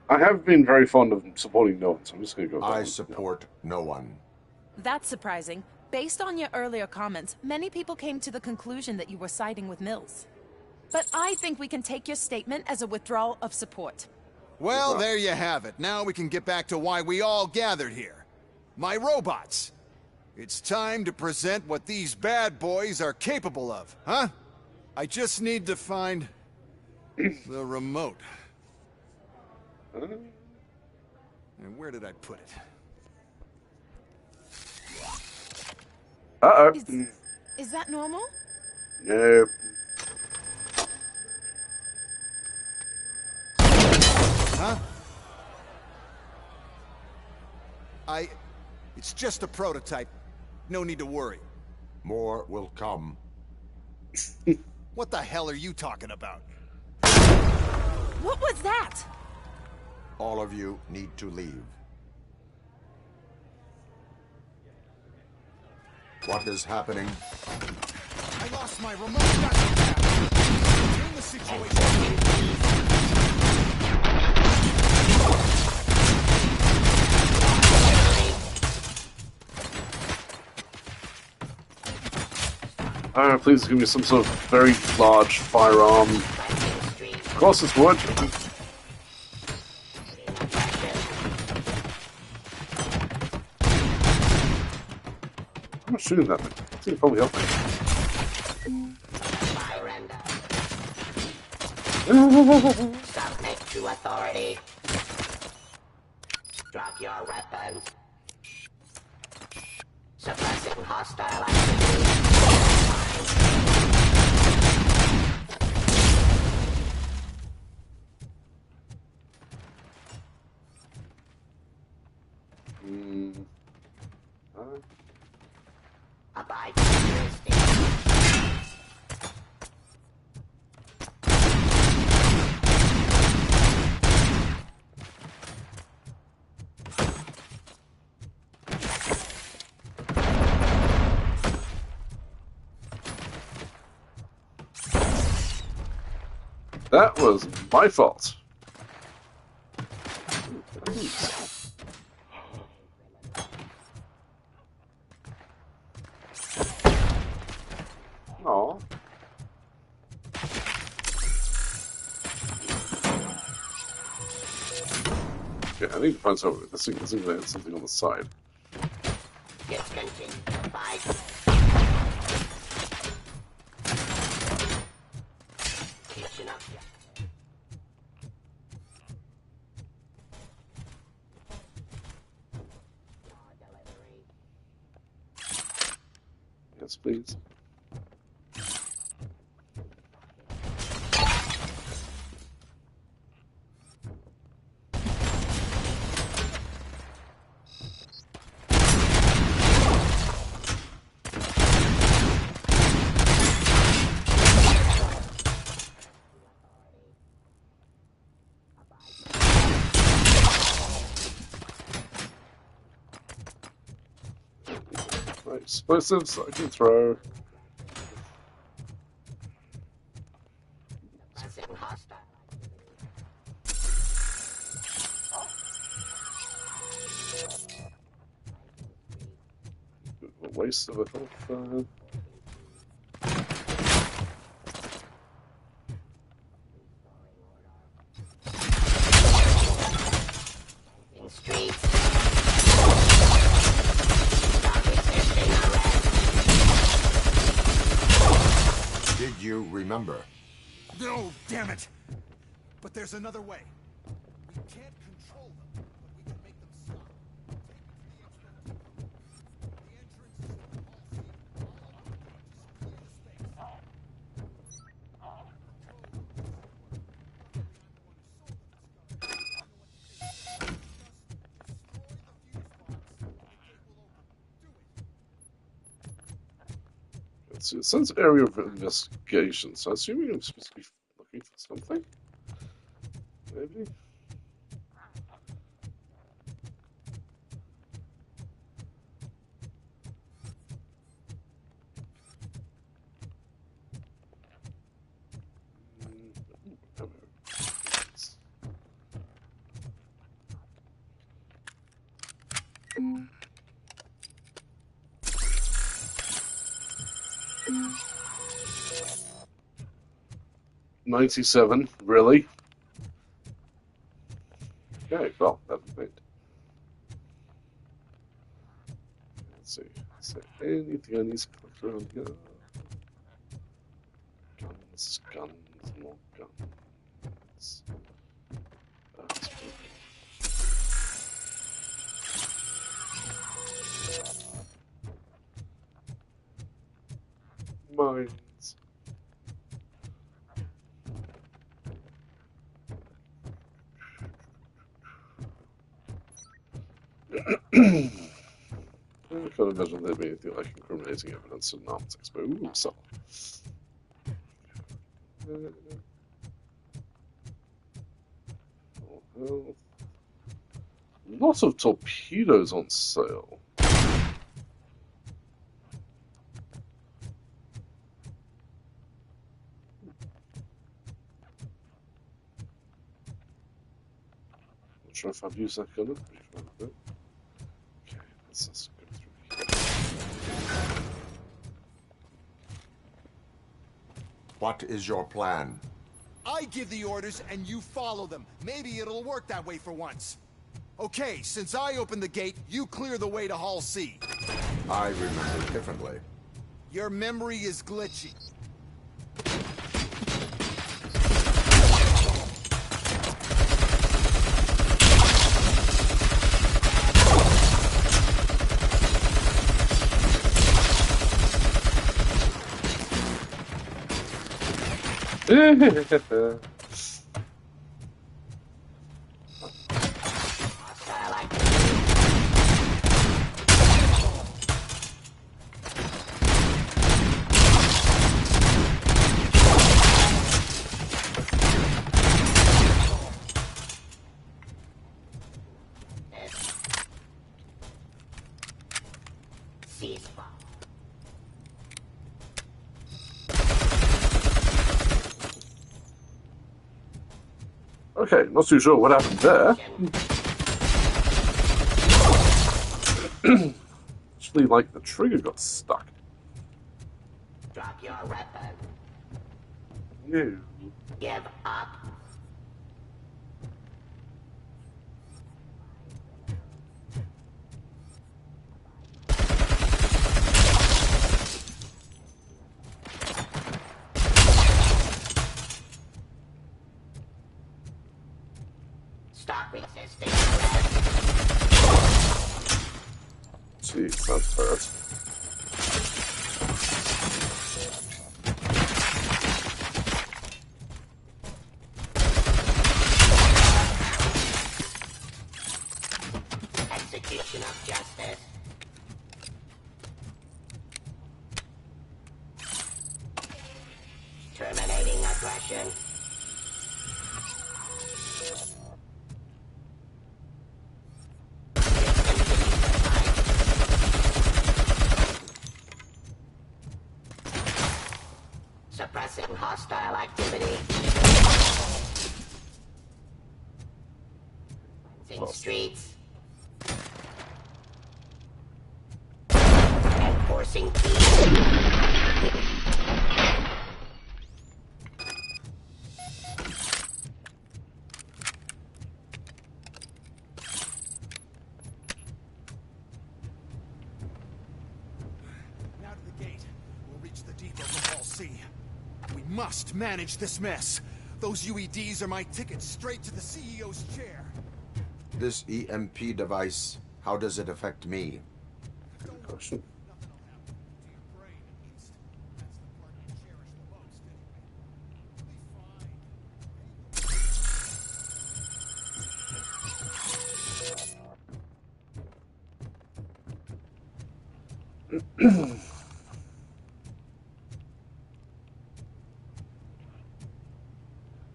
I have been very fond of supporting no one, so I'm just going to go with that I one. support no one. That's surprising. Based on your earlier comments, many people came to the conclusion that you were siding with Mills. But I think we can take your statement as a withdrawal of support. Well, there you have it. Now we can get back to why we all gathered here. My robots. It's time to present what these bad boys are capable of, huh? I just need to find the remote. And where did I put it? Uh-oh. Is that normal? No. Huh? It's just a prototype. No need to worry. More will come. What the hell are you talking about? What was that? All of you need to leave. What is happening? I lost my remote. In the situation. Please give me some sort of very large firearm. Of course it's wood. I'm not shooting that thing. It's gonna probably help me. Submit to authority. Drop your weapons. Suppressing hostile activity. Abide by jurisdiction. That was my fault. Aw. Okay, I need to find something. This thing has something on the side. Yes, please. Right, explosives I can throw. A waste of a health. Did you remember? No, damn it! But there's another way. We can't control them, but we can make them stop. Let's see, it says area of investigation, so assuming I'm supposed to be looking for something? Maybe? $97, really? Okay, well, that'll be great. Let's see. Is there anything I need to collect around here? Guns, more guns. That's mines. I can't imagine there being anything like incriminating evidence in an arms expo. Ooh, so. Lots of torpedoes on sale. Not sure if I've used that gun. Okay, let's just go through here. What is your plan? I give the orders and you follow them. Maybe it'll work that way for once. Okay, since I opened the gate, you clear the way to Hall C. I remember differently. Your memory is glitchy. Okay, not too sure what happened there. Actually, like, the trigger got stuck. Drop your weapon. No. Give up. Stop resisting arrest. Jeez, that's hurt. Execution of justice. Terminating aggression. Suppressing hostile activity. In streets. Enforcing peace. Now to the gate. We'll reach the depot from Hall C. We must manage this mess. Those UEDs are my ticket straight to the CEO's chair. This EMP device, how does it affect me? Good question.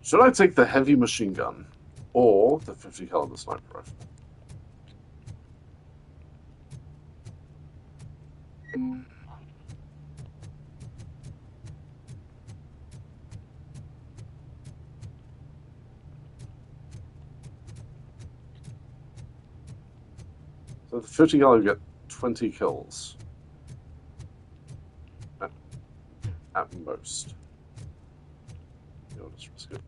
Should I take the heavy machine gun or the 50 caliber sniper rifle? So the 50 caliber get 20 kills at most. You know, just risk it.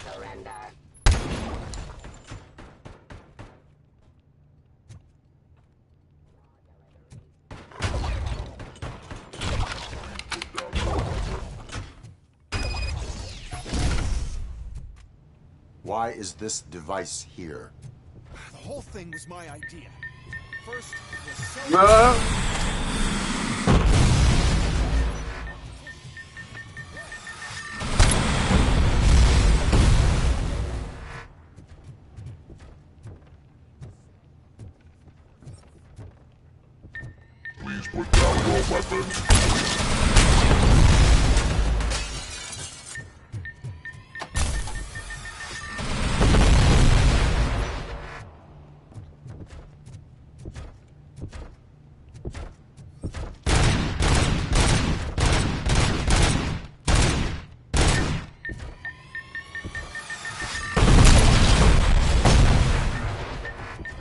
Surrender. Why is this device here? The whole thing was my idea. First, it was so... No! Please put down your weapons.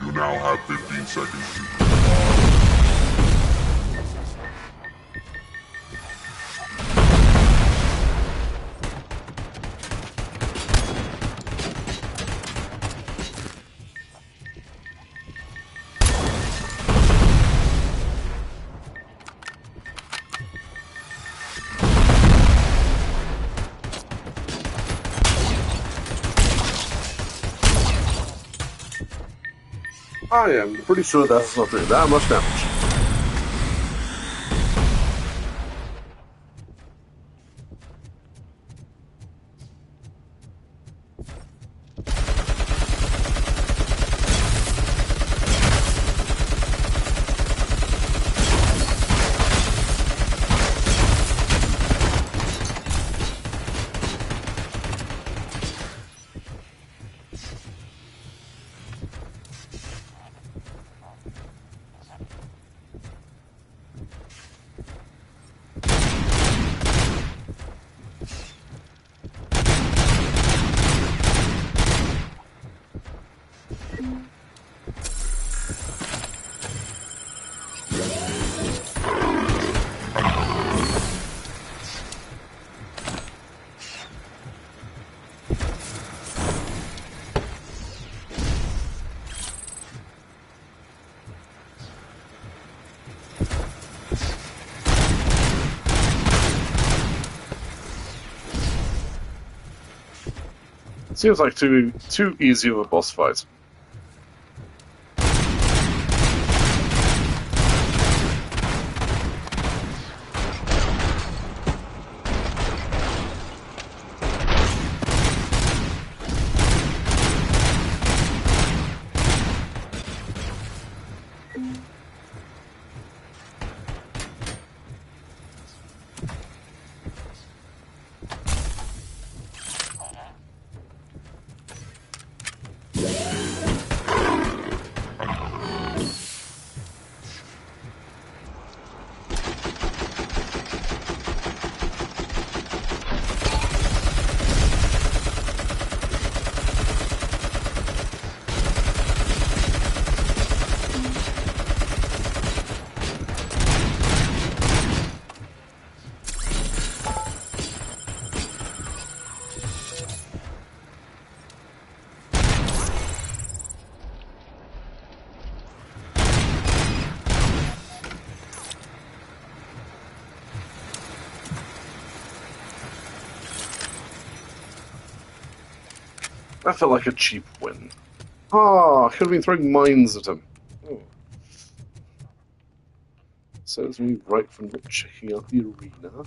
You now have 15 seconds to comply. I am pretty sure that's not doing that much damage. Seems like too easy of a boss fight. That felt like a cheap win. Ah, I could have been throwing mines at him. Oh. Serves me right for not checking out the arena. No.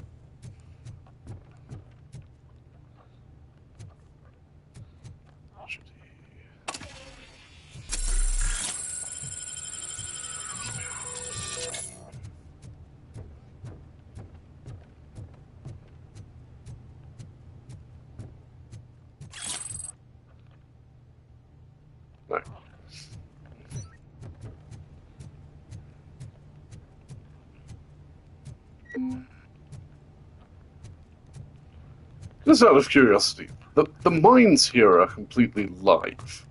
Just out of curiosity, the mines here are completely live.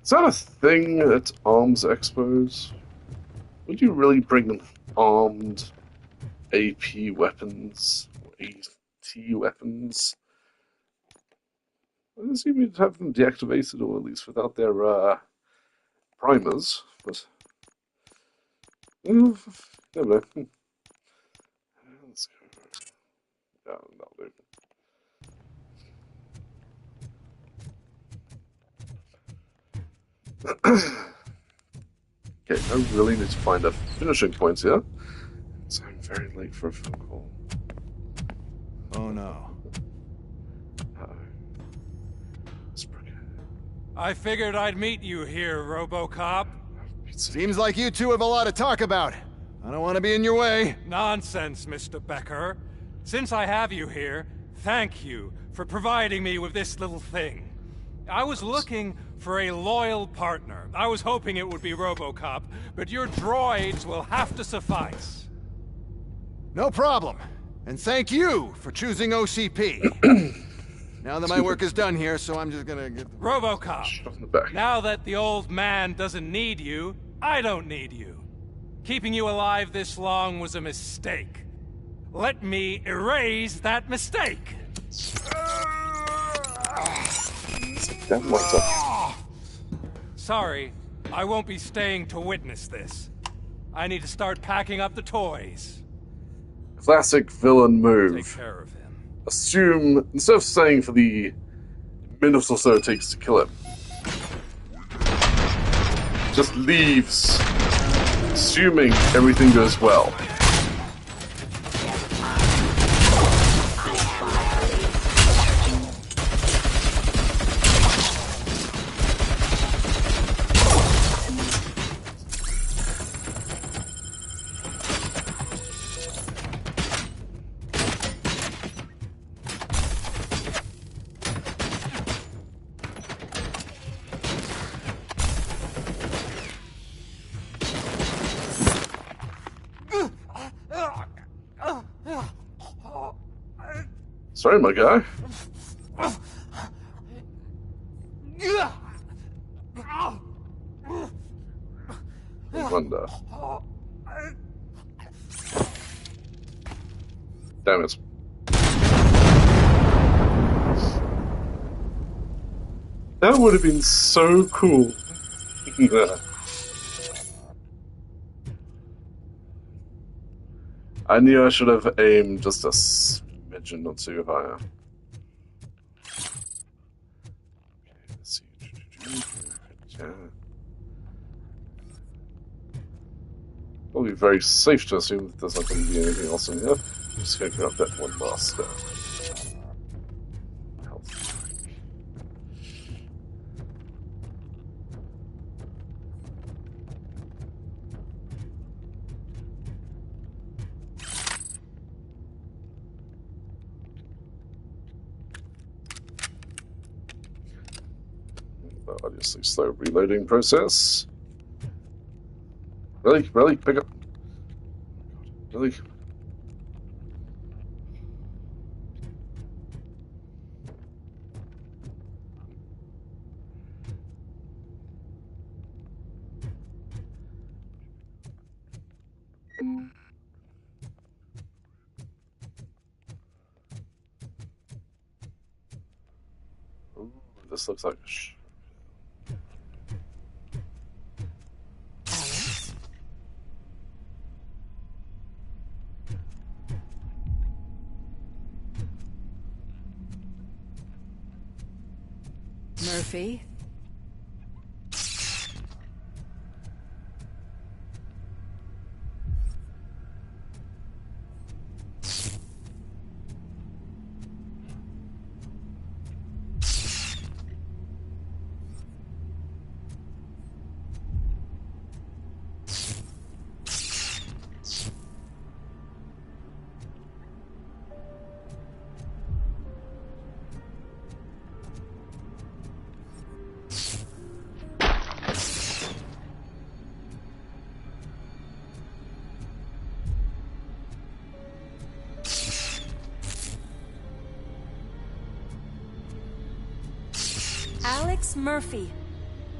Is that a thing at arms expos? Would you really bring armed AP weapons or AT weapons? I assume you'd have them deactivated or at least without their primers, but never know. Let's go. Yeah, that'll do. Okay, I really need to find a finishing point here. So I'm very late for a phone call. Oh no. I figured I'd meet you here, Robocop. Seems like you two have a lot to talk about. I don't want to be in your way. Nonsense, Mr. Becker. Since I have you here, thank you for providing me with this little thing. I was looking for a loyal partner. I was hoping it would be Robocop, but your droids will have to suffice. No problem. And thank you for choosing OCP. Now that my work is done here, so I'm just gonna get... Robocop, now that the old man doesn't need you, I don't need you. Keeping you alive this long was a mistake. Let me erase that mistake. Sorry, I won't be staying to witness this. I need to start packing up the toys. Classic villain move. Take care of him. Assume, instead of saying for the minute or so it takes to kill him, just leaves, assuming everything goes well. Sorry, my guy. I wonder. Damn it. That would have been so cool. I knew I should have aimed just a smidgen or two higher. Yeah. Probably very safe to assume that there's not going to be anything else in here. I'm just going to grab that one last health. Obviously, slow reloading process. Really, pick up. Really. Ooh, this looks like a Murphy? Alex Murphy,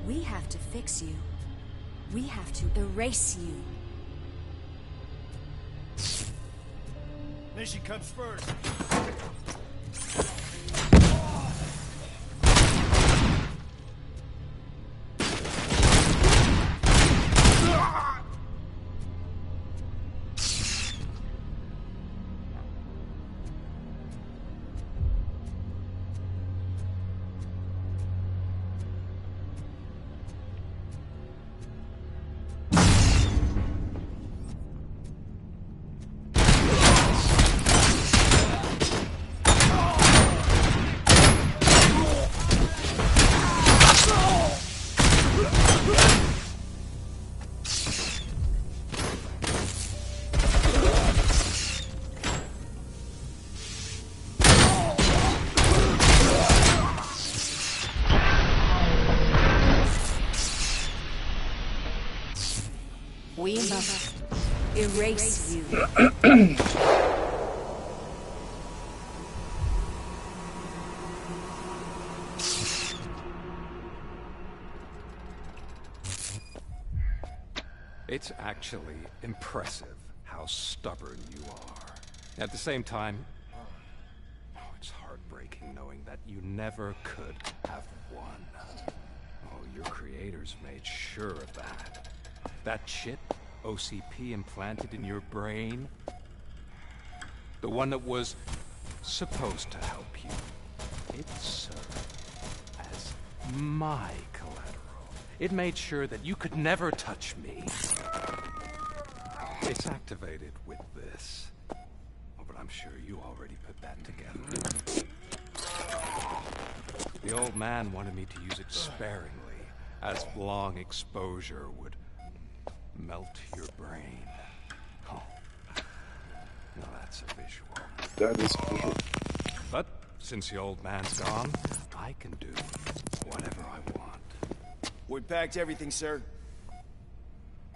we have to fix you. We have to erase you. Mission comes first. We must erase you. It's actually impressive how stubborn you are. At the same time, it's heartbreaking knowing that you never could have won. Oh, your creators made sure of that. That chip OCP implanted in your brain, the one that was supposed to help you, it served as my collateral. It made sure that you could never touch me. It's activated with this. Oh, but I'm sure you already put that together. The old man wanted me to use it sparingly, as long exposure would melt your brain. Oh, now that's a visual. That is visual. But since the old man's gone, I can do whatever I want. We packed everything, sir.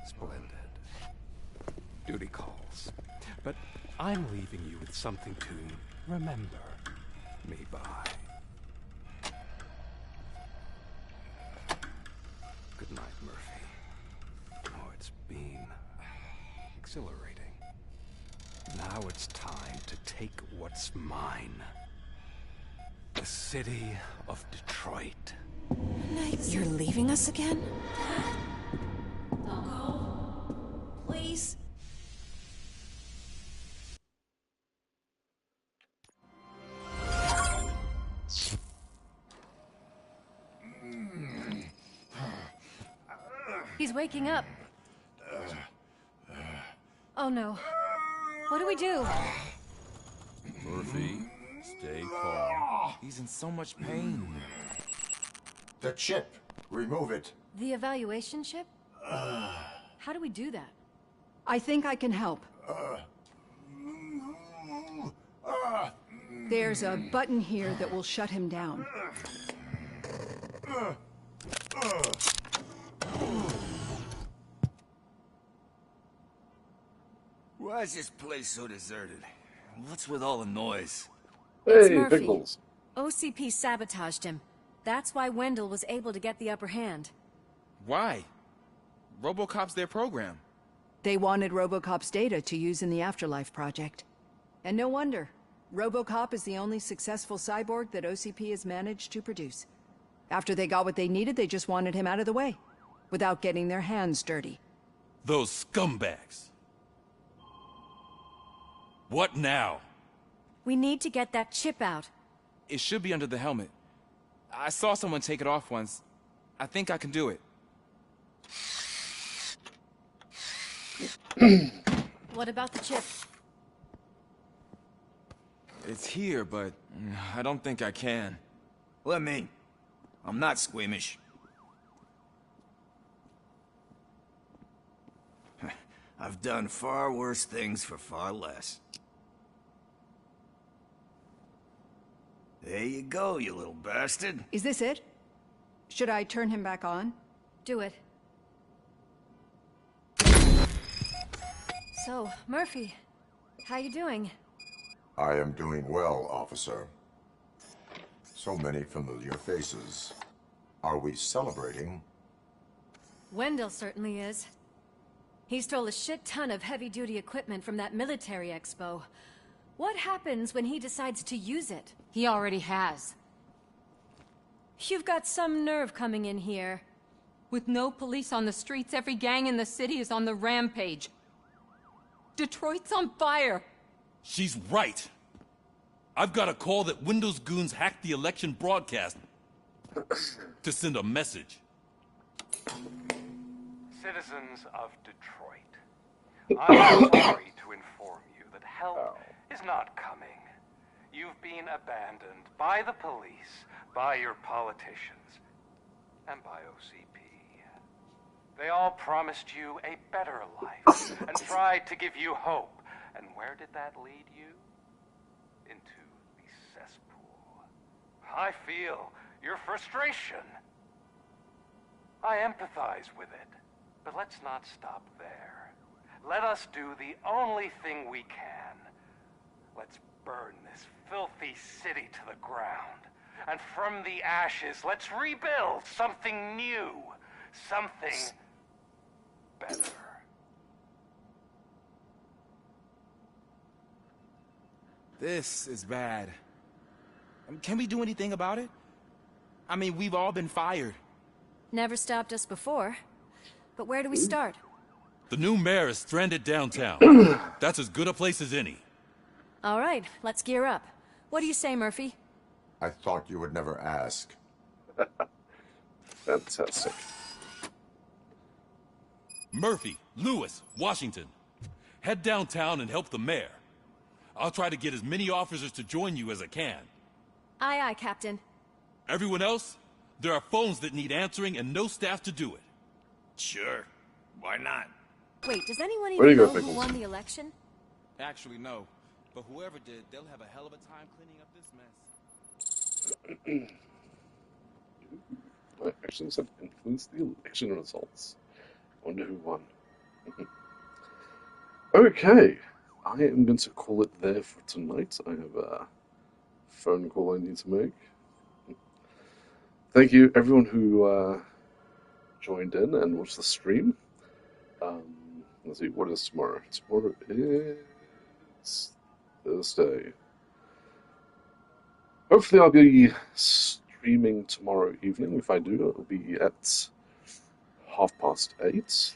Splendid. Duty calls. But I'm leaving you with something to remember me by. Good night, Murphy. Oh, it's been exhilarating. Now it's time to take what's mine. The city of Detroit. You're leaving us again? Don't go. Please. He's waking up. Oh no. What do we do? Murphy, stay calm. He's in so much pain. The chip. Remove it. The evaluation chip? How do we do that? I think I can help. There's a button here that will shut him down. Why is this place so deserted? What's with all the noise? It's Hey, Murphy. Pickles. OCP sabotaged him. That's why Wendell was able to get the upper hand. Why? Robocop's their program. They wanted Robocop's data to use in the Afterlife project. And no wonder. Robocop is the only successful cyborg that OCP has managed to produce. After they got what they needed, they just wanted him out of the way, without getting their hands dirty. Those scumbags. What now? We need to get that chip out. It should be under the helmet. I saw someone take it off once. I think I can do it. What about the chip? It's here, but I don't think I can. Let me. I'm not squeamish. I've done far worse things for far less. There you go, you little bastard. Is this it? Should I turn him back on? Do it. So, Murphy, how you doing? I am doing well, officer. So many familiar faces. Are we celebrating? Wendell certainly is. He stole a shit ton of heavy-duty equipment from that military expo. What happens when he decides to use it? He already has. You've got some nerve coming in here. With no police on the streets, every gang in the city is on the rampage. Detroit's on fire. She's right. I've got a call that Windows goons hacked the election broadcast to send a message. Citizens of Detroit, I'm sorry to inform you that help is not coming. You've been abandoned by the police, by your politicians, and by OCP. They all promised you a better life and tried to give you hope. And where did that lead you? Into the cesspool. I feel your frustration. I empathize with it. But let's not stop there. Let us do the only thing we can. Let's burn this filthy city to the ground. And from the ashes, let's rebuild something new. Something better. This is bad. Can we do anything about it? I mean, we've all been fired. Never stopped us before. But where do we start? The new mayor is stranded downtown. That's as good a place as any. All right, let's gear up. What do you say, Murphy? I thought you would never ask. Fantastic. Murphy, Lewis, Washington. Head downtown and help the mayor. I'll try to get as many officers to join you as I can. Aye, aye, Captain. Everyone else, there are phones that need answering and no staff to do it. Sure. Why not? Wait, does anyone Where do even you know go, who Pickles? won the election? Actually, no. But whoever did, they'll have a hell of a time cleaning up this mess. My actions have influenced the election results. Wonder who won. Okay, I am going to call it there for tonight. I have a phone call I need to make. Thank you, everyone who joined in and watched the stream. Let's see, what is tomorrow? Tomorrow is Thursday. Hopefully I'll be streaming tomorrow evening. If I do, it'll be at 8:30.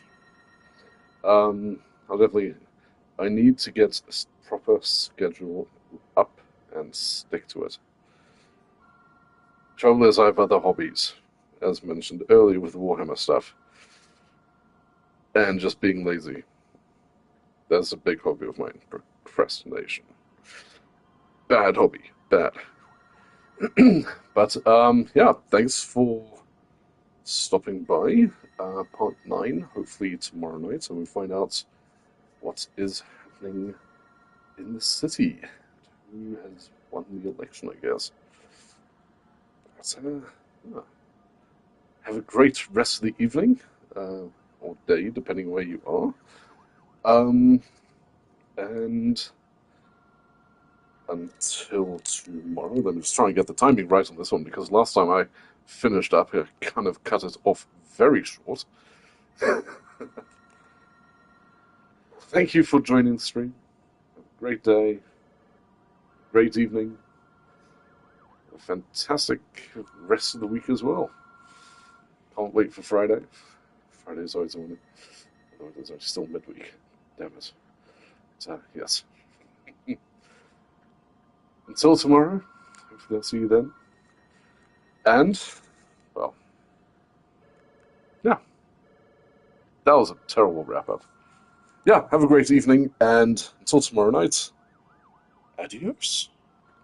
I'll definitely... I need to get a proper schedule up and stick to it. Trouble is, I have other hobbies, as mentioned earlier with the Warhammer stuff. and just being lazy. That's a big hobby of mine, procrastination. Bad hobby, bad. But yeah, thanks for stopping by. Part 9, hopefully tomorrow night, and we find out what is happening in the city. Who has won the election, I guess. So, yeah. Have a great rest of the evening, or day, depending where you are. And until tomorrow, let me just try and get the timing right on this one, because last time I finished up, I kind of cut it off very short. Thank you for joining the stream. Have a great day, great evening, a fantastic rest of the week as well. Can't wait for Friday. Friday's always a winner. Although it is actually still midweek. Damn it. But, yes. Until tomorrow, hopefully I'll see you then. And, well, yeah. That was a terrible wrap-up. Yeah, have a great evening, and until tomorrow night, adios.